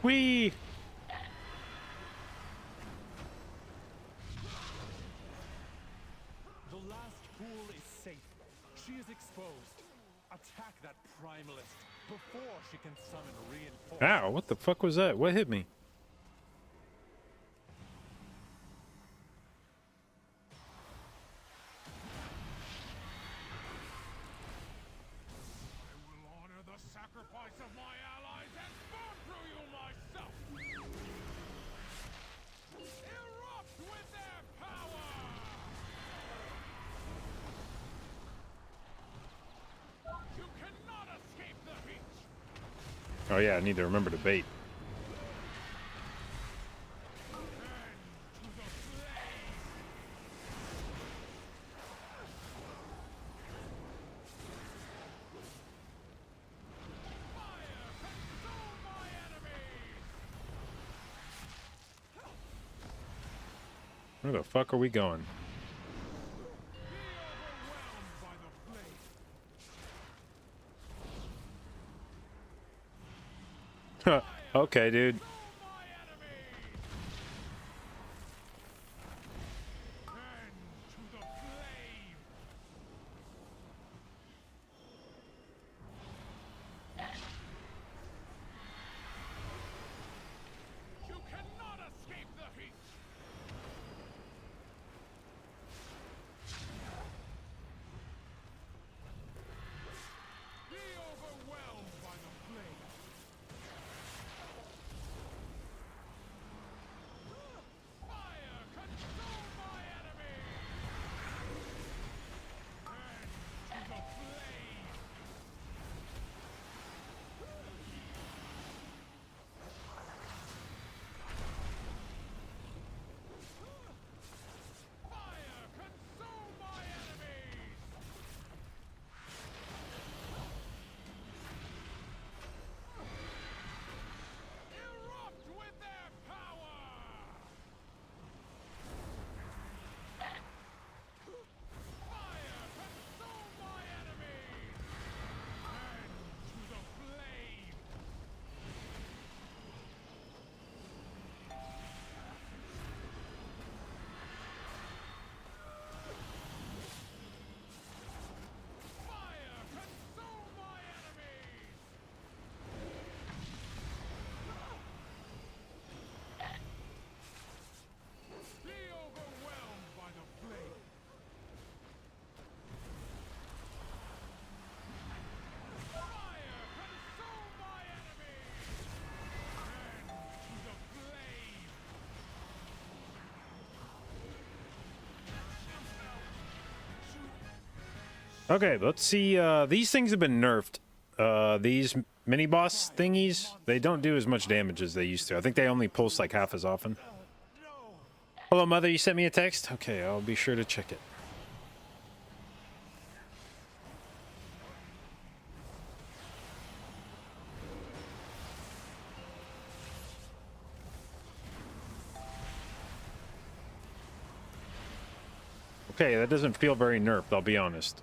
Whee!
The last pool is safe. She is exposed. Attack that primalist before she can summon reinforcements.
Ow, what the fuck was that? What hit me?
I will honor the sacrifice of my allies and burn through you myself. Erupt with their power! You cannot escape the heat!
Oh yeah, I need to remember to bait. Where the fuck are we going? Okay, dude.
You cannot escape the heat! Be overwhelmed by the flame!
Okay, let's see. These things have been nerfed. These mini boss thingies, they don't do as much damage as they used to. I think they only pulse like half as often. Hello, Mother. You sent me a text? Okay, I'll be sure to check it. Okay, that doesn't feel very nerfed, I'll be honest.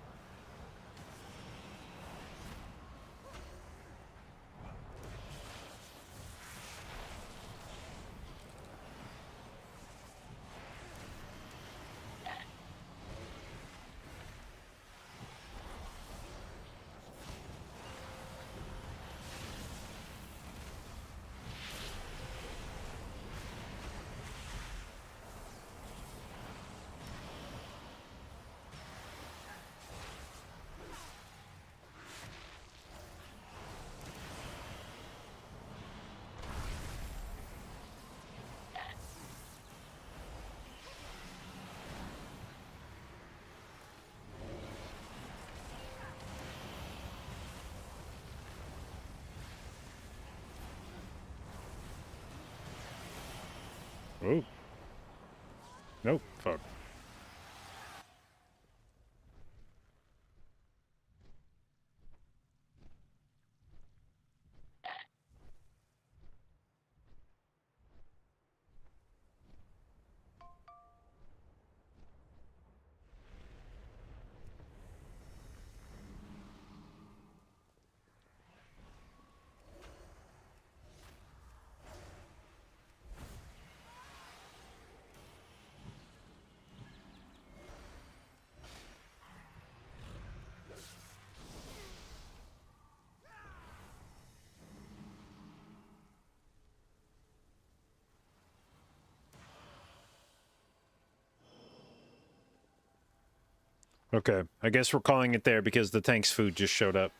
Oh. Nope. Fuck. Okay, I guess we're calling it there because the tank's food just showed up.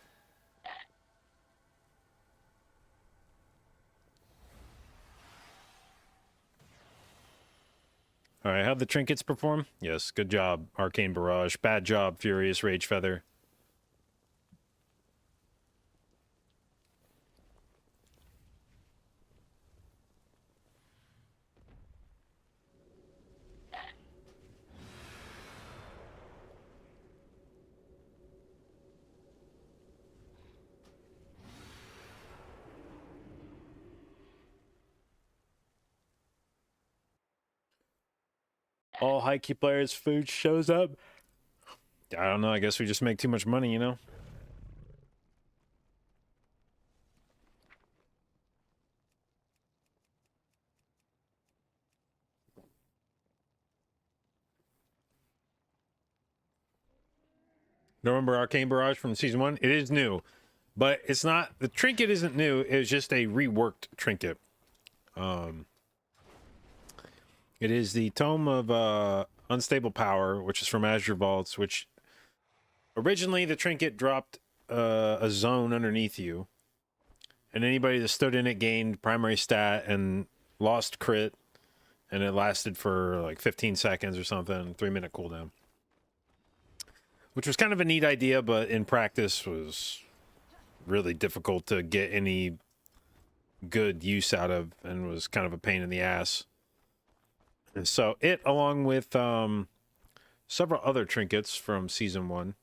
Alright, how'd the trinkets perform? Yes, good job, Arcane Barrage. Bad job, Furious Rage Feather. All high key players' food shows up. I don't know, I guess we just make too much money, you know? Don't remember Arcane Barrage from season 1? It is new. But it's not, the trinket isn't new, it was just a reworked trinket. It is the Tome of Unstable Power, which is from Azure Vaults, which originally the trinket dropped a zone underneath you. And anybody that stood in it gained primary stat and lost crit. And it lasted for like 15 seconds or something, 3-minute cooldown. Which was kind of a neat idea, but in practice was really difficult to get any good use out of and was kind of a pain in the ass. And so it, along with several other trinkets from season 1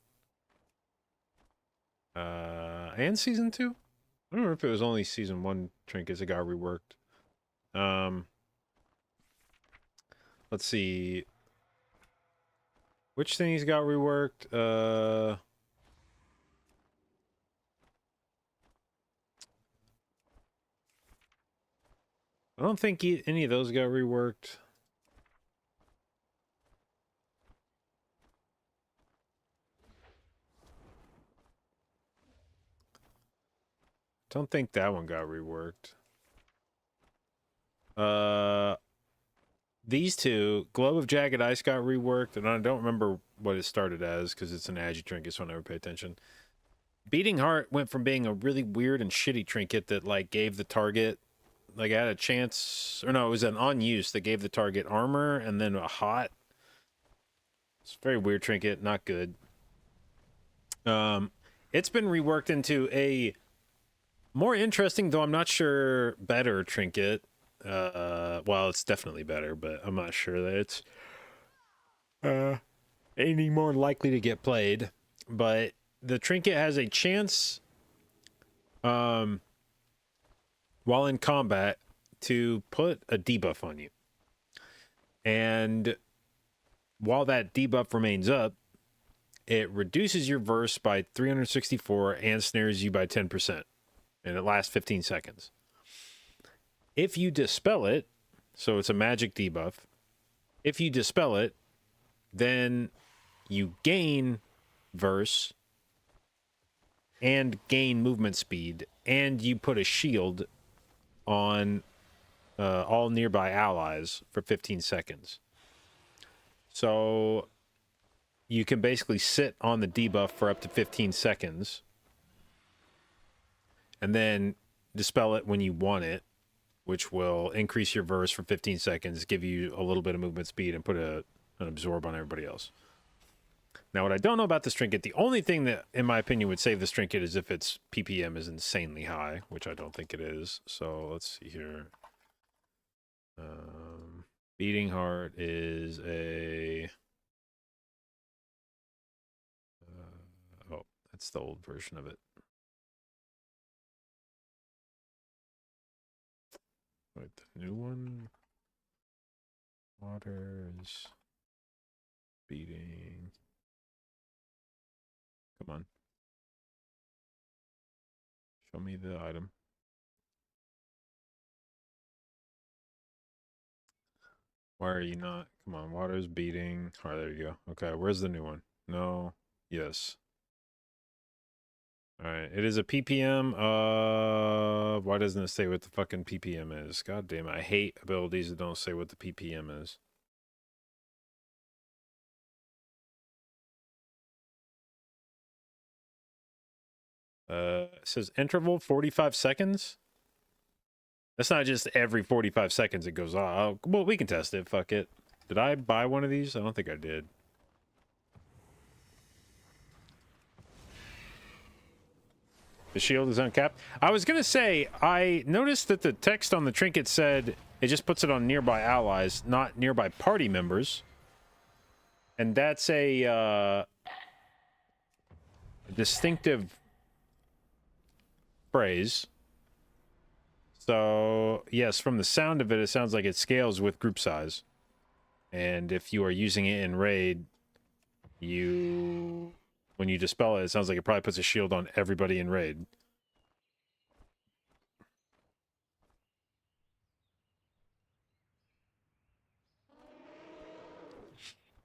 and season 2. I don't remember if it was only season 1 trinkets that got reworked. Let's see. Which things got reworked? I don't think any of those got reworked. Don't think that one got reworked. These two, Globe of Jagged Ice got reworked, and I don't remember what it started as because it's an agi trinket, so I never pay attention. Beating Heart went from being a really weird and shitty trinket that like gave the target, like had a chance, or no, it was an on use that gave the target armor and then a hot. It's a very weird trinket, not good. It's been reworked into a more interesting, though I'm not sure, better trinket. Well, it's definitely better, but I'm not sure that it's any more likely to get played. But the trinket has a chance, while in combat, to put a debuff on you. And while that debuff remains up, it reduces your verse by 364 and snares you by 10%. And it lasts 15 seconds. If you dispel it, so it's a magic debuff, if you dispel it, then you gain verse and gain movement speed, and you put a shield on all nearby allies for 15 seconds. So you can basically sit on the debuff for up to 15 seconds and then dispel it when you want it, which will increase your verse for 15 seconds, give you a little bit of movement speed, and put an absorb on everybody else. Now, what I don't know about this trinket, the only thing that, in my opinion, would save this trinket is if its PPM is insanely high, which I don't think it is. So let's see here. Beating Heart is a... oh, that's the old version of it. Wait, the new one? Waters. Beating. Come on. Show me the item. Why are you not? Come on, water's beating. All right, there you go. Okay, where's the new one? No. Yes. All right, it is a PPM. Why doesn't it say what the fucking PPM is? God damn it, I hate abilities that don't say what the PPM is. It says interval 45 seconds. That's not just every 45 seconds it goes off. Oh, well, we can test it. Fuck it. Did I buy one of these? I don't think I did. The shield is uncapped. I was going to say, I noticed that the text on the trinket said it just puts it on nearby allies, not nearby party members. And that's a distinctive phrase. So, yes, from the sound of it, it sounds like it scales with group size. And if you are using it in raid, when you dispel it, it sounds like it probably puts a shield on everybody in raid.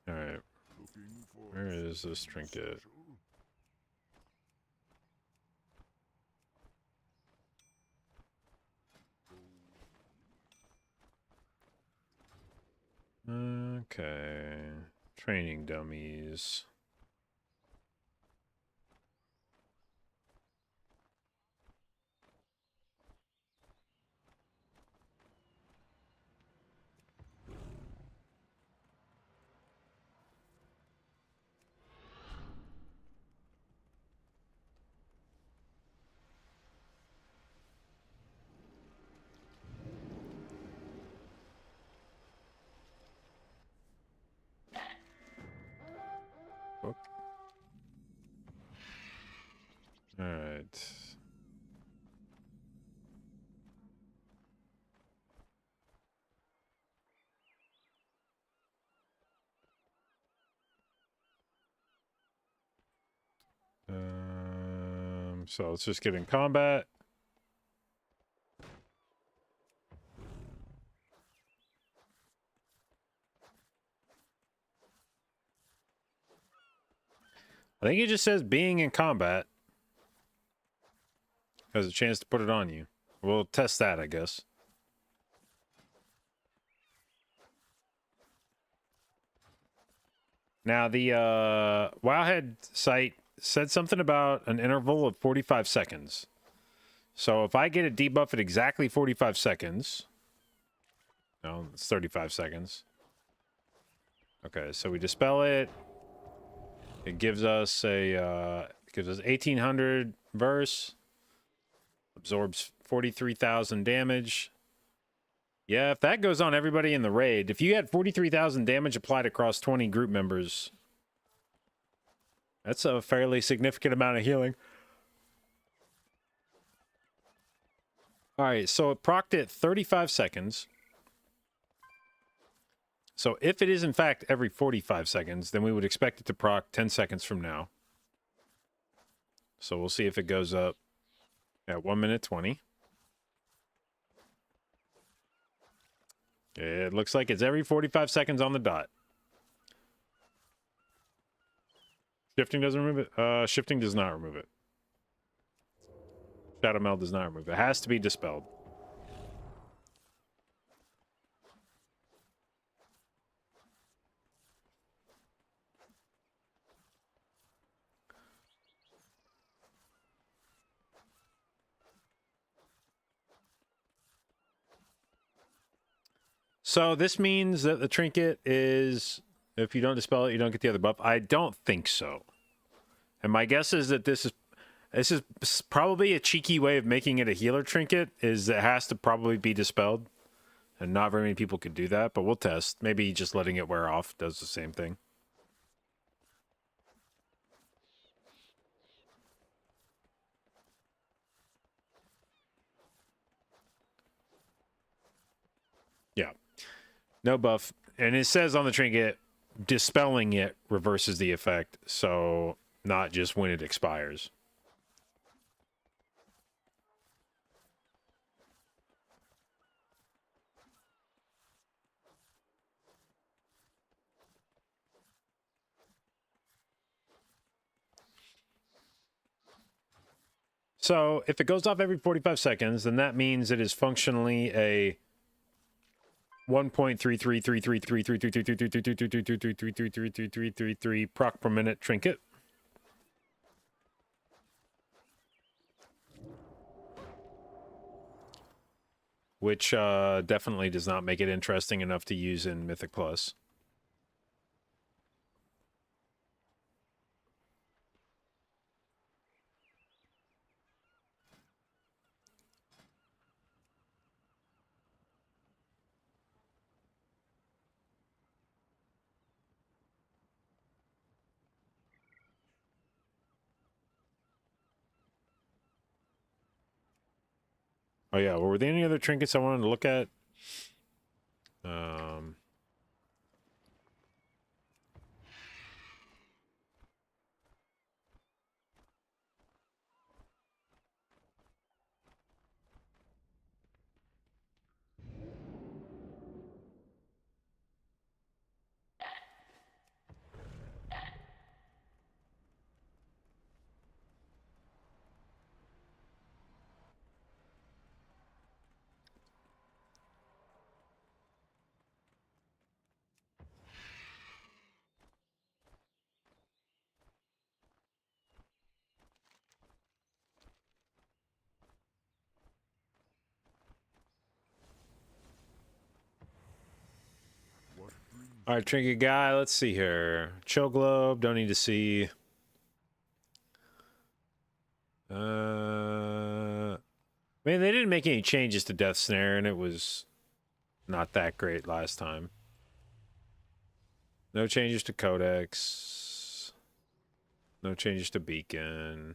Alright. Where is this trinket? Okay. Training dummies. All right. So let's just get in combat. I think it just says being in combat has a chance to put it on you. We'll test that, I guess. Now, the Wowhead site said something about an interval of 45 seconds. So if I get a debuff at exactly 45 seconds... No, it's 35 seconds. Okay, so we dispel it. It gives us a Gives us 1800 verse. Absorbs 43,000 damage. Yeah, if that goes on everybody in the raid, if you had 43,000 damage applied across 20 group members, that's a fairly significant amount of healing. All right, so it procced it 35 seconds. So if it is in fact every 45 seconds, then we would expect it to proc 10 seconds from now. So we'll see if it goes up at 1 minute 20. It looks like it's every 45 seconds on the dot. Shifting doesn't remove it? Shifting does not remove it. Shadow Meld does not remove it. It has to be dispelled. So this means that the trinket is, if you don't dispel it, you don't get the other buff. I don't think so. And my guess is that this is probably a cheeky way of making it a healer trinket, is it has to probably be dispelled. And not very many people could do that, but we'll test. Maybe just letting it wear off does the same thing. Yeah. No buff. And it says on the trinket, dispelling it reverses the effect. So not just when it expires. So if it goes off every 45 seconds, then that means it is functionally a 1.3333333333333333 proc per minute trinket. Which definitely does not make it interesting enough to use in Mythic Plus. Oh yeah, well, were there any other trinkets I wanted to look at? All right, trinket guy, let's see here. Chill globe, don't need to see. Man, they didn't make any changes to Death Snare, and it was not that great last time. No changes to Codex. No changes to Beacon.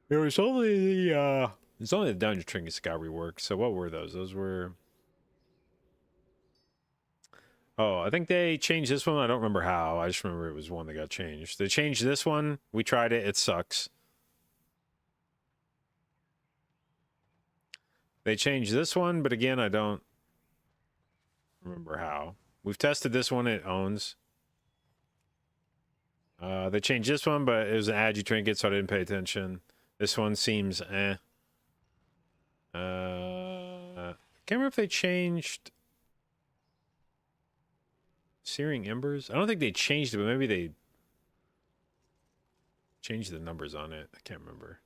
There was only the it's only the dungeon trinkets that got reworked. So what were those? Those were, oh, I think they changed this one. I don't remember how. I just remember it was one that got changed. They changed this one. We tried it. It sucks. They changed this one, but again, I don't remember how. We've tested this one. It owns. They changed this one, but it was an agi trinket, so I didn't pay attention. This one seems eh. Can't remember if they changed Searing Embers. I don't think they changed it, but maybe they changed the numbers on it. I can't remember.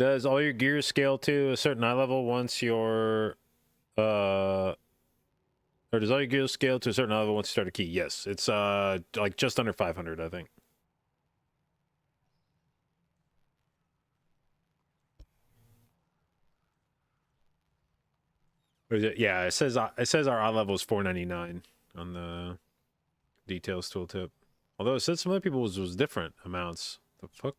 Does all your gear scale to a certain eye level once you're or does all your gear scale to a certain eye level once you start a key? Yes. It's like just under 500, I think. Or is it, yeah, it says our eye level is 499 on the details tooltip. Although it said some other people's was different amounts. The fuck?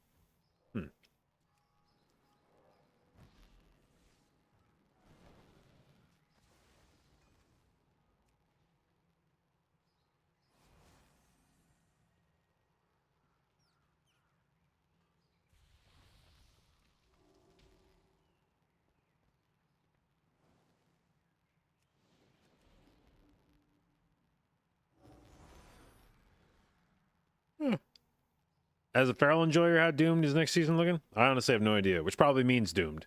As a feral enjoyer, how doomed is next season looking? I honestly have no idea, which probably means doomed.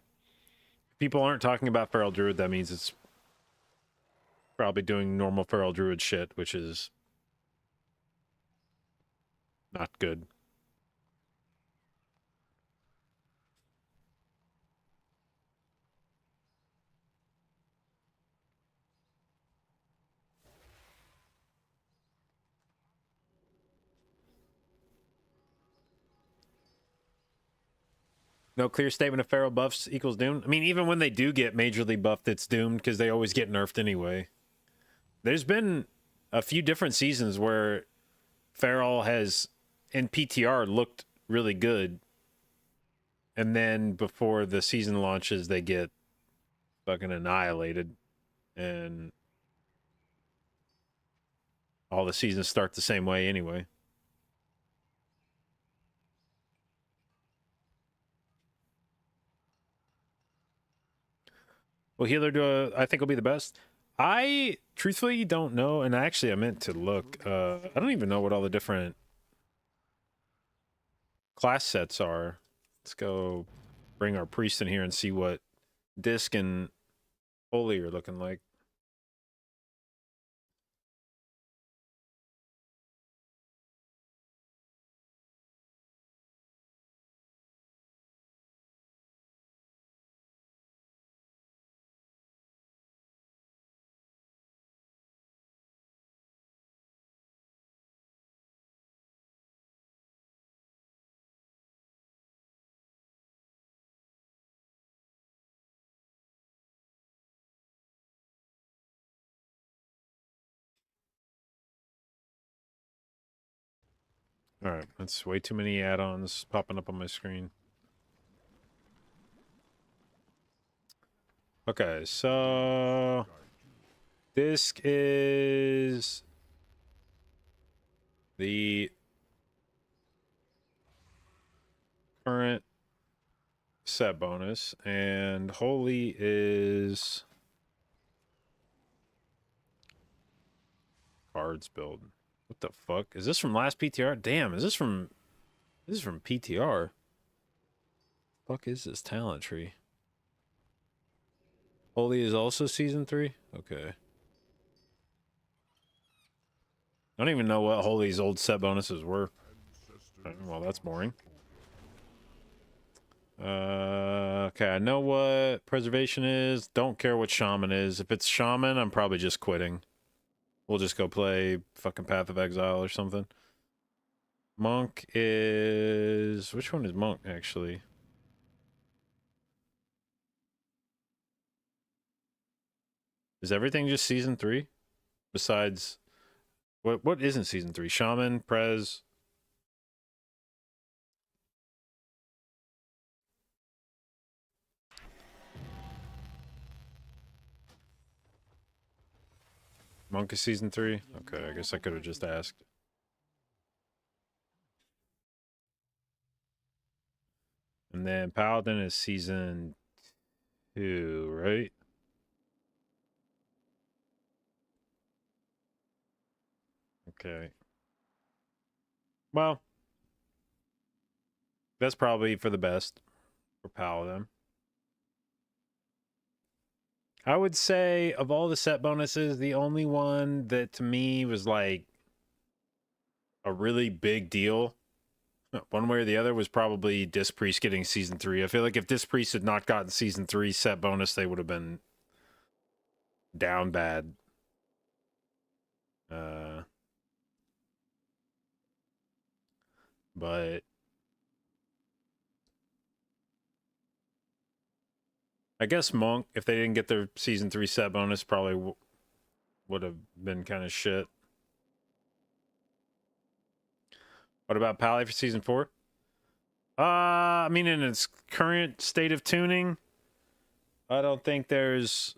If people aren't talking about feral druid, that means it's probably doing normal feral druid shit, which is not good. No clear statement of feral buffs equals doomed. I mean, even when they do get majorly buffed, it's doomed because they always get nerfed anyway. There's been a few different seasons where feral has, in PTR, looked really good. And then before the season launches, they get fucking annihilated. And all the seasons start the same way anyway. Will healer do I think will be the best? I truthfully don't know, and actually I meant to look. I don't even know what all the different class sets are. Let's go bring our priest in here and see what disc and holy are looking like. All right, that's way too many add-ons popping up on my screen. Okay, so disc is the current set bonus, and holy is cards build. What the fuck? Is this from last PTR? Damn, is this from PTR? Fuck is this talent tree? Holy is also season 3? Okay. I don't even know what Holy's old set bonuses were. Well, that's boring. Okay, I know what preservation is. Don't care what shaman is. If it's shaman, I'm probably just quitting. We'll just go play fucking Path of Exile or something. Monk is... Which one is Monk, actually? Is everything just season 3? Besides... What isn't season 3? Shaman, Prez... Monk is season 3? Okay, I guess I could have just asked. And then Paladin is season 2, right? Okay. Well, that's probably for the best for Paladin. I would say of all the set bonuses, the only one that to me was like a really big deal One way or the other was probably Disc Priest getting Season 3. I feel like if Disc Priest had not gotten Season 3 set bonus, they would have been down bad. But I guess Monk, if they didn't get their Season 3 set bonus, probably would have been kind of shit. What about Pally for Season 4? I mean, in its current state of tuning, I don't think there's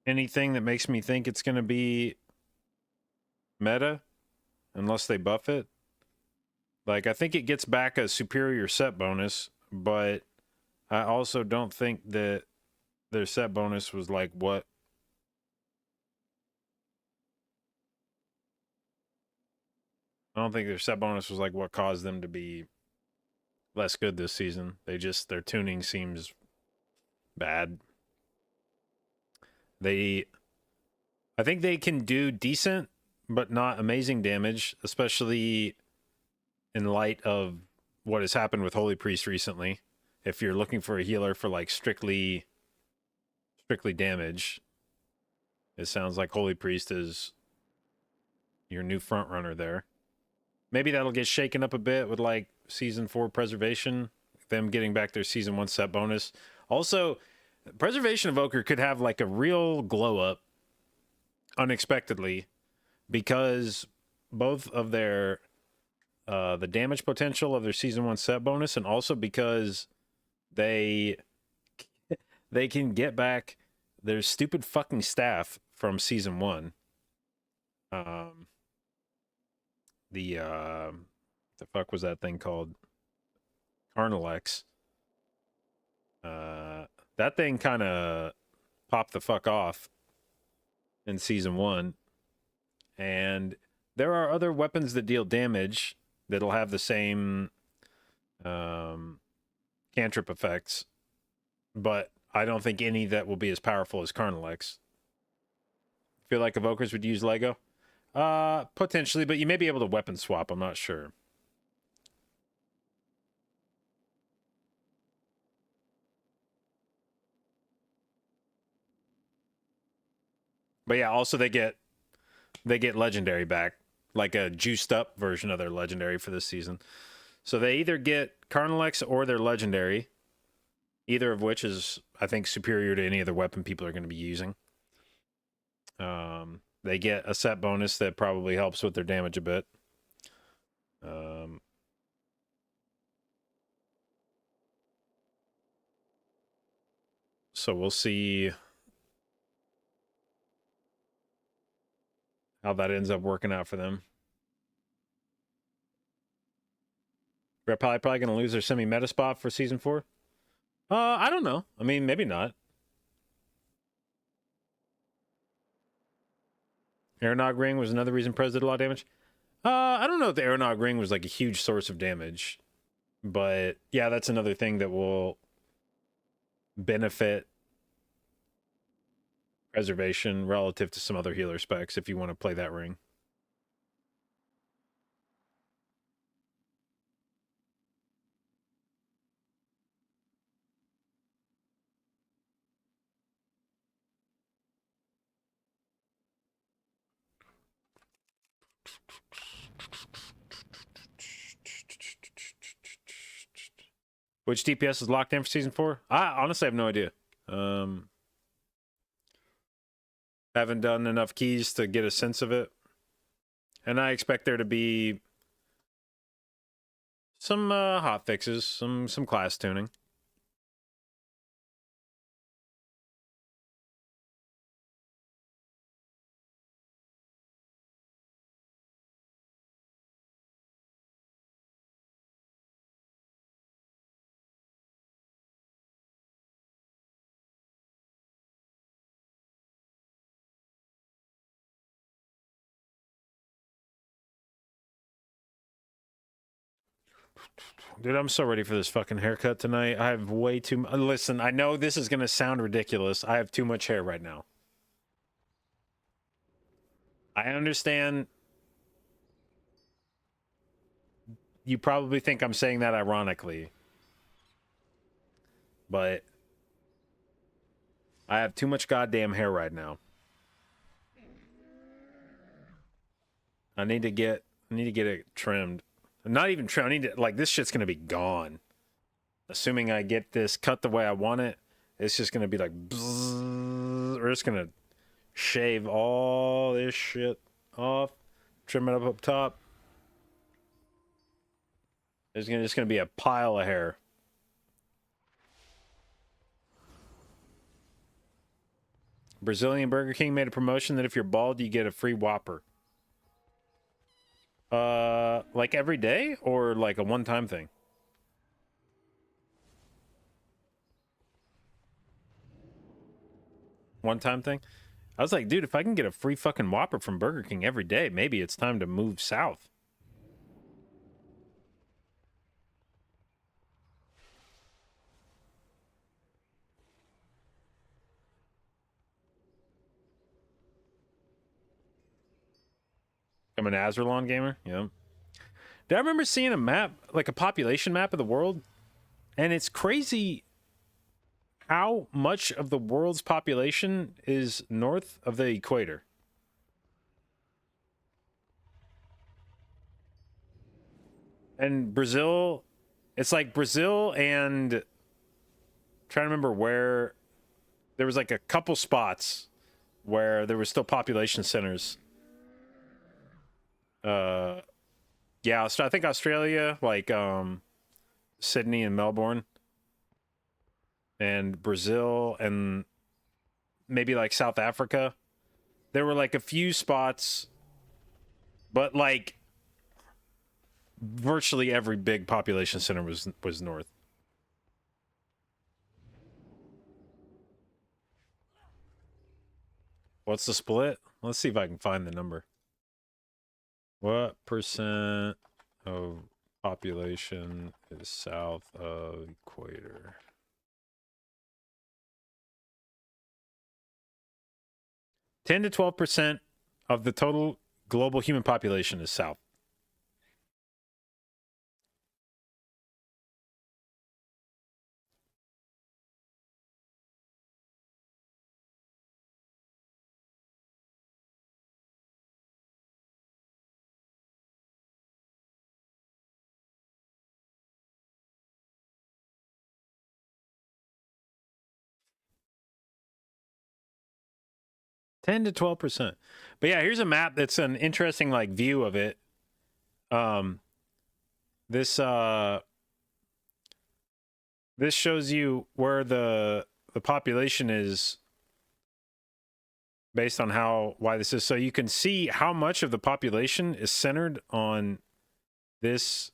anything that makes me think it's going to be meta unless they buff it. Like, I think it gets back a superior set bonus, but I also don't think that their set bonus was like what. I don't think their set bonus was like what caused them to be less good this season. Their tuning seems bad. I think they can do decent, but not amazing damage, especially in light of what has happened with Holy Priest recently. If you're looking for a healer for like strictly damage, it sounds like Holy Priest is your new front runner there. Maybe that'll get shaken up a bit with like Season 4 Preservation, them getting back their Season 1 set bonus. Also, Preservation Evoker could have like a real glow up unexpectedly because both of their the damage potential of their Season 1 set bonus, and also because they can get back their stupid fucking staff from Season 1. The fuck was that thing called? Carnalex. That thing kind of popped the fuck off in Season 1. And there are other weapons that deal damage that'll have the same cantrip effects, but I don't think any that will be as powerful as Carnalex. Feel like Evokers would use Lego? Potentially, but you may be able to weapon swap, I'm not sure. But yeah, also they get legendary back, like a juiced up version of their legendary for this season. So they either get Carnalex or their legendary, either of which is, I think, superior to any other weapon people are going to be using. They get a set bonus that probably helps with their damage a bit. So we'll see how that ends up working out for them. They're probably going to lose their semi-meta spot for Season 4? I don't know. I mean, maybe not. Aeronog Ring was another reason Prez did a lot of damage. I don't know if the Aeronog Ring was like a huge source of damage. But yeah, that's another thing that will benefit Preservation relative to some other healer specs if you want to play that ring. Which DPS is locked in for Season 4? I honestly have no idea. Haven't done enough keys to get a sense of it. And I expect there to be some hot fixes, some class tuning. Dude, I'm so ready for this fucking haircut tonight. I have way too much. Listen, I know this is going to sound ridiculous. I have too much hair right now. I understand you probably think I'm saying that ironically. But I have too much goddamn hair right now. I need to get it trimmed. Not even trimmed. I need to, like, this shit's gonna be gone. Assuming I get this cut the way I want it, it's just gonna be like bzzz, or it's gonna shave all this shit off, trim it up top. There's just gonna be a pile of hair. Brazilian Burger King made a promotion that if you're bald, you get a free Whopper. Like every day or like a one-time thing? One-time thing? I was like, dude, if I can get a free fucking Whopper from Burger King every day, maybe it's time to move south. I'm an Azerlon gamer. Yeah. Did I remember seeing a map, like a population map of the world? And it's crazy how much of the world's population is north of the equator. And Brazil, it's like Brazil and I'm trying to remember where there was like a couple spots where there were still population centers. Yeah, so I think Australia, like Sydney and Melbourne, and Brazil, and maybe like South Africa. There were like a few spots, but like virtually every big population center was north. What's the split? Let's see if I can find the number. What percent of population is south of equator? $10 to 12% of the total global human population is south. $10 to 12%. But yeah, here's a map that's an interesting like view of it. This shows you where the population is based on why this is. So you can see how much of the population is centered on this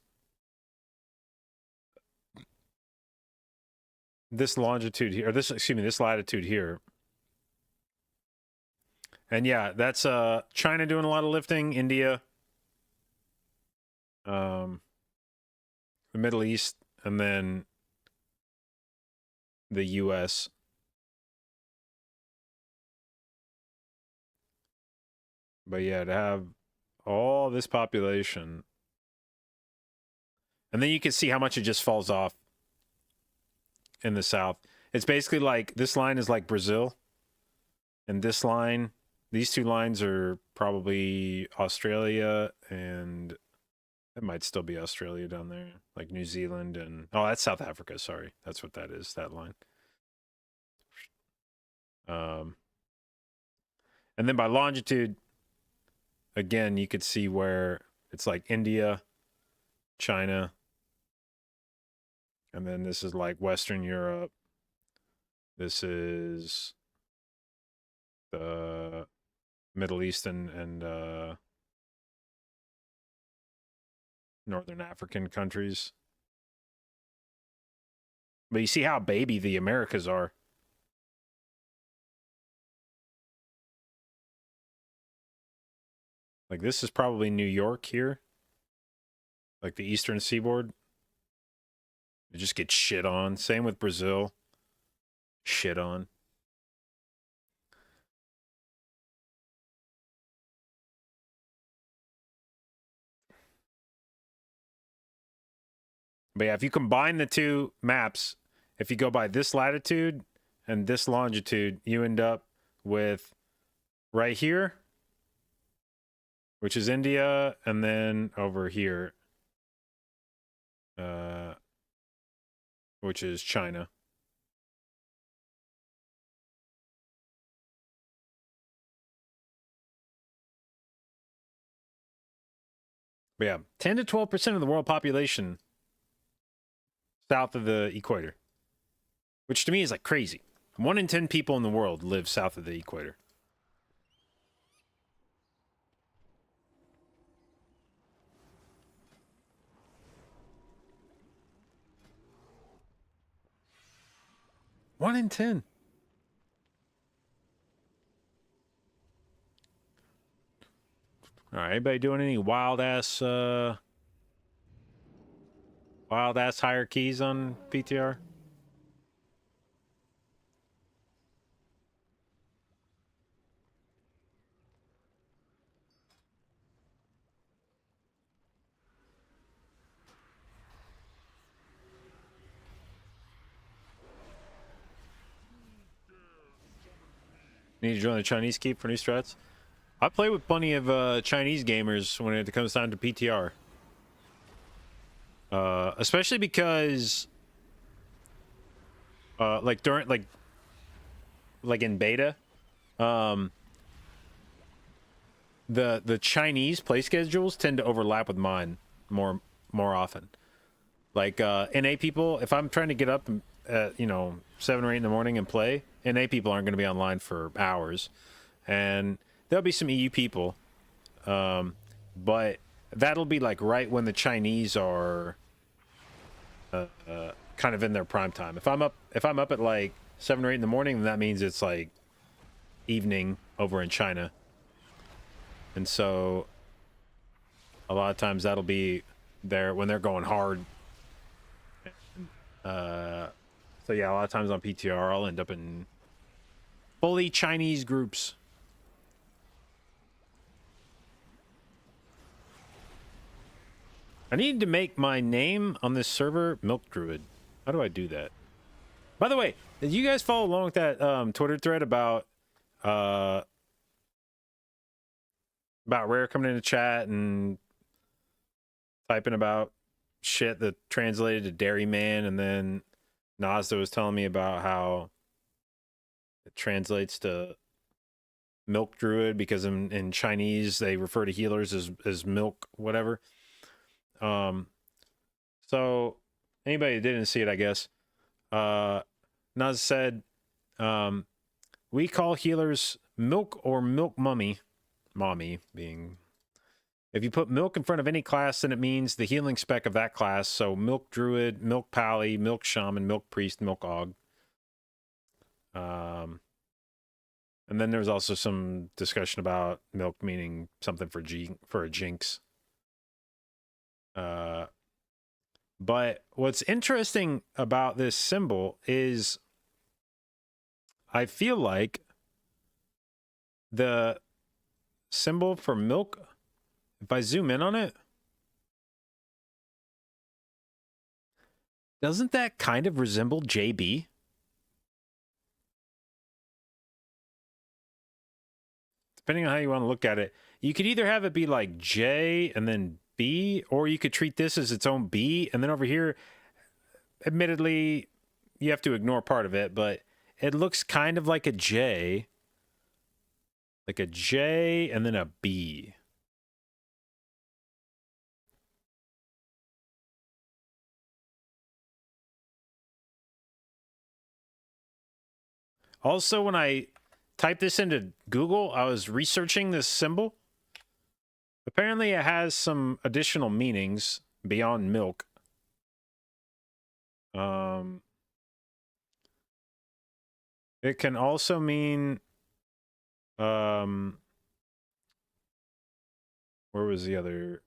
longitude here, or this latitude here. And yeah, that's China doing a lot of lifting, India, the Middle East, and then the US. But yeah, to have all this population, and then you can see how much it just falls off in the south. It's basically like this line is like Brazil, and this line, these two lines are probably Australia, and it might still be Australia down there, like New Zealand, and oh, that's South Africa. Sorry, that's what that is. That line. And then by longitude, again, you could see where it's like India, China, and then this is like Western Europe. This is the Middle East and Northern African countries. But you see how baby the Americas are. Like this is probably New York here. Like the Eastern Seaboard. It just gets shit on. Same with Brazil. Shit on. But yeah, if you combine the two maps, if you go by this latitude and this longitude, you end up with right here, which is India, and then over here, which is China. But yeah, 10 to 12% of the world population south of the equator, which to me is like crazy. 1 in 10 people in the world live south of the equator. One in 10. All right, anybody doing any wild ass hierarchies on PTR? Need to join the Chinese keep for new strats? I play with plenty of Chinese gamers when it comes down to PTR. Especially because like during like in beta, the Chinese play schedules tend to overlap with mine more often. Like NA people, if I'm trying to get up at 7 or 8 in the morning and play, NA people aren't going to be online for hours, and there'll be some EU people, but that'll be like right when the Chinese are kind of in their prime time. If I'm up at like 7 or 8 in the morning, then that means it's like evening over in China, and so a lot of times that'll be there when they're going hard. So yeah, a lot of times on PTR, I'll end up in fully Chinese groups. I need to make my name on this server Milk Druid. How do I do that? By the way, did you guys follow along with that Twitter thread about Rare coming into chat and typing about shit that translated to Dairyman, and then Nazda was telling me about how it translates to Milk Druid because in Chinese they refer to healers as milk whatever. So anybody that didn't see it, I guess, Naz said, we call healers milk or milk mommy being, if you put milk in front of any class, then it means the healing spec of that class. So milk druid, milk pally, milk shaman, milk priest, milk og. And then there's also some discussion about milk meaning something for a jinx. But what's interesting about this symbol is I feel like the symbol for milk, if I zoom in on it, doesn't that kind of resemble JB? Depending on how you want to look at it, you could either have it be like J and then B, or you could treat this as its own B, and then over here, admittedly, you have to ignore part of it, but it looks kind of like a J, and then a B. Also, when I typed this into Google, I was researching this symbol. Apparently, it has some additional meanings beyond milk. It can also mean, where was the other?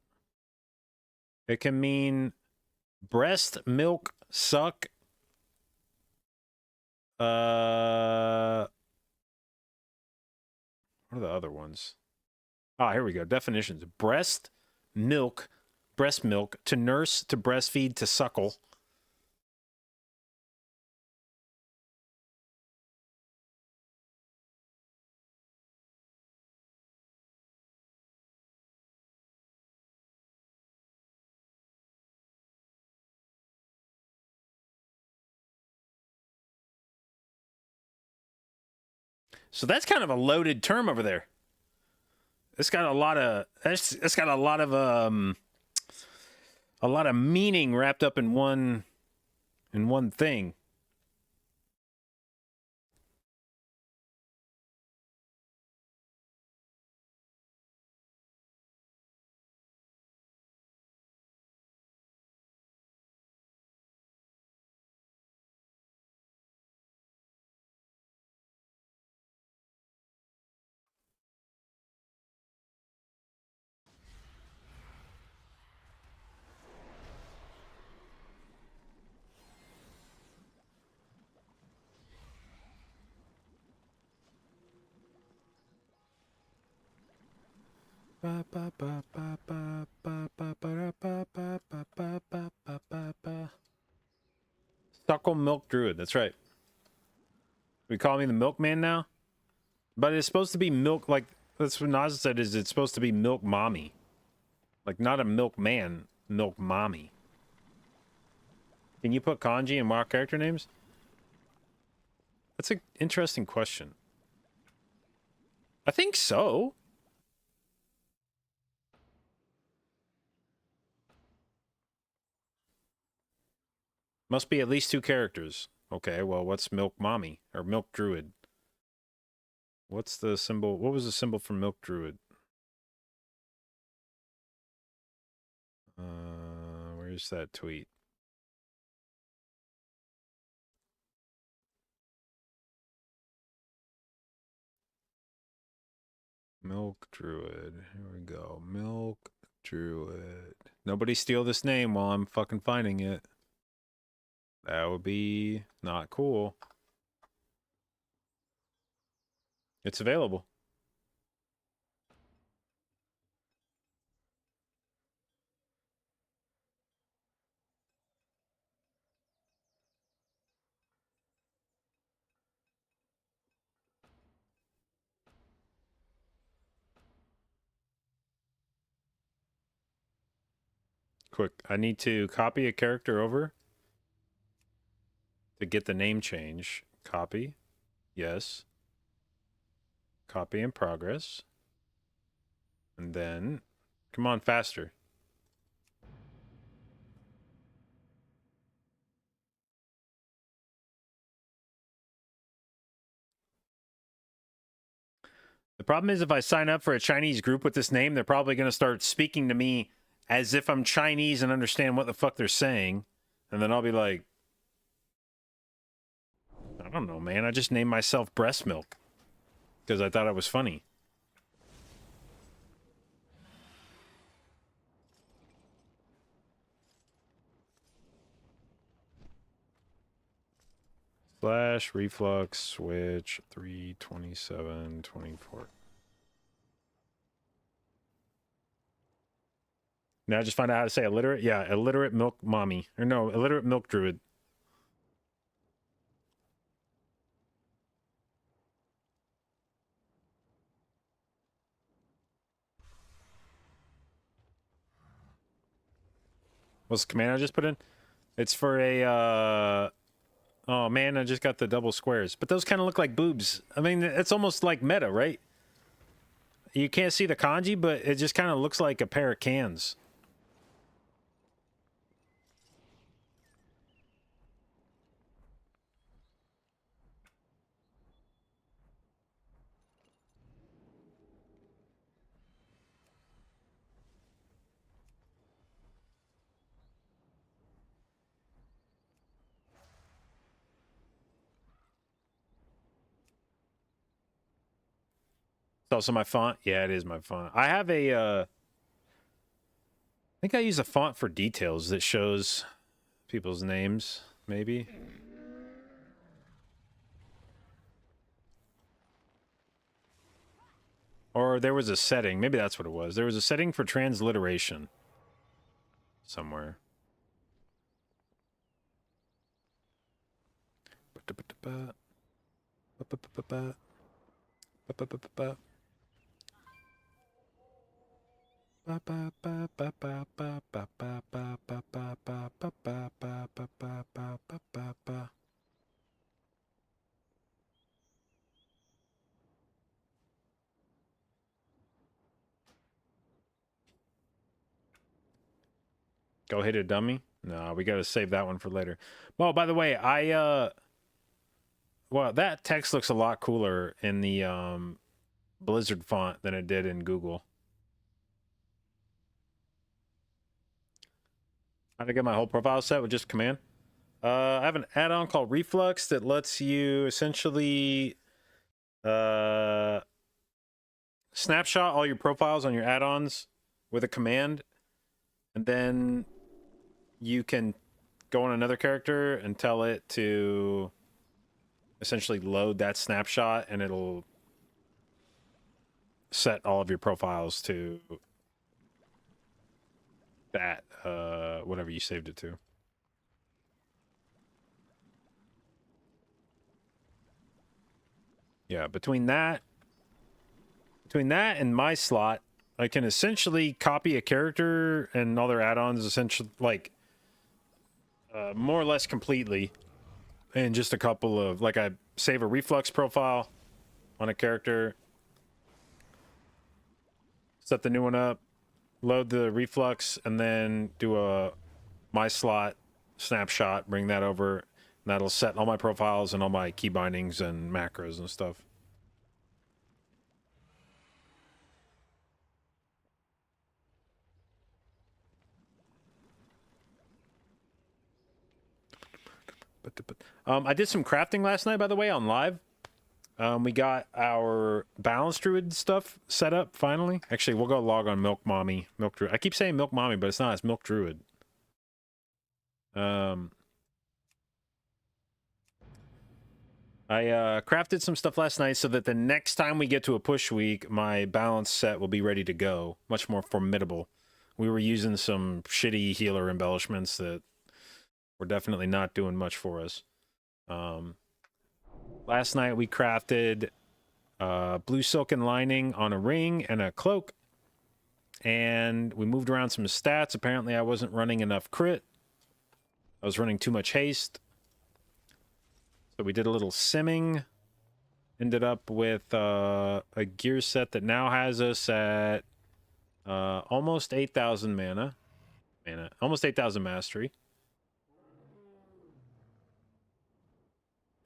It can mean breast milk suck. What are the other ones? Ah, here we go. Definitions. Breast milk breast milk, to nurse, to breastfeed, to suckle. So that's kind of a loaded term over there. It's got a lot of it's got a lot of meaning wrapped up in one thing. Suckle milk druid. That's right. We call me the milkman now, but it's supposed to be milk. Like that's what Naz said. Is it's supposed to be milk mommy, like not a milkman, milk mommy. Can you put kanji in WoW character names? That's an interesting question. I think so. Must be at least 2 characters. Okay, well, what's Milk Mommy? Or Milk Druid? What's the symbol? What was the symbol for Milk Druid? Where's that tweet? Milk Druid. Here we go. Milk Druid. Nobody steal this name while I'm fucking finding it. That would be not cool. It's available. Quick, I need to copy a character over to get the name change. Copy. Yes. Copy in progress. And then, come on, faster. The problem is if I sign up for a Chinese group with this name, they're probably going to start speaking to me as if I'm Chinese and understand what the fuck they're saying. And then I'll be like, I don't know, man. I just named myself Breast Milk because I thought it was funny. Slash reflux switch 32724. Now I just find out how to say illiterate. Yeah, illiterate milk mommy. Or no, illiterate milk druid. What's the command I just put in? It's for a, oh man, I just got the double squares. But those kind of look like boobs. I mean, it's almost like meta, right? You can't see the kanji, but it just kind of looks like a pair of cans. It's also my font. Yeah, it is my font. I have a, I think I use a font for details that shows people's names, maybe. Or there was a setting. Maybe that's what it was. There was a setting for transliteration. somewhere. Go hit a dummy? No, we got to save that one for later. Well, by the way, well, that text looks a lot cooler in the Blizzard font than it did in Google. How to get my whole profile set with just command? I have an add-on called Reflux that lets you essentially snapshot all your profiles on your add-ons with a command, and then you can go on another character and tell it to essentially load that snapshot, and it'll set all of your profiles to that whatever you saved it to. Yeah, between that and my slot, I can essentially copy a character and all their add-ons essentially, like, more or less completely, and just a couple of, like, I save a reflux profile on a character, set the new one up, load the reflux, and then do a my slot snapshot, bring that over, and that'll set all my profiles and all my key bindings and macros and stuff. I did some crafting last night, by the way, on live. We got our balanced druid stuff set up finally. Actually, we'll go log on Milk Druid. I keep saying Milk Mommy, but it's not. It's Milk Druid. I crafted some stuff last night so that the next time we get to a push week, my balance set will be ready to go. Much more formidable. We were using some shitty healer embellishments that were definitely not doing much for us. Last night we crafted blue silken lining on a ring and a cloak, and we moved around some stats. Apparently I wasn't running enough crit. I was running too much haste. So we did a little simming. Ended up with a gear set that now has us at almost 8,000 mana. Almost 8,000 mastery.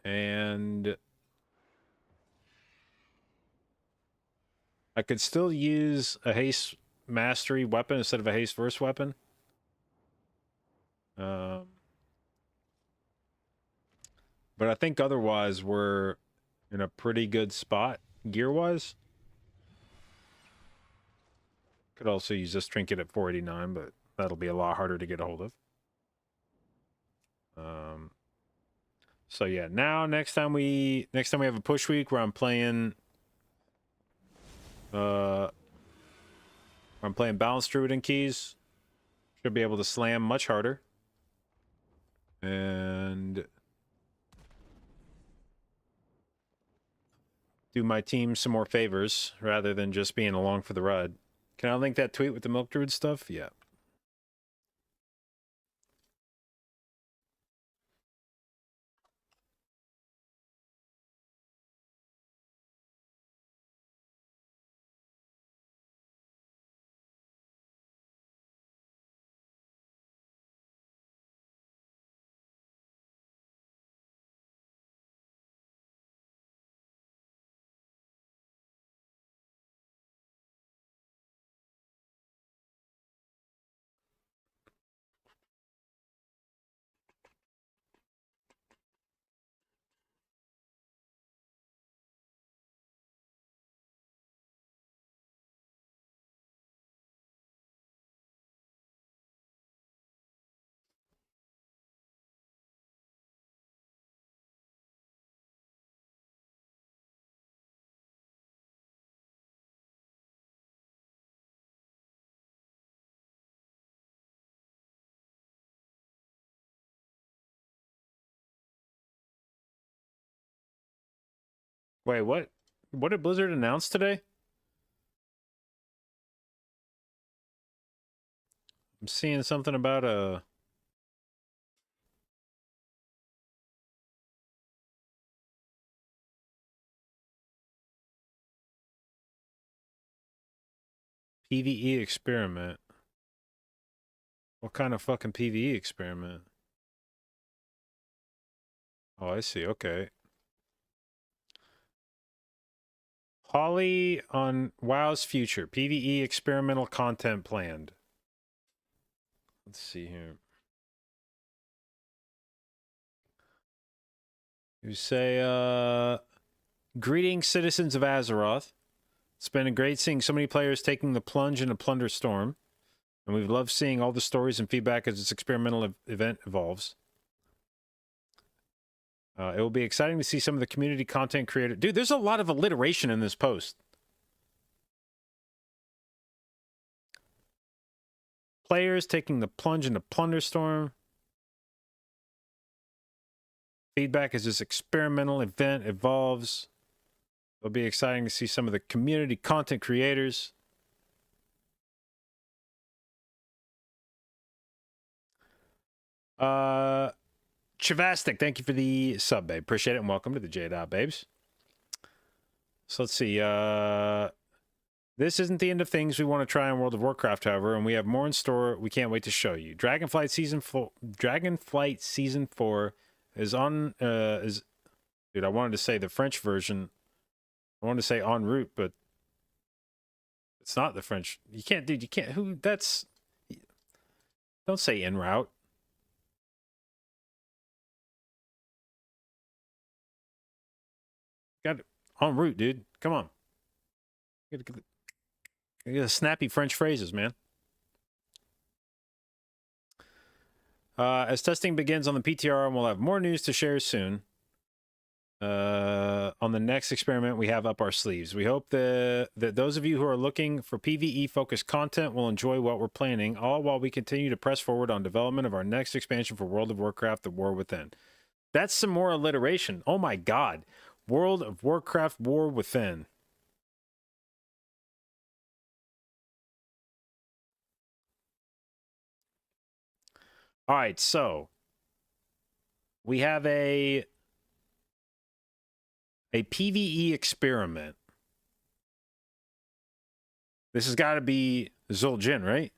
And I could still use a haste mastery weapon instead of a haste verse weapon. But I think otherwise we're in a pretty good spot gear-wise. Could also use this trinket at 489, but that'll be a lot harder to get a hold of. So yeah, now next time we have a push week where I'm playing balanced druid and keys, should be able to slam much harder and do my team some more favors rather than just being along for the ride. Can I link that tweet with the Milk Druid stuff? Yeah. Wait, what? What did Blizzard announce today? I'm seeing something about a... PvE experiment. What kind of fucking PvE experiment? Oh, I see. Okay. Holly on WoW's future. PvE experimental content planned. Let's see here. You say, greetings, citizens of Azeroth. It's been great seeing so many players taking the plunge into Plunder Storm, and we've loved seeing all the stories and feedback as this experimental event evolves. It will be exciting to see some of the community content creator. Dude, there's a lot of alliteration in this post. Players taking the plunge into Plunder Storm. Feedback as this experimental event evolves. It'll be exciting to see some of the community content creators. Chavastic, thank you for the sub, babe. Appreciate it, and welcome to the jdotbabes. So let's see. This isn't the end of things we want to try in World of Warcraft, however, and we have more in store we can't wait to show you. Dragonflight Season 4 is on... Dude, I wanted to say the French version. I wanted to say en route, but it's not the French. You can't, dude, you can't. Who, that's... Don't say en route. Got it. En route, dude. Come on. You got snappy French phrases, man. As testing begins on the PTR, and we'll have more news to share soon. On the next experiment we have up our sleeves. We hope that those of you who are looking for PvE-focused content will enjoy what we're planning, all while we continue to press forward on development of our next expansion for World of Warcraft, The War Within. That's some more alliteration. Oh my god. World of Warcraft, War Within. All right, so we have a PvE experiment. This has got to be Zul'jin, right?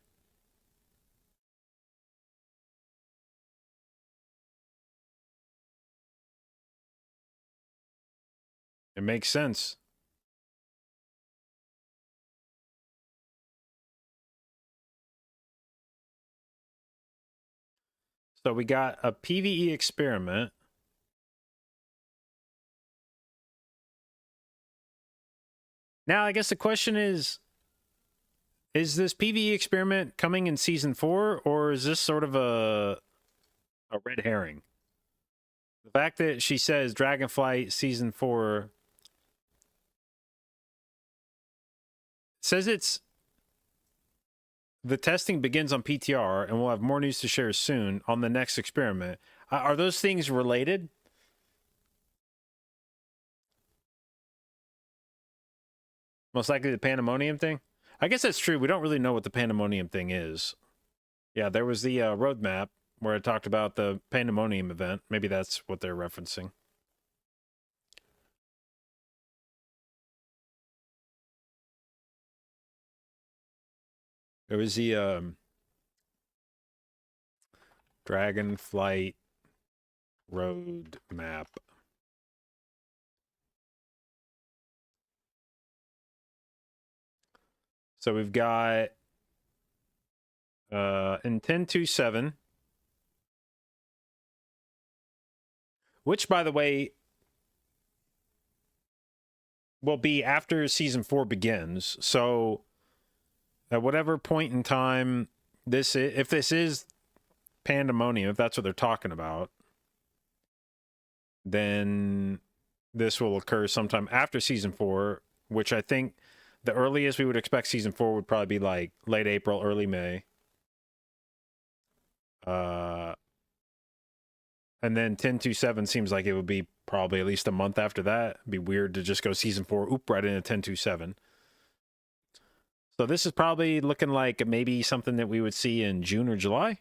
It makes sense. So we got a PvE experiment. Now, I guess the question is this PvE experiment coming in Season 4, or is this sort of a red herring? The fact that she says Dragonflight Season 4 says the testing begins on PTR, and we'll have more news to share soon on the next experiment. Are those things related? Most likely the Pandemonium thing? I guess that's true. We don't really know what the Pandemonium thing is. Yeah, there was the roadmap where it talked about the Pandemonium event. Maybe that's what they're referencing. It was the Dragonflight roadmap. So we've got in 10.2.7, which, by the way, will be after Season 4 begins. So at whatever point in time this is, if this is Pandemonium, if that's what they're talking about, then this will occur sometime after Season 4, which I think the earliest we would expect Season 4 would probably be like late April, early May. And then 10.2.7 seems like it would be probably at least a month after that. It'd be weird to just go season 4, right into 10.2.7. So this is probably looking like maybe something that we would see in June or July.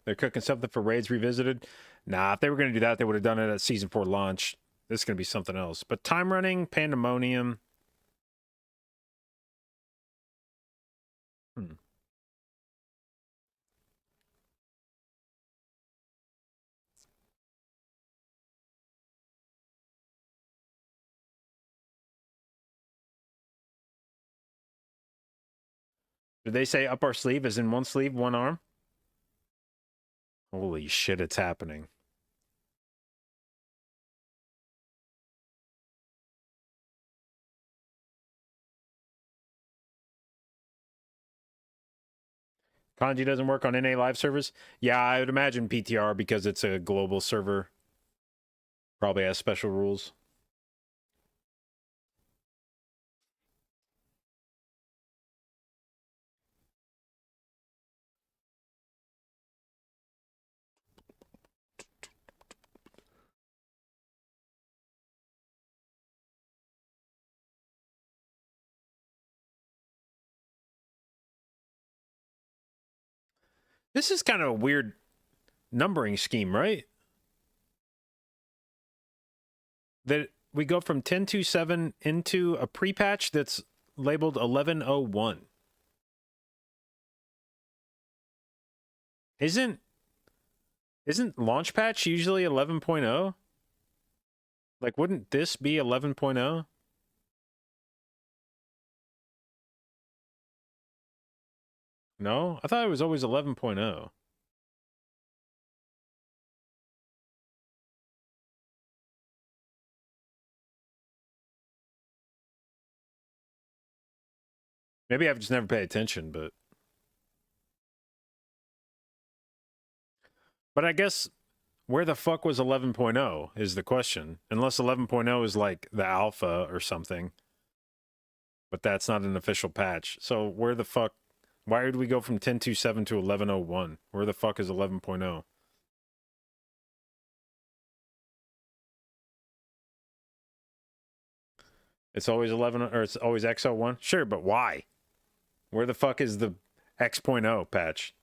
They're cooking something for Raids Revisited. Nah, if they were going to do that, they would have done it at season 4 launch. This is going to be something else. But time running, Pandemonium. Did they say up our sleeve as in one sleeve, one arm? Holy shit, it's happening. Kanji doesn't work on NA live servers? Yeah, I would imagine PTR because it's a global server. Probably has special rules. This is kind of a weird numbering scheme, right? That we go from 10.2.7 into a pre-patch that's labeled 11.01. Isn't launch patch usually 11.0? Like, wouldn't this be 11.0? No? I thought it was always 11.0. Maybe I've just never paid attention, but I guess where the fuck was 11.0 is the question. Unless 11.0 is like the alpha or something. But that's not an official patch. So where the fuck... Why did we go from 10.2.7 to 11.01? Where the fuck is 11.0? It's always 11, or it's always X01? Sure, but why? Where the fuck is the X.0 patch?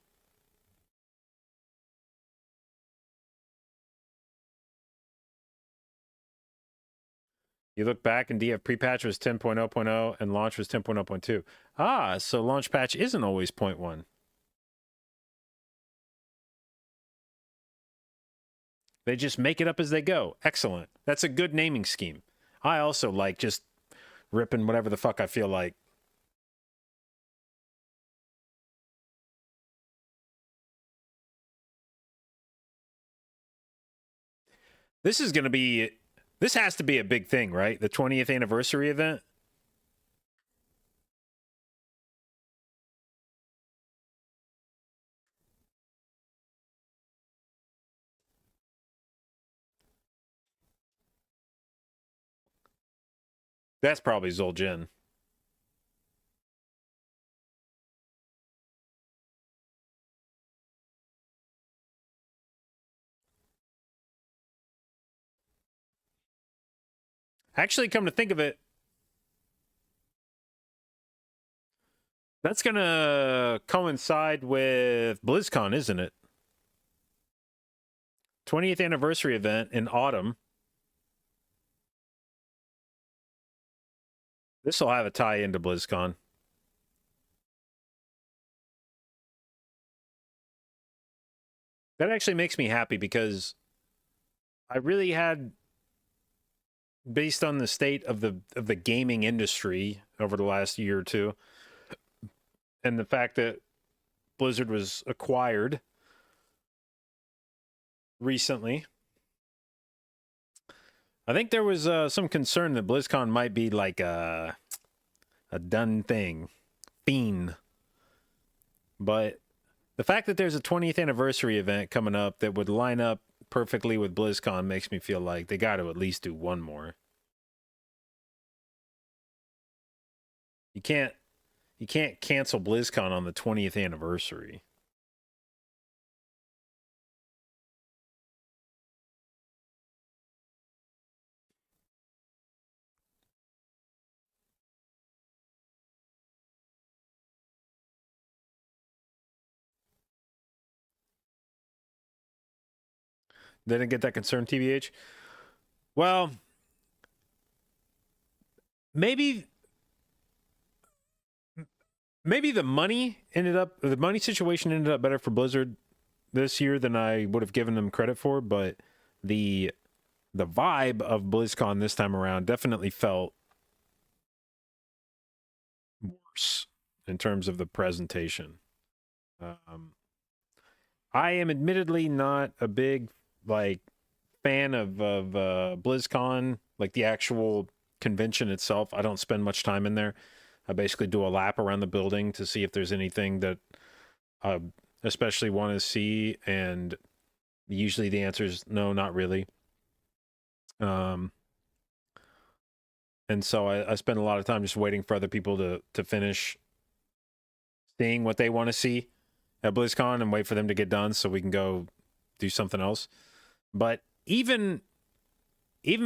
You look back and DF pre-patch was 10.0.0 and launch was 10.0.2. Ah, so launch patch isn't always 0.1. They just make it up as they go. Excellent. That's a good naming scheme. I also like just ripping whatever the fuck I feel like. This is going to be... This has to be a big thing, right? The 20th anniversary event? That's probably Zul'jin. Actually, come to think of it, that's going to coincide with BlizzCon, isn't it? 20th anniversary event in autumn. This will have a tie into BlizzCon. That actually makes me happy because I really had, based on the state of the gaming industry over the last year or two, and the fact that Blizzard was acquired recently, I think there was some concern that BlizzCon might be like a done thing, fiend. But the fact that there's a 20th anniversary event coming up that would line up perfectly with BlizzCon makes me feel like they got to at least do one more. You can't You can't cancel BlizzCon on the 20th anniversary. Didn't get that concerned, TBH. Well, maybe the money situation ended up better for Blizzard this year than I would have given them credit for, but the vibe of BlizzCon this time around definitely felt worse in terms of the presentation. I am admittedly not a big fan of BlizzCon, like the actual convention itself. I don't spend much time in there. I basically do a lap around the building to see if there's anything that I especially want to see, and usually the answer is no, not really. And so I spend a lot of time just waiting for other people to finish seeing what they want to see at BlizzCon and wait for them to get done so we can go do something else. But even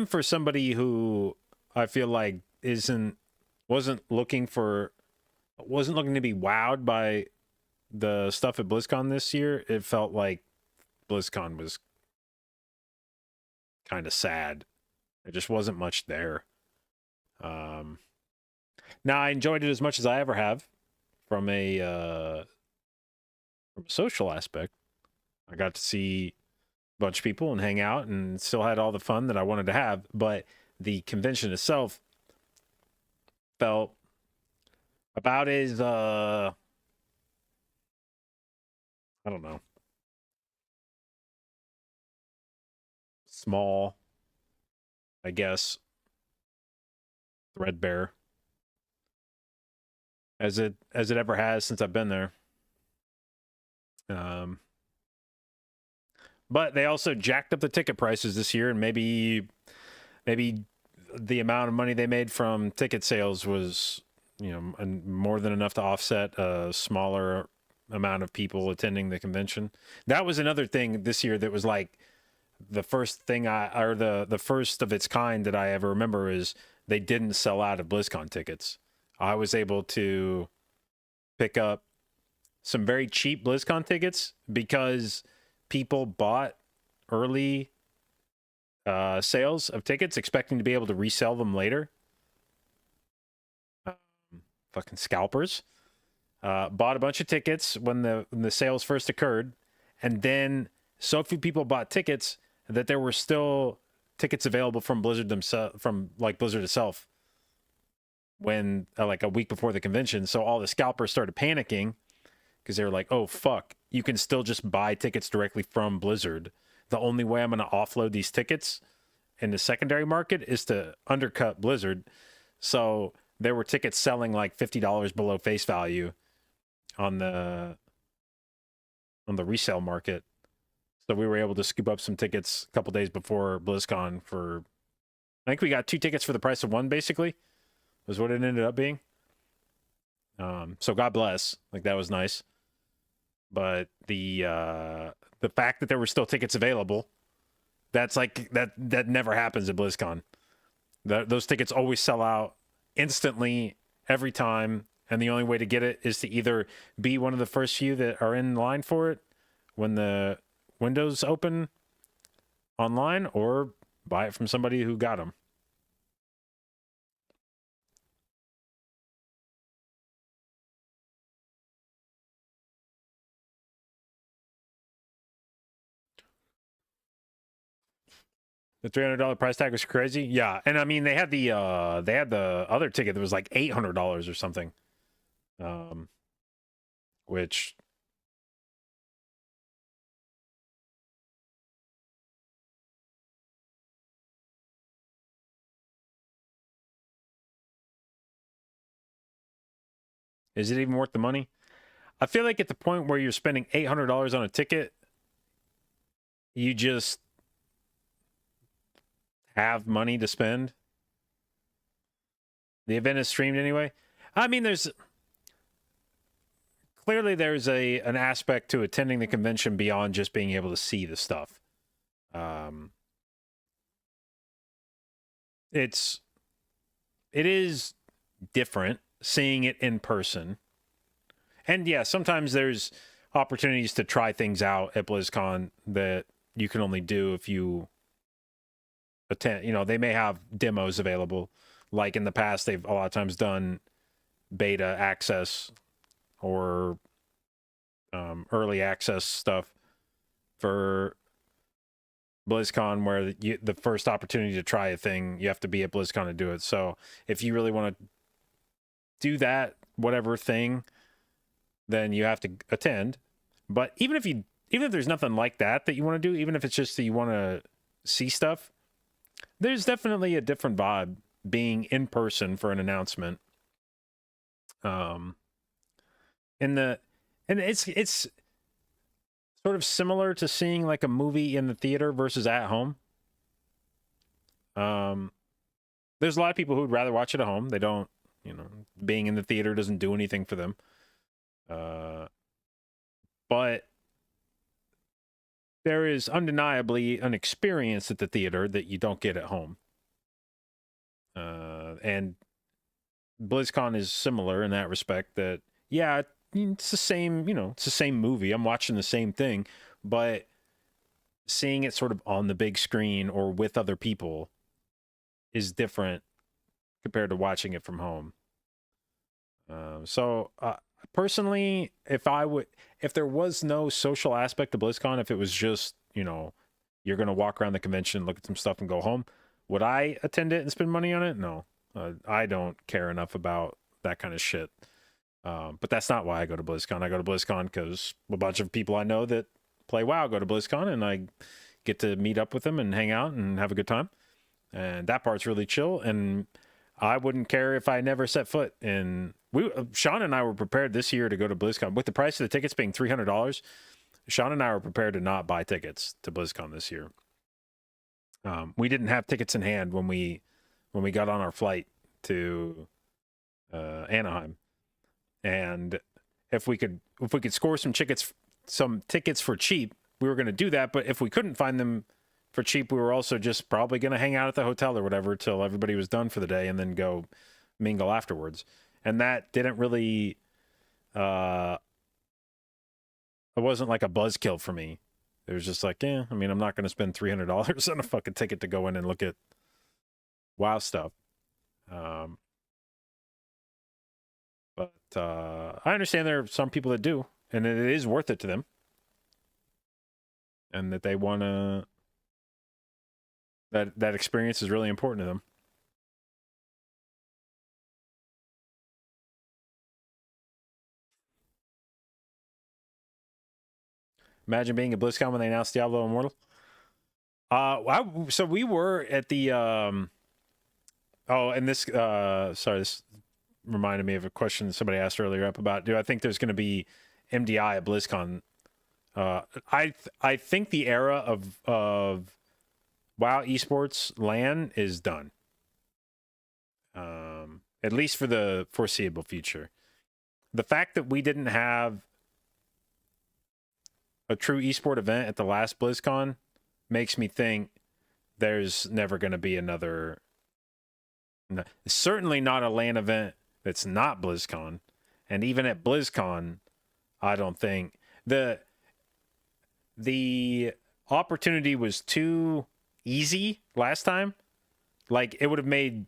for somebody who I feel like wasn't looking to be wowed by the stuff at BlizzCon this year, it felt like BlizzCon was kind of sad. There just wasn't much there. Now I enjoyed it as much as I ever have from a social aspect. I got to see a bunch of people and hang out and still had all the fun that I wanted to have, but the convention itself felt about as I don't know, small, I guess, threadbare as it ever has since I've been there. But they also jacked up the ticket prices this year, and maybe the amount of money they made from ticket sales was, more than enough to offset a smaller amount of people attending the convention. That was another thing this year that was like the first thing the first of its kind that I ever remember is they didn't sell out of BlizzCon tickets. I was able to pick up some very cheap BlizzCon tickets because people bought early sales of tickets expecting to be able to resell them later. Fucking scalpers. Bought a bunch of tickets when the sales first occurred, and then so few people bought tickets that there were still tickets available from Blizzard itself when like a week before the convention. So all the scalpers started panicking because they were like, oh fuck, you can still just buy tickets directly from Blizzard. The only way I'm going to offload these tickets in the secondary market is to undercut Blizzard. So there were tickets selling like $50 below face value on the resale market. So we were able to scoop up some tickets a couple days before BlizzCon for, I think we got 2 tickets for the price of 1, basically, was what it ended up being. So God bless, like that was nice. But the fact that there were still tickets available, that's like that never happens at BlizzCon. Those tickets always sell out instantly every time, and the only way to get it is to either be one of the first few that are in line for it when the windows open online, or buy it from somebody who got them. The $300 price tag was crazy. Yeah, and I mean they had the other ticket that was like $800 or something, which is it even worth the money? I feel like at the point where you're spending $800 on a ticket, you just have money to spend. The event is streamed anyway. I mean, there's clearly there's an aspect to attending the convention beyond just being able to see the stuff. It is different seeing it in person. And yeah, sometimes there's opportunities to try things out at BlizzCon that you can only do if you attend. You know, they may have demos available. Like in the past, they've a lot of times done beta access or early access stuff for BlizzCon, where the first opportunity to try a thing, you have to be at BlizzCon to do it. So if you really want to do that, whatever thing, then you have to attend. But even if there's nothing like that you want to do, even if it's just that you want to see stuff, there's definitely a different vibe being in person for an announcement. And it's sort of similar to seeing like a movie in the theater versus at home. There's a lot of people who would rather watch it at home. They don't, being in the theater doesn't do anything for them. But there is undeniably an experience at the theater that you don't get at home. And BlizzCon is similar in that respect, that, yeah, it's the same, it's the same movie. I'm watching the same thing, but seeing it sort of on the big screen or with other people is different compared to watching it from home. Personally, if there was no social aspect to BlizzCon, if it was just, you're going to walk around the convention, look at some stuff and go home, would I attend it and spend money on it? No. I don't care enough about that kind of shit. But that's not why I go to BlizzCon. I go to BlizzCon because a bunch of people I know that play WoW go to BlizzCon, and I get to meet up with them and hang out and have a good time. And that part's really chill. And I wouldn't care if I never set foot in. Sean and I were prepared this year to go to BlizzCon. With the price of the tickets being $300, Sean and I were prepared to not buy tickets to BlizzCon this year. We didn't have tickets in hand when we got on our flight to Anaheim. And if we could score some tickets for cheap, we were going to do that. But if we couldn't find them for cheap, we were also just probably going to hang out at the hotel or whatever till everybody was done for the day and then go mingle afterwards. And that didn't really, it wasn't like a buzzkill for me. It was just like, I'm not going to spend $300 on a fucking ticket to go in and look at WoW stuff. But I understand there are some people that do, and it is worth it to them. And that they want to, that experience is really important to them. Imagine being at BlizzCon when they announced Diablo Immortal. So we were at the, this reminded me of a question somebody asked earlier up about, do I think there's going to be MDI at BlizzCon? I think the era of WoW esports LAN is done. At least for the foreseeable future. The fact that we didn't have a true esport event at the last BlizzCon makes me think there's never going to be another. Certainly not a LAN event that's not BlizzCon. And even at BlizzCon, I don't think the opportunity was too easy last time. Like, it would have made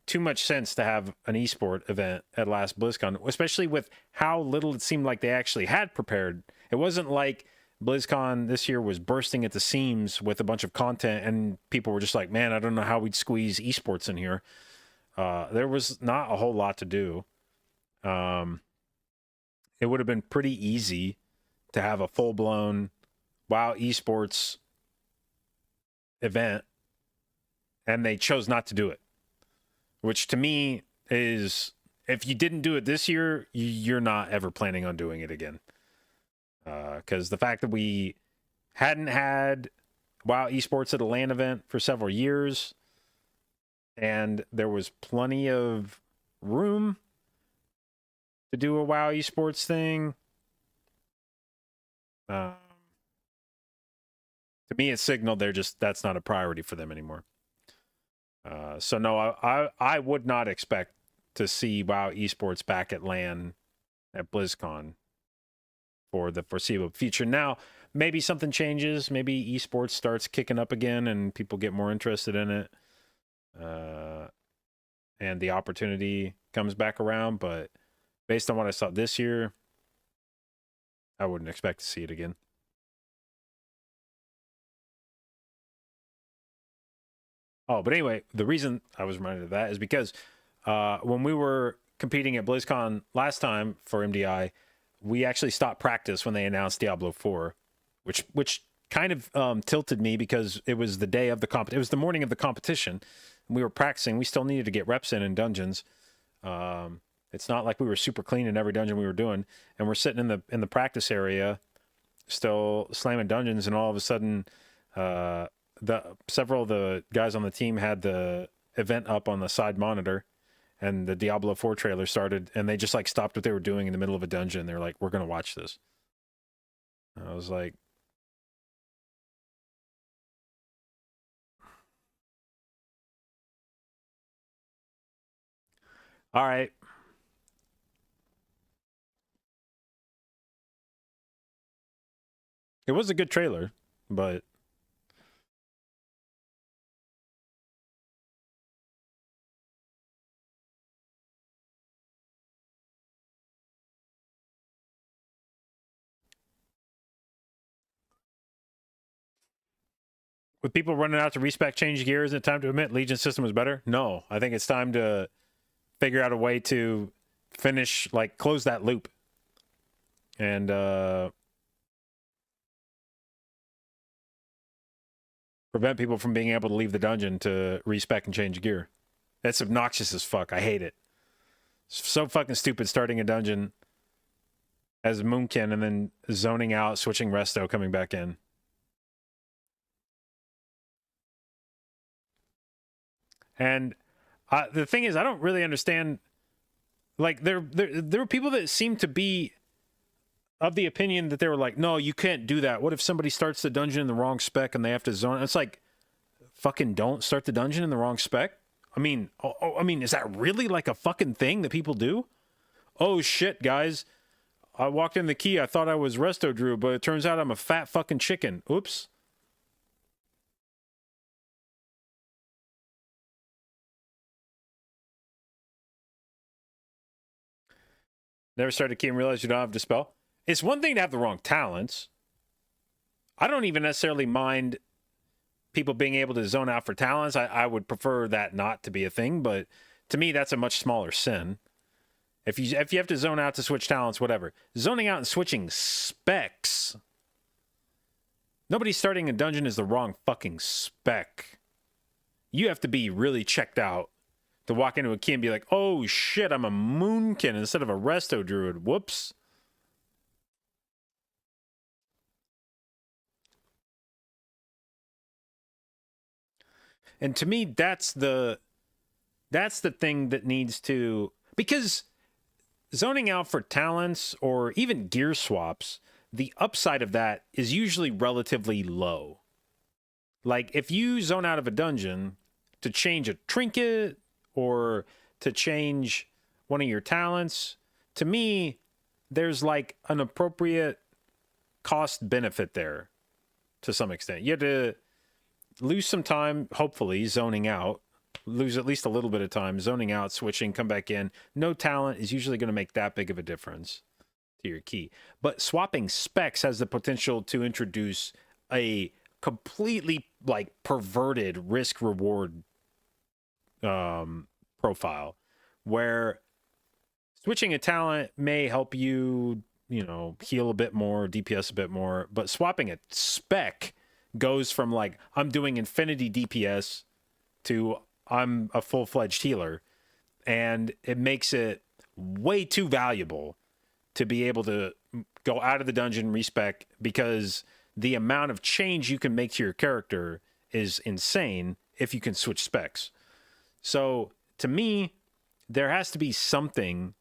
too much sense to have an esport event at last BlizzCon, especially with how little it seemed like they actually had prepared. It wasn't like BlizzCon this year was bursting at the seams with a bunch of content and people were just like, man, I don't know how we'd squeeze esports in here. There was not a whole lot to do. It would have been pretty easy to have a full-blown WoW esports event, and they chose not to do it. Which to me is, if you didn't do it this year, you're not ever planning on doing it again. Because the fact that we hadn't had WoW esports at a LAN event for several years, and there was plenty of room to do a WoW esports thing. To me, it's signaled that's not a priority for them anymore. So no, I would not expect to see WoW esports back at LAN at BlizzCon for the foreseeable future. Now, maybe something changes. Maybe esports starts kicking up again and people get more interested in it. And the opportunity comes back around. But based on what I saw this year, I wouldn't expect to see it again. Oh, but anyway, the reason I was reminded of that is because when we were competing at BlizzCon last time for MDI, we actually stopped practice when they announced Diablo 4, which kind of tilted me because it was the day of the competition. It was the morning of the competition. And we were practicing. We still needed to get reps in dungeons. It's not like we were super clean in every dungeon we were doing. And we're sitting in the practice area, still slamming dungeons, and all of a sudden, several of the guys on the team had the event up on the side monitor, and the Diablo 4 trailer started, and they just like stopped what they were doing in the middle of a dungeon. They're like, "We're gonna watch this." And I was like, "All right." It was a good trailer, but with people running out to respec change gear, isn't it time to admit Legion system was better? No, I think it's time to figure out a way to finish, like, close that loop. And prevent people from being able to leave the dungeon to respec and change gear. That's obnoxious as fuck. I hate it. It's so fucking stupid starting a dungeon as Moonkin and then zoning out, switching resto, coming back in. And the thing is, I don't really understand. Like, there were people that seem to be of the opinion that they were like, no, you can't do that. What if somebody starts the dungeon in the wrong spec and they have to zone? It's like, fucking don't start the dungeon in the wrong spec. I mean, is that really like a fucking thing that people do? Oh shit, guys. I walked in the key. I thought I was Resto Druid, but it turns out I'm a fat fucking chicken. Oops. Never started a key and realized you don't have Dispel. It's one thing to have the wrong talents. I don't even necessarily mind people being able to zone out for talents. I would prefer that not to be a thing, but to me, that's a much smaller sin. If you have to zone out to switch talents, whatever. Zoning out and switching specs. Nobody starting a dungeon is the wrong fucking spec. You have to be really checked out to walk into a key and be like, oh shit, I'm a Moonkin instead of a Resto Druid. Whoops. And to me, that's the thing that needs to, because zoning out for talents or even gear swaps, the upside of that is usually relatively low. Like, if you zone out of a dungeon to change a trinket or to change one of your talents, to me, there's like an appropriate cost benefit there to some extent. You have to lose some time, hopefully, zoning out. Lose at least a little bit of time zoning out, switching, come back in. No talent is usually going to make that big of a difference to your key. But swapping specs has the potential to introduce a completely like perverted risk reward profile where switching a talent may help you, heal a bit more, DPS a bit more, but swapping a spec goes from like, I'm doing infinity DPS to I'm a full-fledged healer, and it makes it way too valuable to be able to go out of the dungeon, respec, because the amount of change you can make to your character is insane if you can switch specs. So to me, there has to be something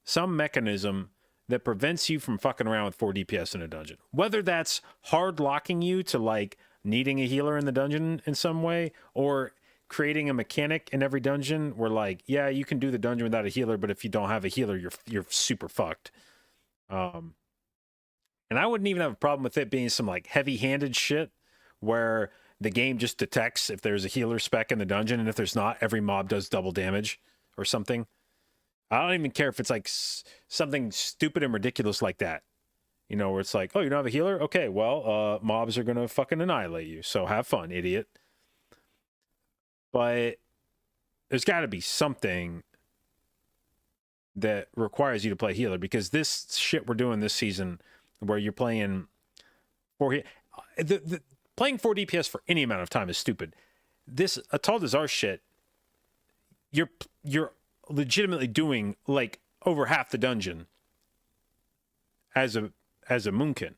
some mechanism that prevents you from fucking around with 4 DPS in a dungeon. Whether that's hard locking you to like needing a healer in the dungeon in some way, or creating a mechanic in every dungeon where like, yeah, you can do the dungeon without a healer, but if you don't have a healer, you're super fucked. And I wouldn't even have a problem with it being some like heavy-handed shit where the game just detects if there's a healer spec in the dungeon, and if there's not, every mob does double damage or something. I don't even care if it's like something stupid and ridiculous like that. You know, where it's like, oh, you don't have a healer? Okay, well, mobs are going to fucking annihilate you. So have fun, idiot. But there's got to be something that requires you to play healer, because this shit we're doing this season where you're playing playing 4 DPS for any amount of time is stupid. This Atal Dazar shit, you're legitimately doing like over half the dungeon as a Moonkin.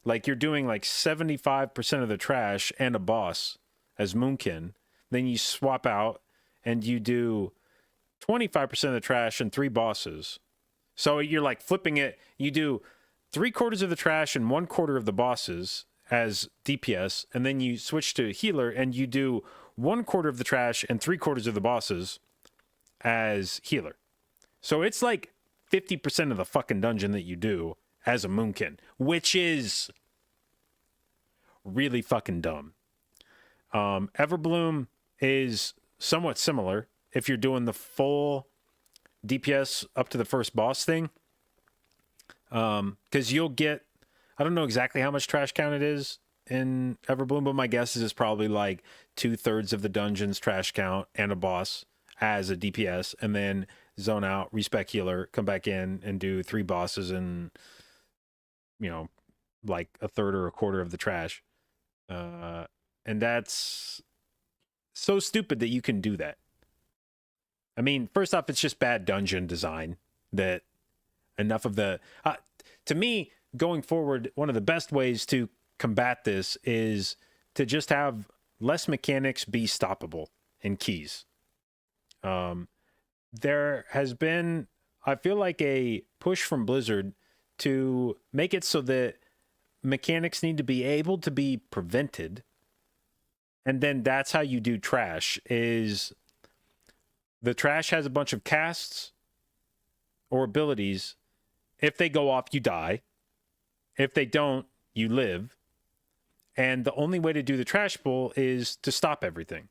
Like you're doing like 75% of the trash and a boss as Moonkin. Then you swap out and you do 25% of the trash and 3 bosses. So you're like flipping it. You do 3/4 of the trash and 1/4 of the bosses as DPS, and then you switch to healer and you do 1/4 of the trash and 3/4 of the bosses as healer. So it's like 50% of the fucking dungeon that you do as a Moonkin, which is really fucking dumb. Everbloom is somewhat similar if you're doing the full DPS up to the first boss thing. Because you'll get, I don't know exactly how much trash count it is in Everbloom, but my guess is it's probably like 2/3 of the dungeon's trash count and a boss as a DPS, and then zone out, respec healer, come back in and do 3 bosses and, you know, like 1/3 or 1/4 of the trash. And that's so stupid that you can do that. I mean, first off, it's just bad dungeon design that enough of the... to me, going forward, one of the best ways to combat this is to just have less mechanics be stoppable in keys. There has been, I feel like, a push from Blizzard to make it so that mechanics need to be able to be prevented. And then that's how you do trash, is the trash has a bunch of casts or abilities. If they go off, you die. If they don't, you live. And the only way to do the trash pull is to stop everything.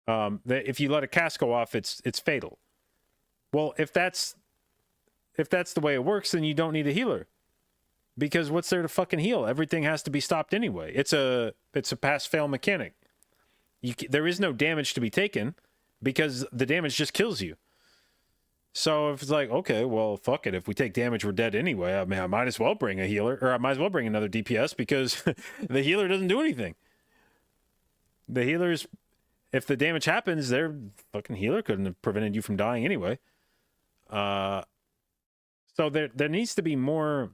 If you let a cast go off, it's fatal. Well, if that's the way it works, then you don't need a healer. Because what's there to fucking heal? Everything has to be stopped anyway. It's a pass-fail mechanic. There is no damage to be taken because the damage just kills you. So if it's like, okay, well, fuck it. If we take damage, we're dead anyway. I mean, I might as well bring a healer, or I might as well bring another DPS, because the healer doesn't do anything. The healers, if the damage happens, their fucking healer couldn't have prevented you from dying anyway. So there needs to be more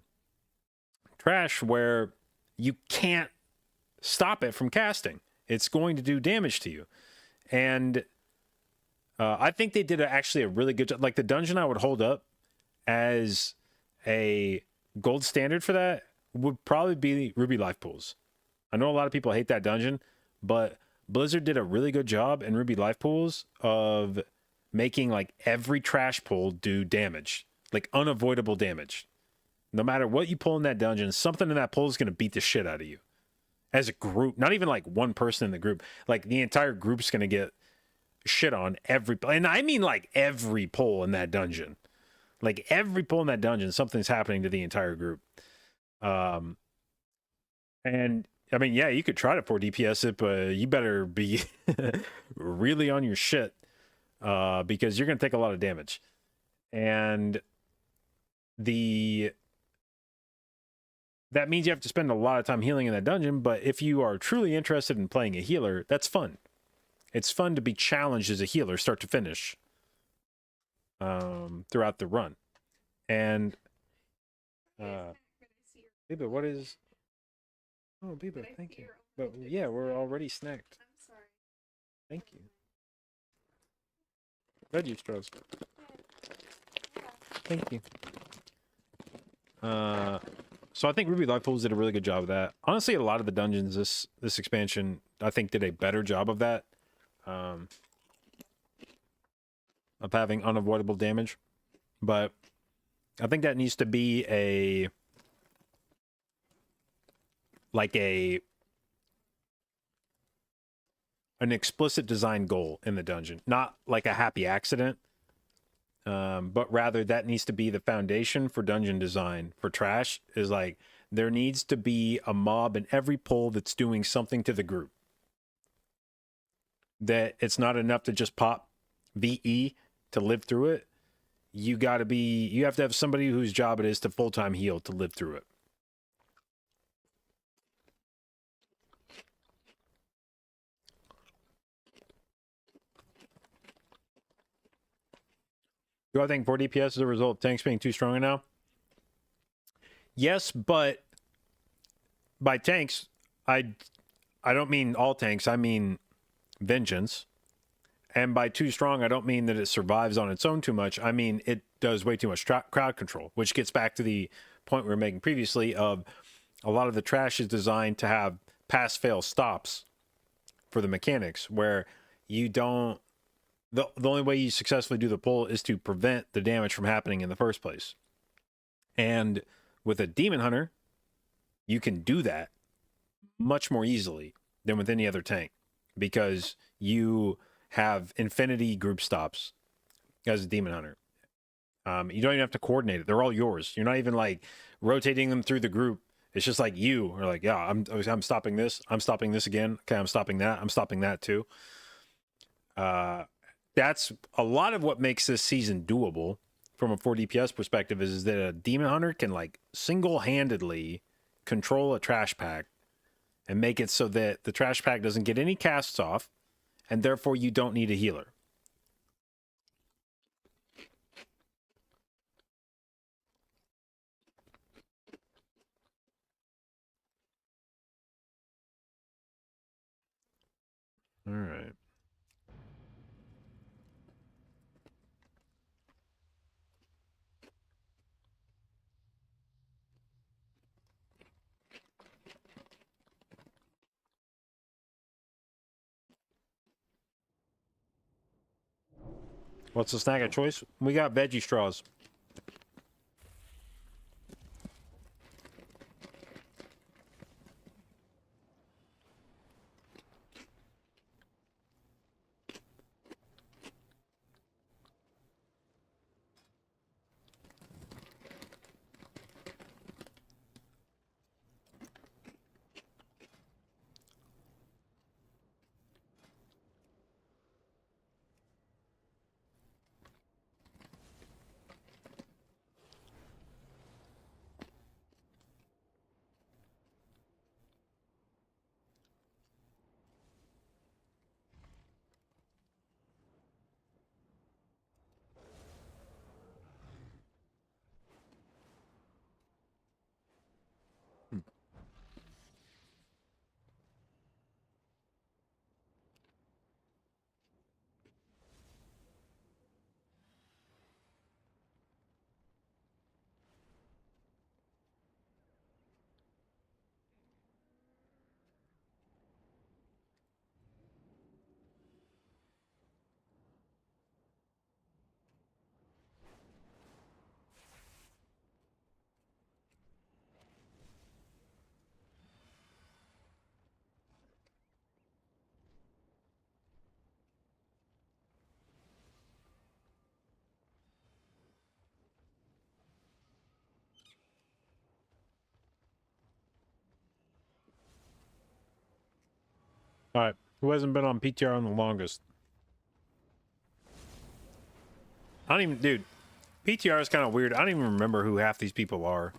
trash where you can't stop it from casting. It's going to do damage to you. And I think they did actually a really good job. Like, the dungeon I would hold up as a gold standard for that would probably be Ruby Life Pools. I know a lot of people hate that dungeon, but Blizzard did a really good job in Ruby Life Pools of making like every trash pull do damage, like unavoidable damage. No matter what you pull in that dungeon, something in that pull is going to beat the shit out of you. As a group, not even like one person in the group, like the entire group's going to get shit on and I mean like every pull in that dungeon. Like every pull in that dungeon, something's happening to the entire group. And I mean, yeah, you could try to 4 DPS it, but you better be really on your shit, because you're going to take a lot of damage. And that means you have to spend a lot of time healing in that dungeon, but if you are truly interested in playing a healer, that's fun. It's fun to be challenged as a healer, start to finish, throughout the run. And, Biba, what is... Oh, Biba, thank you. But, yeah, we're already snacked. I'm sorry. Thank you. Veggie straws.
Yeah,
Thank you. So I think Ruby Life Pools did a really good job of that. Honestly, a lot of the dungeons this expansion, I think, did a better job of that. Of having unavoidable damage. But I think that needs to be an explicit design goal in the dungeon, not like a happy accident, but rather that needs to be the foundation for dungeon design for trash. Is like there needs to be a mob in every pull that's doing something to the group. That it's not enough to just pop VE to live through it. You have to have somebody whose job it is to full-time heal to live through it. Do I think 4 DPS is a result of tanks being too strong now? Yes, but by tanks, I don't mean all tanks. I mean Vengeance. And by too strong, I don't mean that it survives on its own too much. I mean it does way too much crowd control, which gets back to the point we were making previously of a lot of the trash is designed to have pass-fail stops for the mechanics, where you don't... The only way you successfully do the pull is to prevent the damage from happening in the first place. And with a Demon Hunter, you can do that much more easily than with any other tank, because you have infinity group stops as a Demon Hunter. You don't even have to coordinate it. They're all yours. You're not even like rotating them through the group. It's just like you are like, yeah, I'm stopping this. I'm stopping this again. Okay, I'm stopping that. I'm stopping that too. That's a lot of what makes this season doable from a 4 DPS perspective is that a Demon Hunter can like single-handedly control a trash pack and make it so that the trash pack doesn't get any casts off, and therefore you don't need a healer. All right. What's the snack of choice? We got veggie straws. All right. Who hasn't been on PTR on the longest? I don't even... Dude, PTR is kind of weird. I don't even remember who half these people are.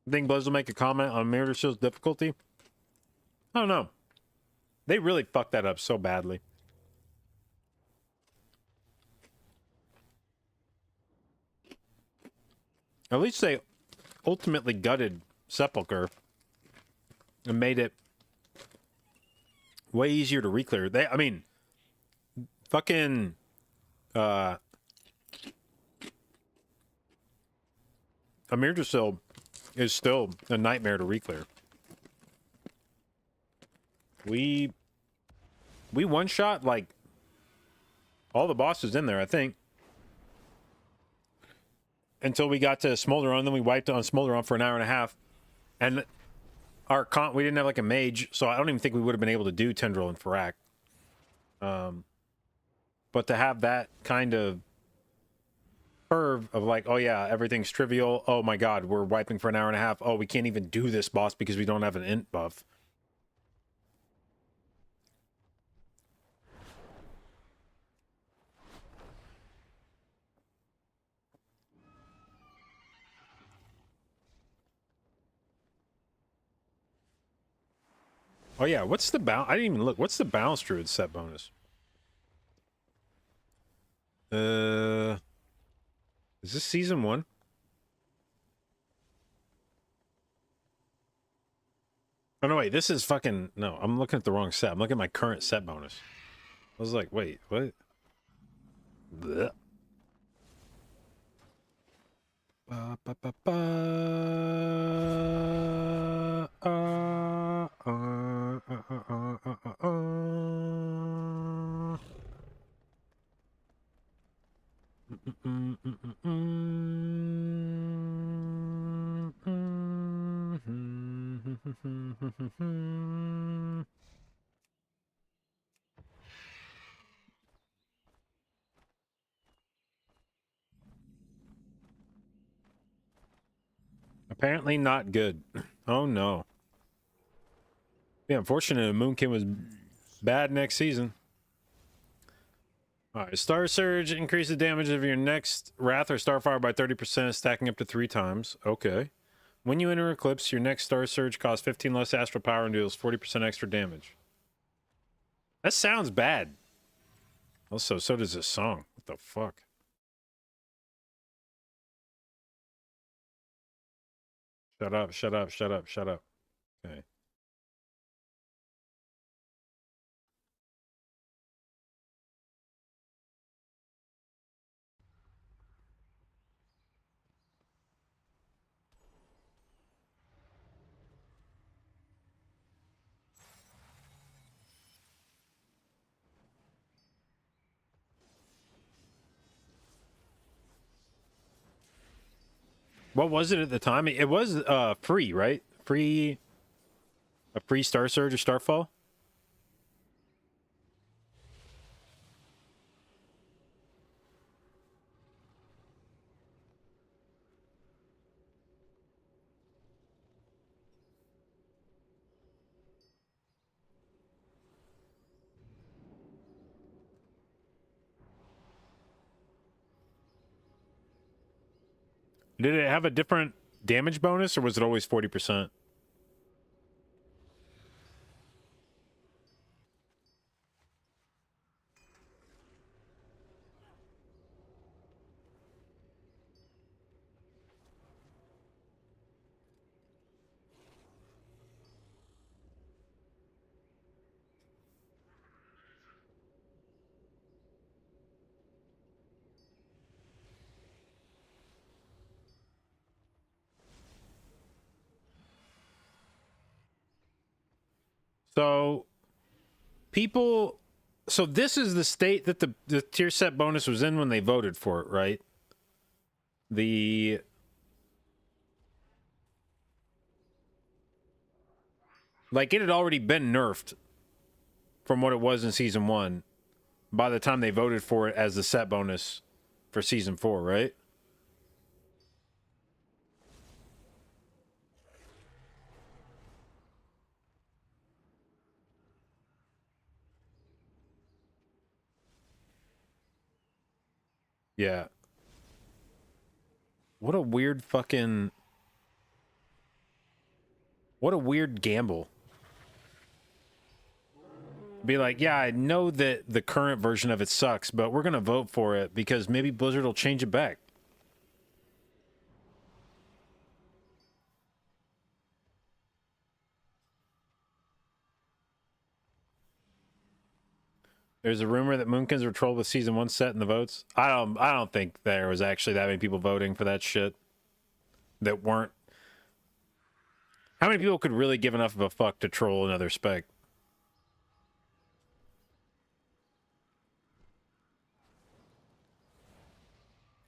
I think Blizz will make a comment on Mirror Show's difficulty. I don't know. They really fucked that up so badly. At least they ultimately gutted Sepulcher and made it way easier to reclear. I mean, fucking, Amirdrasil is still a nightmare to reclear. We one-shot, like, all the bosses in there, I think. Until we got to Smolderon, then we wiped on Smolderon for an hour and a half. And we didn't have, like, a mage, so I don't even think we would have been able to do Tendril and Farak. But to have that kind of curve of like, oh yeah, everything's trivial. Oh my god, we're wiping for an hour and a half. Oh, we can't even do this boss because we don't have an int buff. Oh yeah, what's the I didn't even look. What's the Balance Druid set bonus? Is this season 1? Oh no, wait, this is fucking no. I'm looking at the wrong set. I'm looking at my current set bonus. I was like, wait, what? Blech. Ba, ba, ba, ba. Apparently not good. Oh no. Yeah, unfortunately, Moonkin was bad next season. Alright, Star Surge increases the damage of your next Wrath or Starfire by 30%, stacking up to 3 times. Okay. When you enter Eclipse, your next Star Surge costs 15 less astral power and deals 40% extra damage. That sounds bad. Also, so does this song. What the fuck? Shut up, shut up, shut up, shut up. Okay. What was it at the time? It was free, right? A free Star Surge or Starfall? Did it have a different damage bonus or was it always 40%? So so this is the state that the tier set bonus was in when they voted for it, right? Like it had already been nerfed from what it was in season 1 by the time they voted for it as the set bonus for season 4, right? Yeah. What a weird fucking... What a weird gamble. Be like, yeah, I know that the current version of it sucks, but we're going to vote for it because maybe Blizzard will change it back. There's a rumor that Moonkins were trolled with Season 1 set in the votes. I don't think there was actually that many people voting for that shit that weren't. How many people could really give enough of a fuck to troll another spec?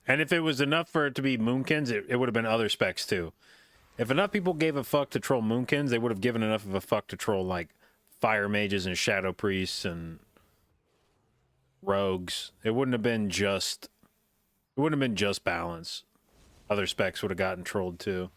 And if it was enough for it to be Moonkins, it would have been other specs too. If enough people gave a fuck to troll Moonkins, they would have given enough of a fuck to troll like Fire Mages and Shadow Priests and Rogues. It wouldn't have been just balance. Other specs would have gotten trolled too.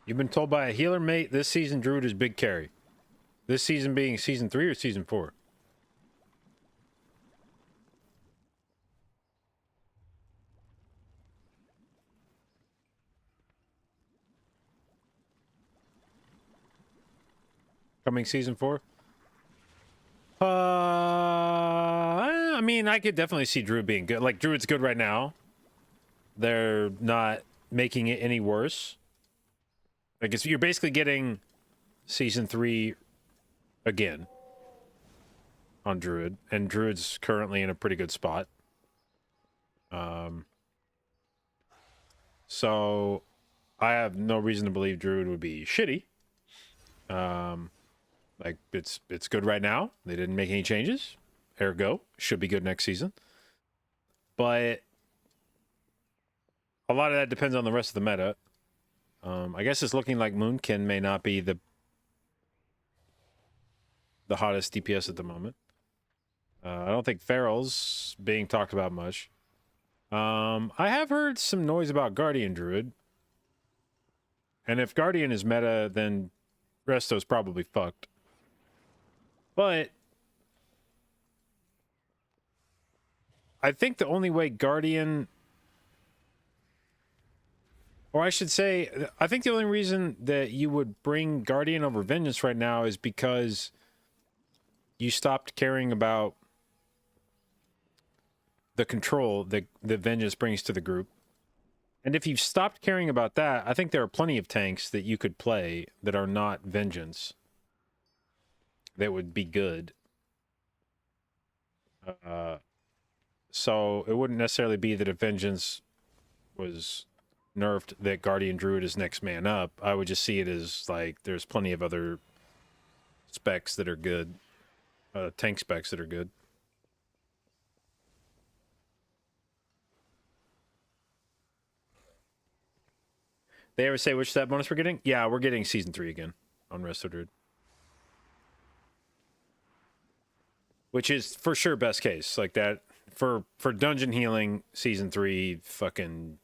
You've been told by a healer mate this season Druid is big carry. This season being season 3 or season 4? Coming season 4? I mean, I could definitely see Druid being good. Like, Druid's good right now. They're not making it any worse. Like, you're basically getting season 3 again on Druid, and Druid's currently in a pretty good spot. So I have no reason to believe Druid would be shitty. Like, it's good right now. They didn't make any changes. Ergo, should be good next season. But a lot of that depends on the rest of the meta. I guess it's looking like Moonkin may not be the hottest DPS at the moment. I don't think Feral's being talked about much. I have heard some noise about Guardian Druid. And if Guardian is meta, then Resto's probably fucked. But I think the only way Guardian Or I should say, I think the only reason that you would bring Guardian over Vengeance right now is because you stopped caring about the control that Vengeance brings to the group. And if you've stopped caring about that, I think there are plenty of tanks that you could play that are not Vengeance that would be good. So it wouldn't necessarily be that if Vengeance was nerfed that Guardian Druid is next man up. I would just see it as like there's plenty of other specs that are good, tank specs that are good. They ever say which stat bonus we're getting? Yeah, we're getting Season 3 again on Resto Druid. Which is for sure best case. Like that for dungeon healing, Season 3 fucking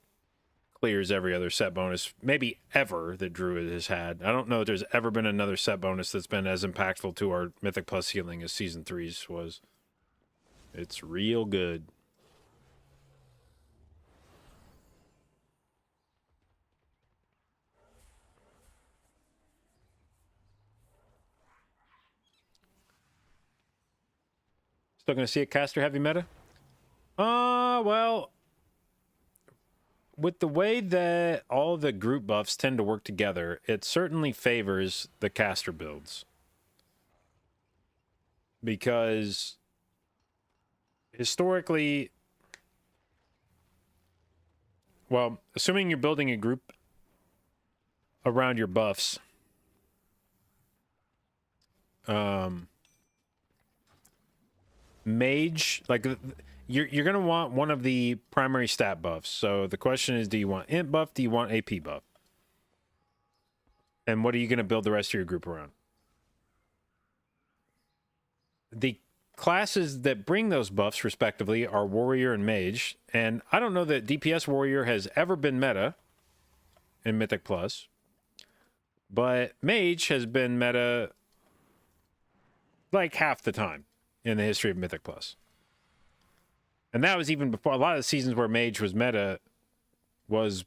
clears every other set bonus, maybe ever, that Druid has had. I don't know if there's ever been another set bonus that's been as impactful to our Mythic Plus healing as Season 3's was. It's real good. Still gonna see a caster heavy meta? Well, with the way that all the group buffs tend to work together, it certainly favors the caster builds. Because historically, well, assuming you're building a group around your buffs, mage, like you're gonna want one of the primary stat buffs. So the question is, do you want int buff? Do you want AP buff? And what are you gonna build the rest of your group around? The classes that bring those buffs respectively are warrior and mage, and I don't know that DPS warrior has ever been meta in Mythic Plus, but mage has been meta like half the time in the history of Mythic Plus. And that was even before a lot of the seasons where mage was meta was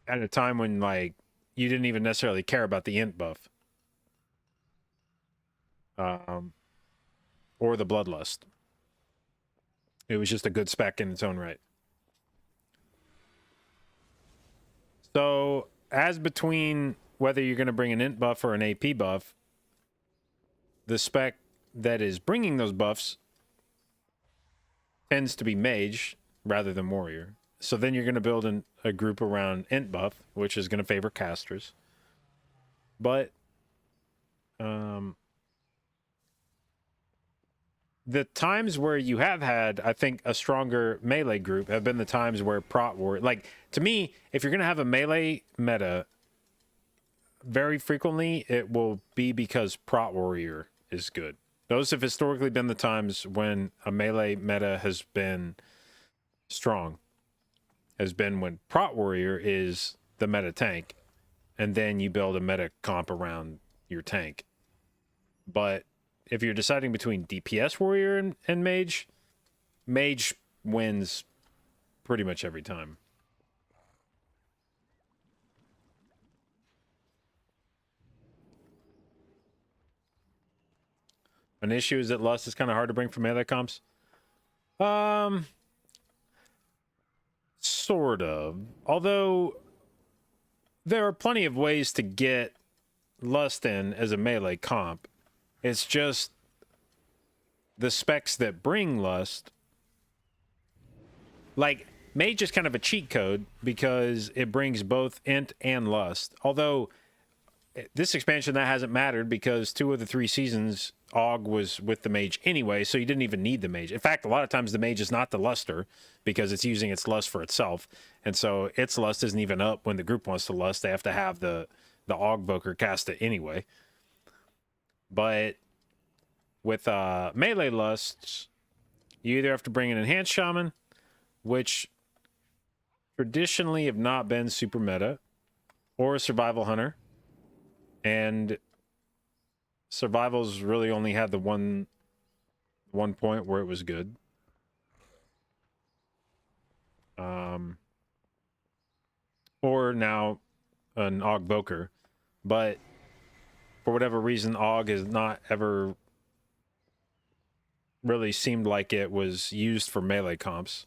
at a time when like you didn't even necessarily care about the int buff. Or the bloodlust. It was just a good spec in its own right. So as between whether you're going to bring an int buff or an AP buff, the spec that is bringing those buffs tends to be mage rather than warrior. So then you're going to build a group around int buff, which is going to favor casters. But the times where you have had, I think, a stronger melee group have been the times where prot warrior, like, to me, if you're going to have a melee meta, very frequently it will be because prot warrior is good. Those have historically been the times when a melee meta has been strong, has been when prot warrior is the meta tank, and then you build a meta comp around your tank. But if you're deciding between DPS warrior and mage, mage wins pretty much every time. An issue is that Lust is kind of hard to bring from melee comps. Sort of. Although there are plenty of ways to get Lust in as a melee comp. It's just the specs that bring Lust. Like, Mage is kind of a cheat code because it brings both Int and Lust. Although, this expansion, that hasn't mattered because 2 of the 3 seasons, Aug was with the Mage anyway, so you didn't even need the Mage. In fact, a lot of times the Mage is not the Luster because it's using its Lust for itself. And so its Lust isn't even up when the group wants to Lust. They have to have the Augvoker cast it anyway. But with melee lusts, you either have to bring an enhanced shaman, which traditionally have not been super meta, or a survival hunter. And survival's really only had the one point where it was good. or now an Augvoker, but for whatever reason, Aug has not ever really seemed like it was used for melee comps.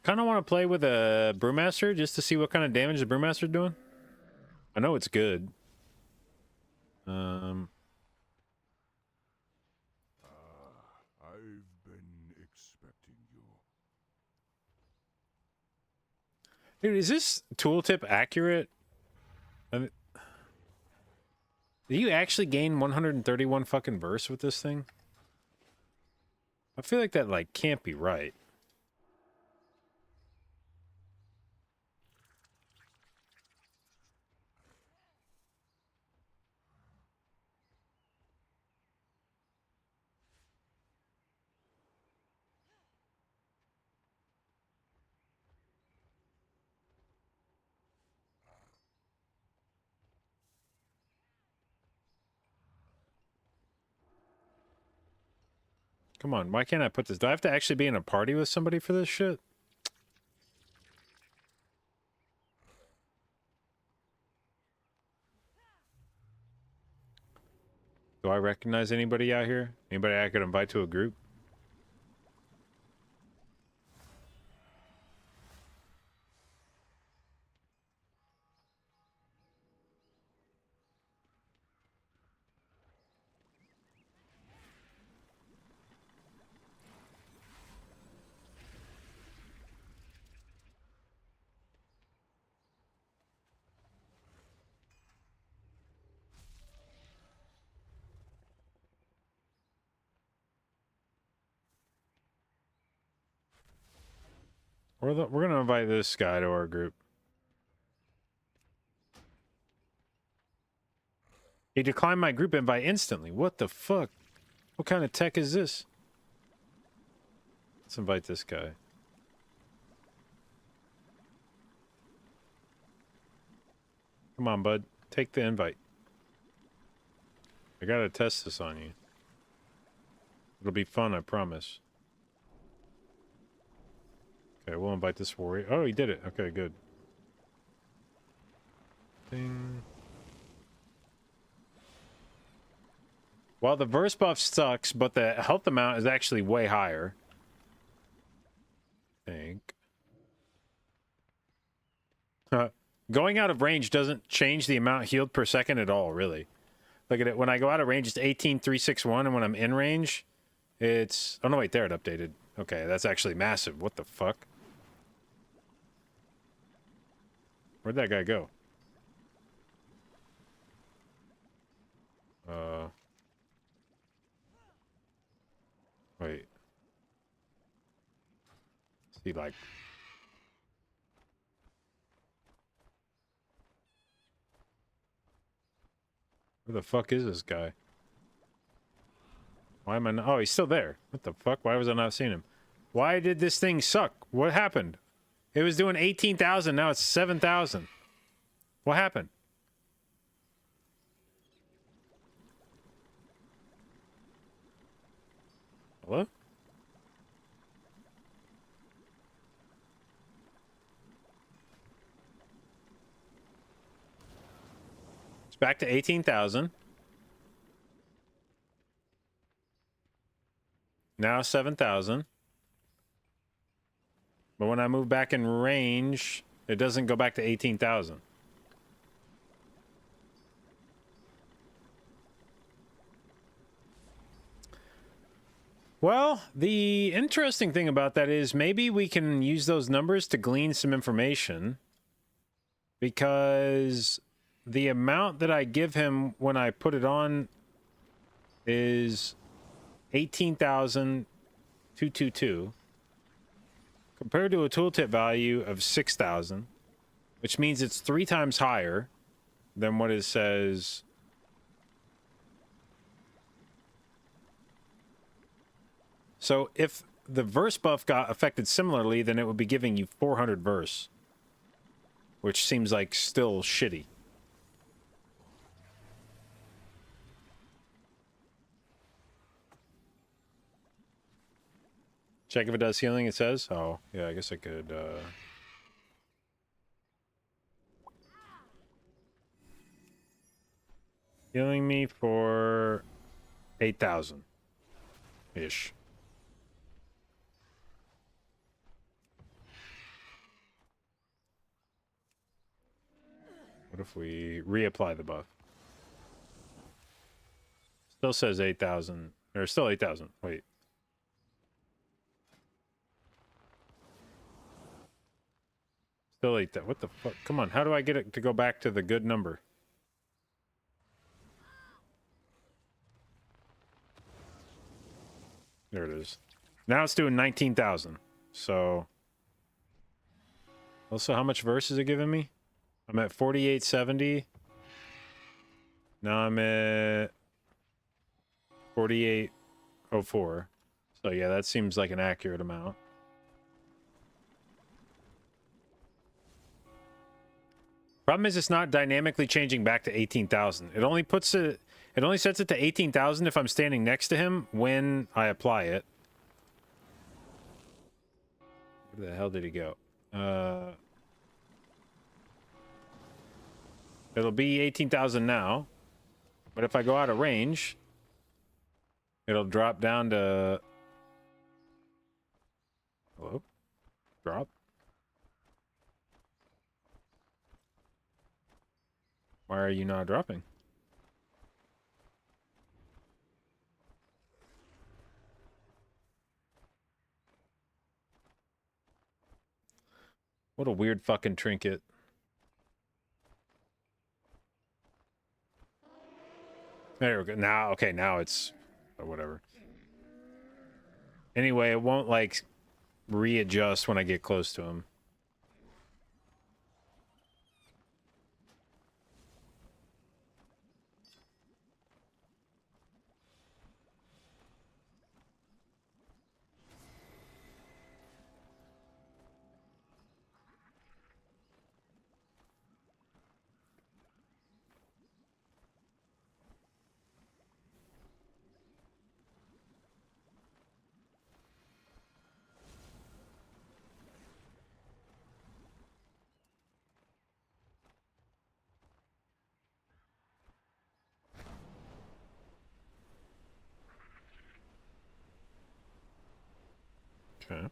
Kind of want to play with a Brewmaster just to see what kind of damage the Brewmaster's doing. I know it's good.
I've been expecting you.
Dude, is this tooltip accurate? Do you actually gain 131 fucking bursts with this thing? I feel like that, like, can't be right. Come on, why can't I put this? Do I have to actually be in a party with somebody for this shit? Do I recognize anybody out here? Anybody I could invite to a group? We're gonna invite this guy to our group. He declined my group invite instantly. What the fuck? What kind of tech is this? Let's invite this guy. Come on, bud. Take the invite. I gotta test this on you. It'll be fun, I promise. Okay, we'll invite this warrior. Oh, he did it. Okay, good. Ding. Well, the verse buff sucks, but the health amount is actually way higher. I think. Going out of range doesn't change the amount healed per second at all, really. Look at it. When I go out of range, it's 18,361, and when I'm in range, it's... Oh, no, wait, there it updated. Okay, that's actually massive. What the fuck? Where'd that guy go? Wait. Is he like... Where the fuck is this guy? Why am I not... Oh, he's still there. What the fuck? Why was I not seeing him? Why did this thing suck? What happened? It was doing 18,000, now it's 7,000. What happened? Hello? back to 18,000. Now 7,000. But when I move back in range, it doesn't go back to 18,000. Well, the interesting thing about that is maybe we can use those numbers to glean some information, because the amount that I give him when I put it on is 18,222 compared to a tooltip value of 6,000, which means it's 3 times higher than what it says. So if the verse buff got affected similarly, then it would be giving you 400 verse, which seems like still shitty. Check if it does healing, it says. Oh, yeah, I guess I could, healing me for 8,000-ish. What if we reapply the buff? Still says 8,000. Or still 8,000. Wait. Still 8,000. What the fuck? Come on. How do I get it to go back to the good number? There it is. Now it's doing 19,000. So. Also, how much verse is it giving me? I'm at 4870. Now I'm at 4804. So yeah, that seems like an accurate amount. Problem is, it's not dynamically changing back to 18,000. It only puts it. It only sets it to 18,000 if I'm standing next to him when I apply it. Where the hell did he go? It'll be 18,000 now, but if I go out of range, it'll drop down to... Hello? Drop? Why are you not dropping? What a weird fucking trinket. There we go. Now, okay, now it's whatever. Anyway, it won't like readjust when I get close to him. Okay.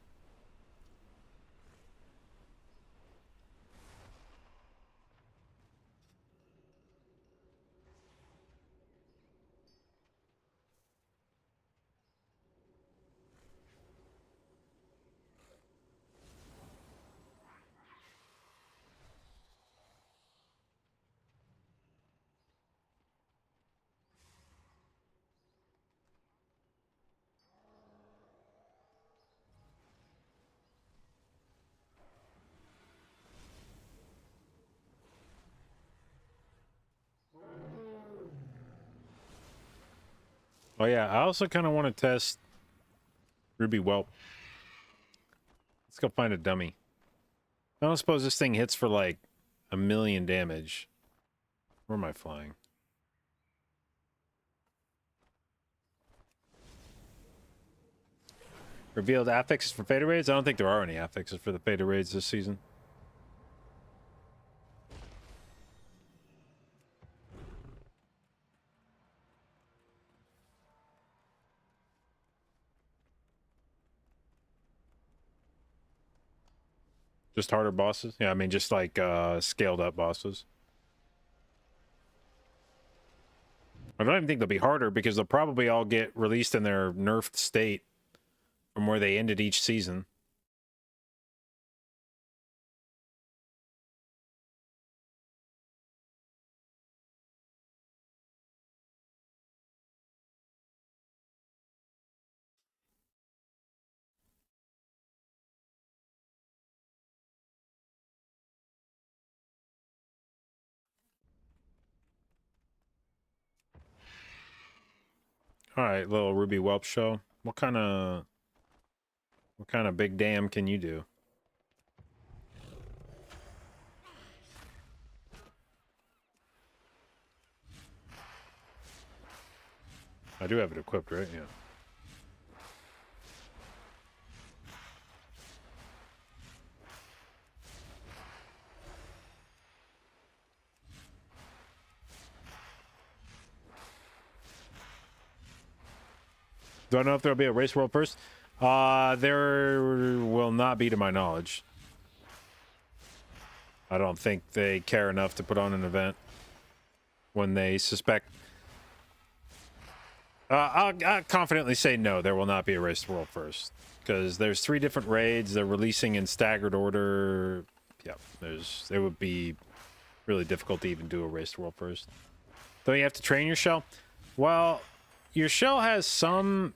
Oh yeah, I also kind of want to test Ruby Whelp. Let's go find a dummy. I don't suppose this thing hits for like 1,000,000 damage. Where am I flying? Revealed affixes for Fader Raids? I don't think there are any affixes for the Fader Raids this season. Just harder bosses? Yeah, I mean, just like scaled up bosses. I don't even think they'll be harder because they'll probably all get released in their nerfed state from where they ended each season. All right, little Ruby Whelp show. What kind of big damn can you do? I do have it equipped, right? Yeah. Don't know if there'll be a race world first. There will not be, to my knowledge. I don't think they care enough to put on an event when they suspect. I'll confidently say no, there will not be a race world first. Because there's 3 different raids. They're releasing in staggered order. Yeah, it would be really difficult to even do a race world first. Don't you have to train your shell? Well, your shell has some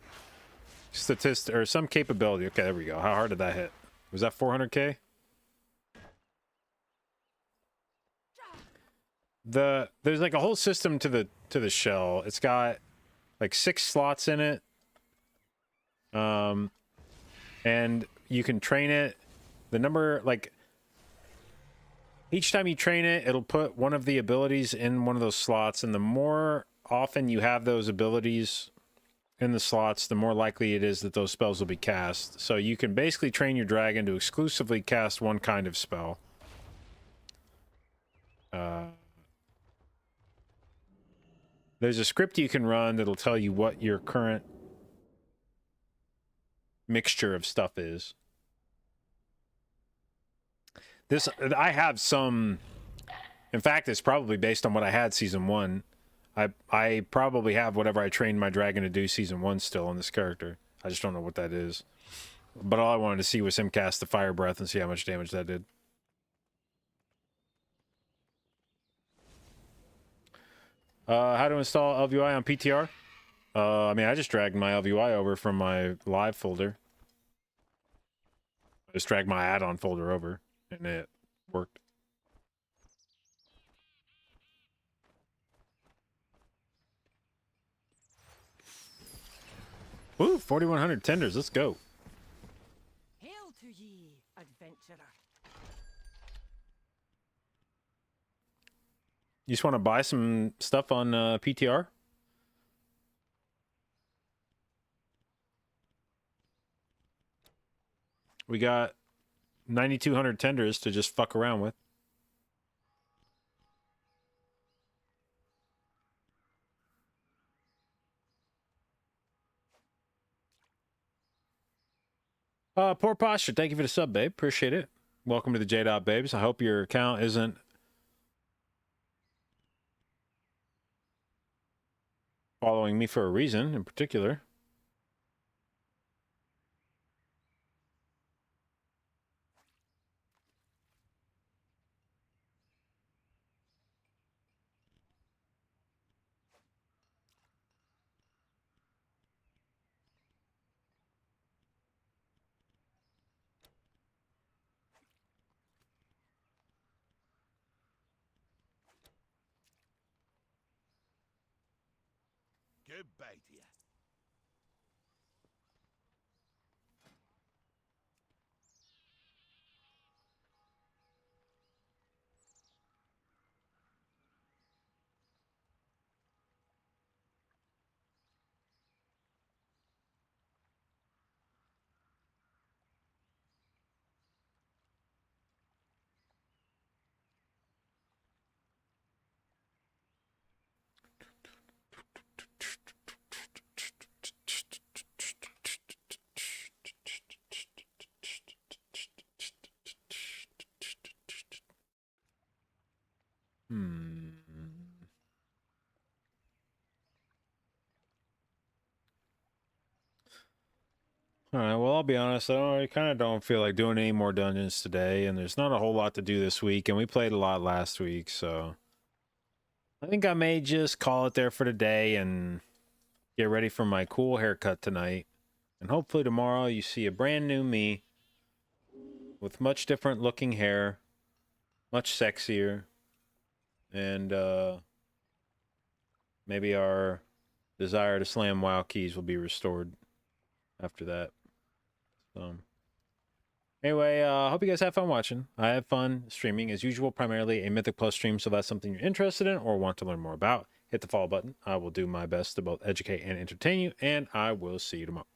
statistic or some capability. Okay, there we go. How hard did that hit? Was that 400k? There's like a whole system to the shell. It's got like 6 slots in it. And you can train it. The number, like, each time you train it, it'll put one of the abilities in one of those slots, and the more often you have those abilities in the slots, the more likely it is that those spells will be cast. So you can basically train your dragon to exclusively cast one kind of spell. There's a script you can run that'll tell you what your current mixture of stuff is. I have some, in fact, it's probably based on what I had season 1. I probably have whatever I trained my dragon to do season 1 still on this character. I just don't know what that is. But all I wanted to see was him cast the fire breath and see how much damage that did. How to install LVI on PTR? I mean, I just dragged my LVI over from my live folder. I just dragged my add-on folder over, and it worked. Ooh, 4,100 tenders. Let's go.
Hail to ye, adventurer.
You just want to buy some stuff on PTR? We got 9,200 tenders to just fuck around with. Poor posture. Thank you for the sub, babe. Appreciate it. Welcome to the jdotbabes. I hope your account isn't following me for a reason in particular.
Goodbye to you.
All right, well, I'll be honest. I kind of don't feel like doing any more dungeons today, and there's not a whole lot to do this week, and we played a lot last week, so I think I may just call it there for today and get ready for my cool haircut tonight. And hopefully tomorrow you see a brand new me with much different looking hair, much sexier, and maybe our desire to slam WoW keys will be restored after that. So anyway, hope you guys have fun watching. I have fun streaming as usual, primarily a Mythic Plus stream, so if that's something you're interested in or want to learn more about, hit the follow button. I will do my best to both educate and entertain you, and I will see you tomorrow.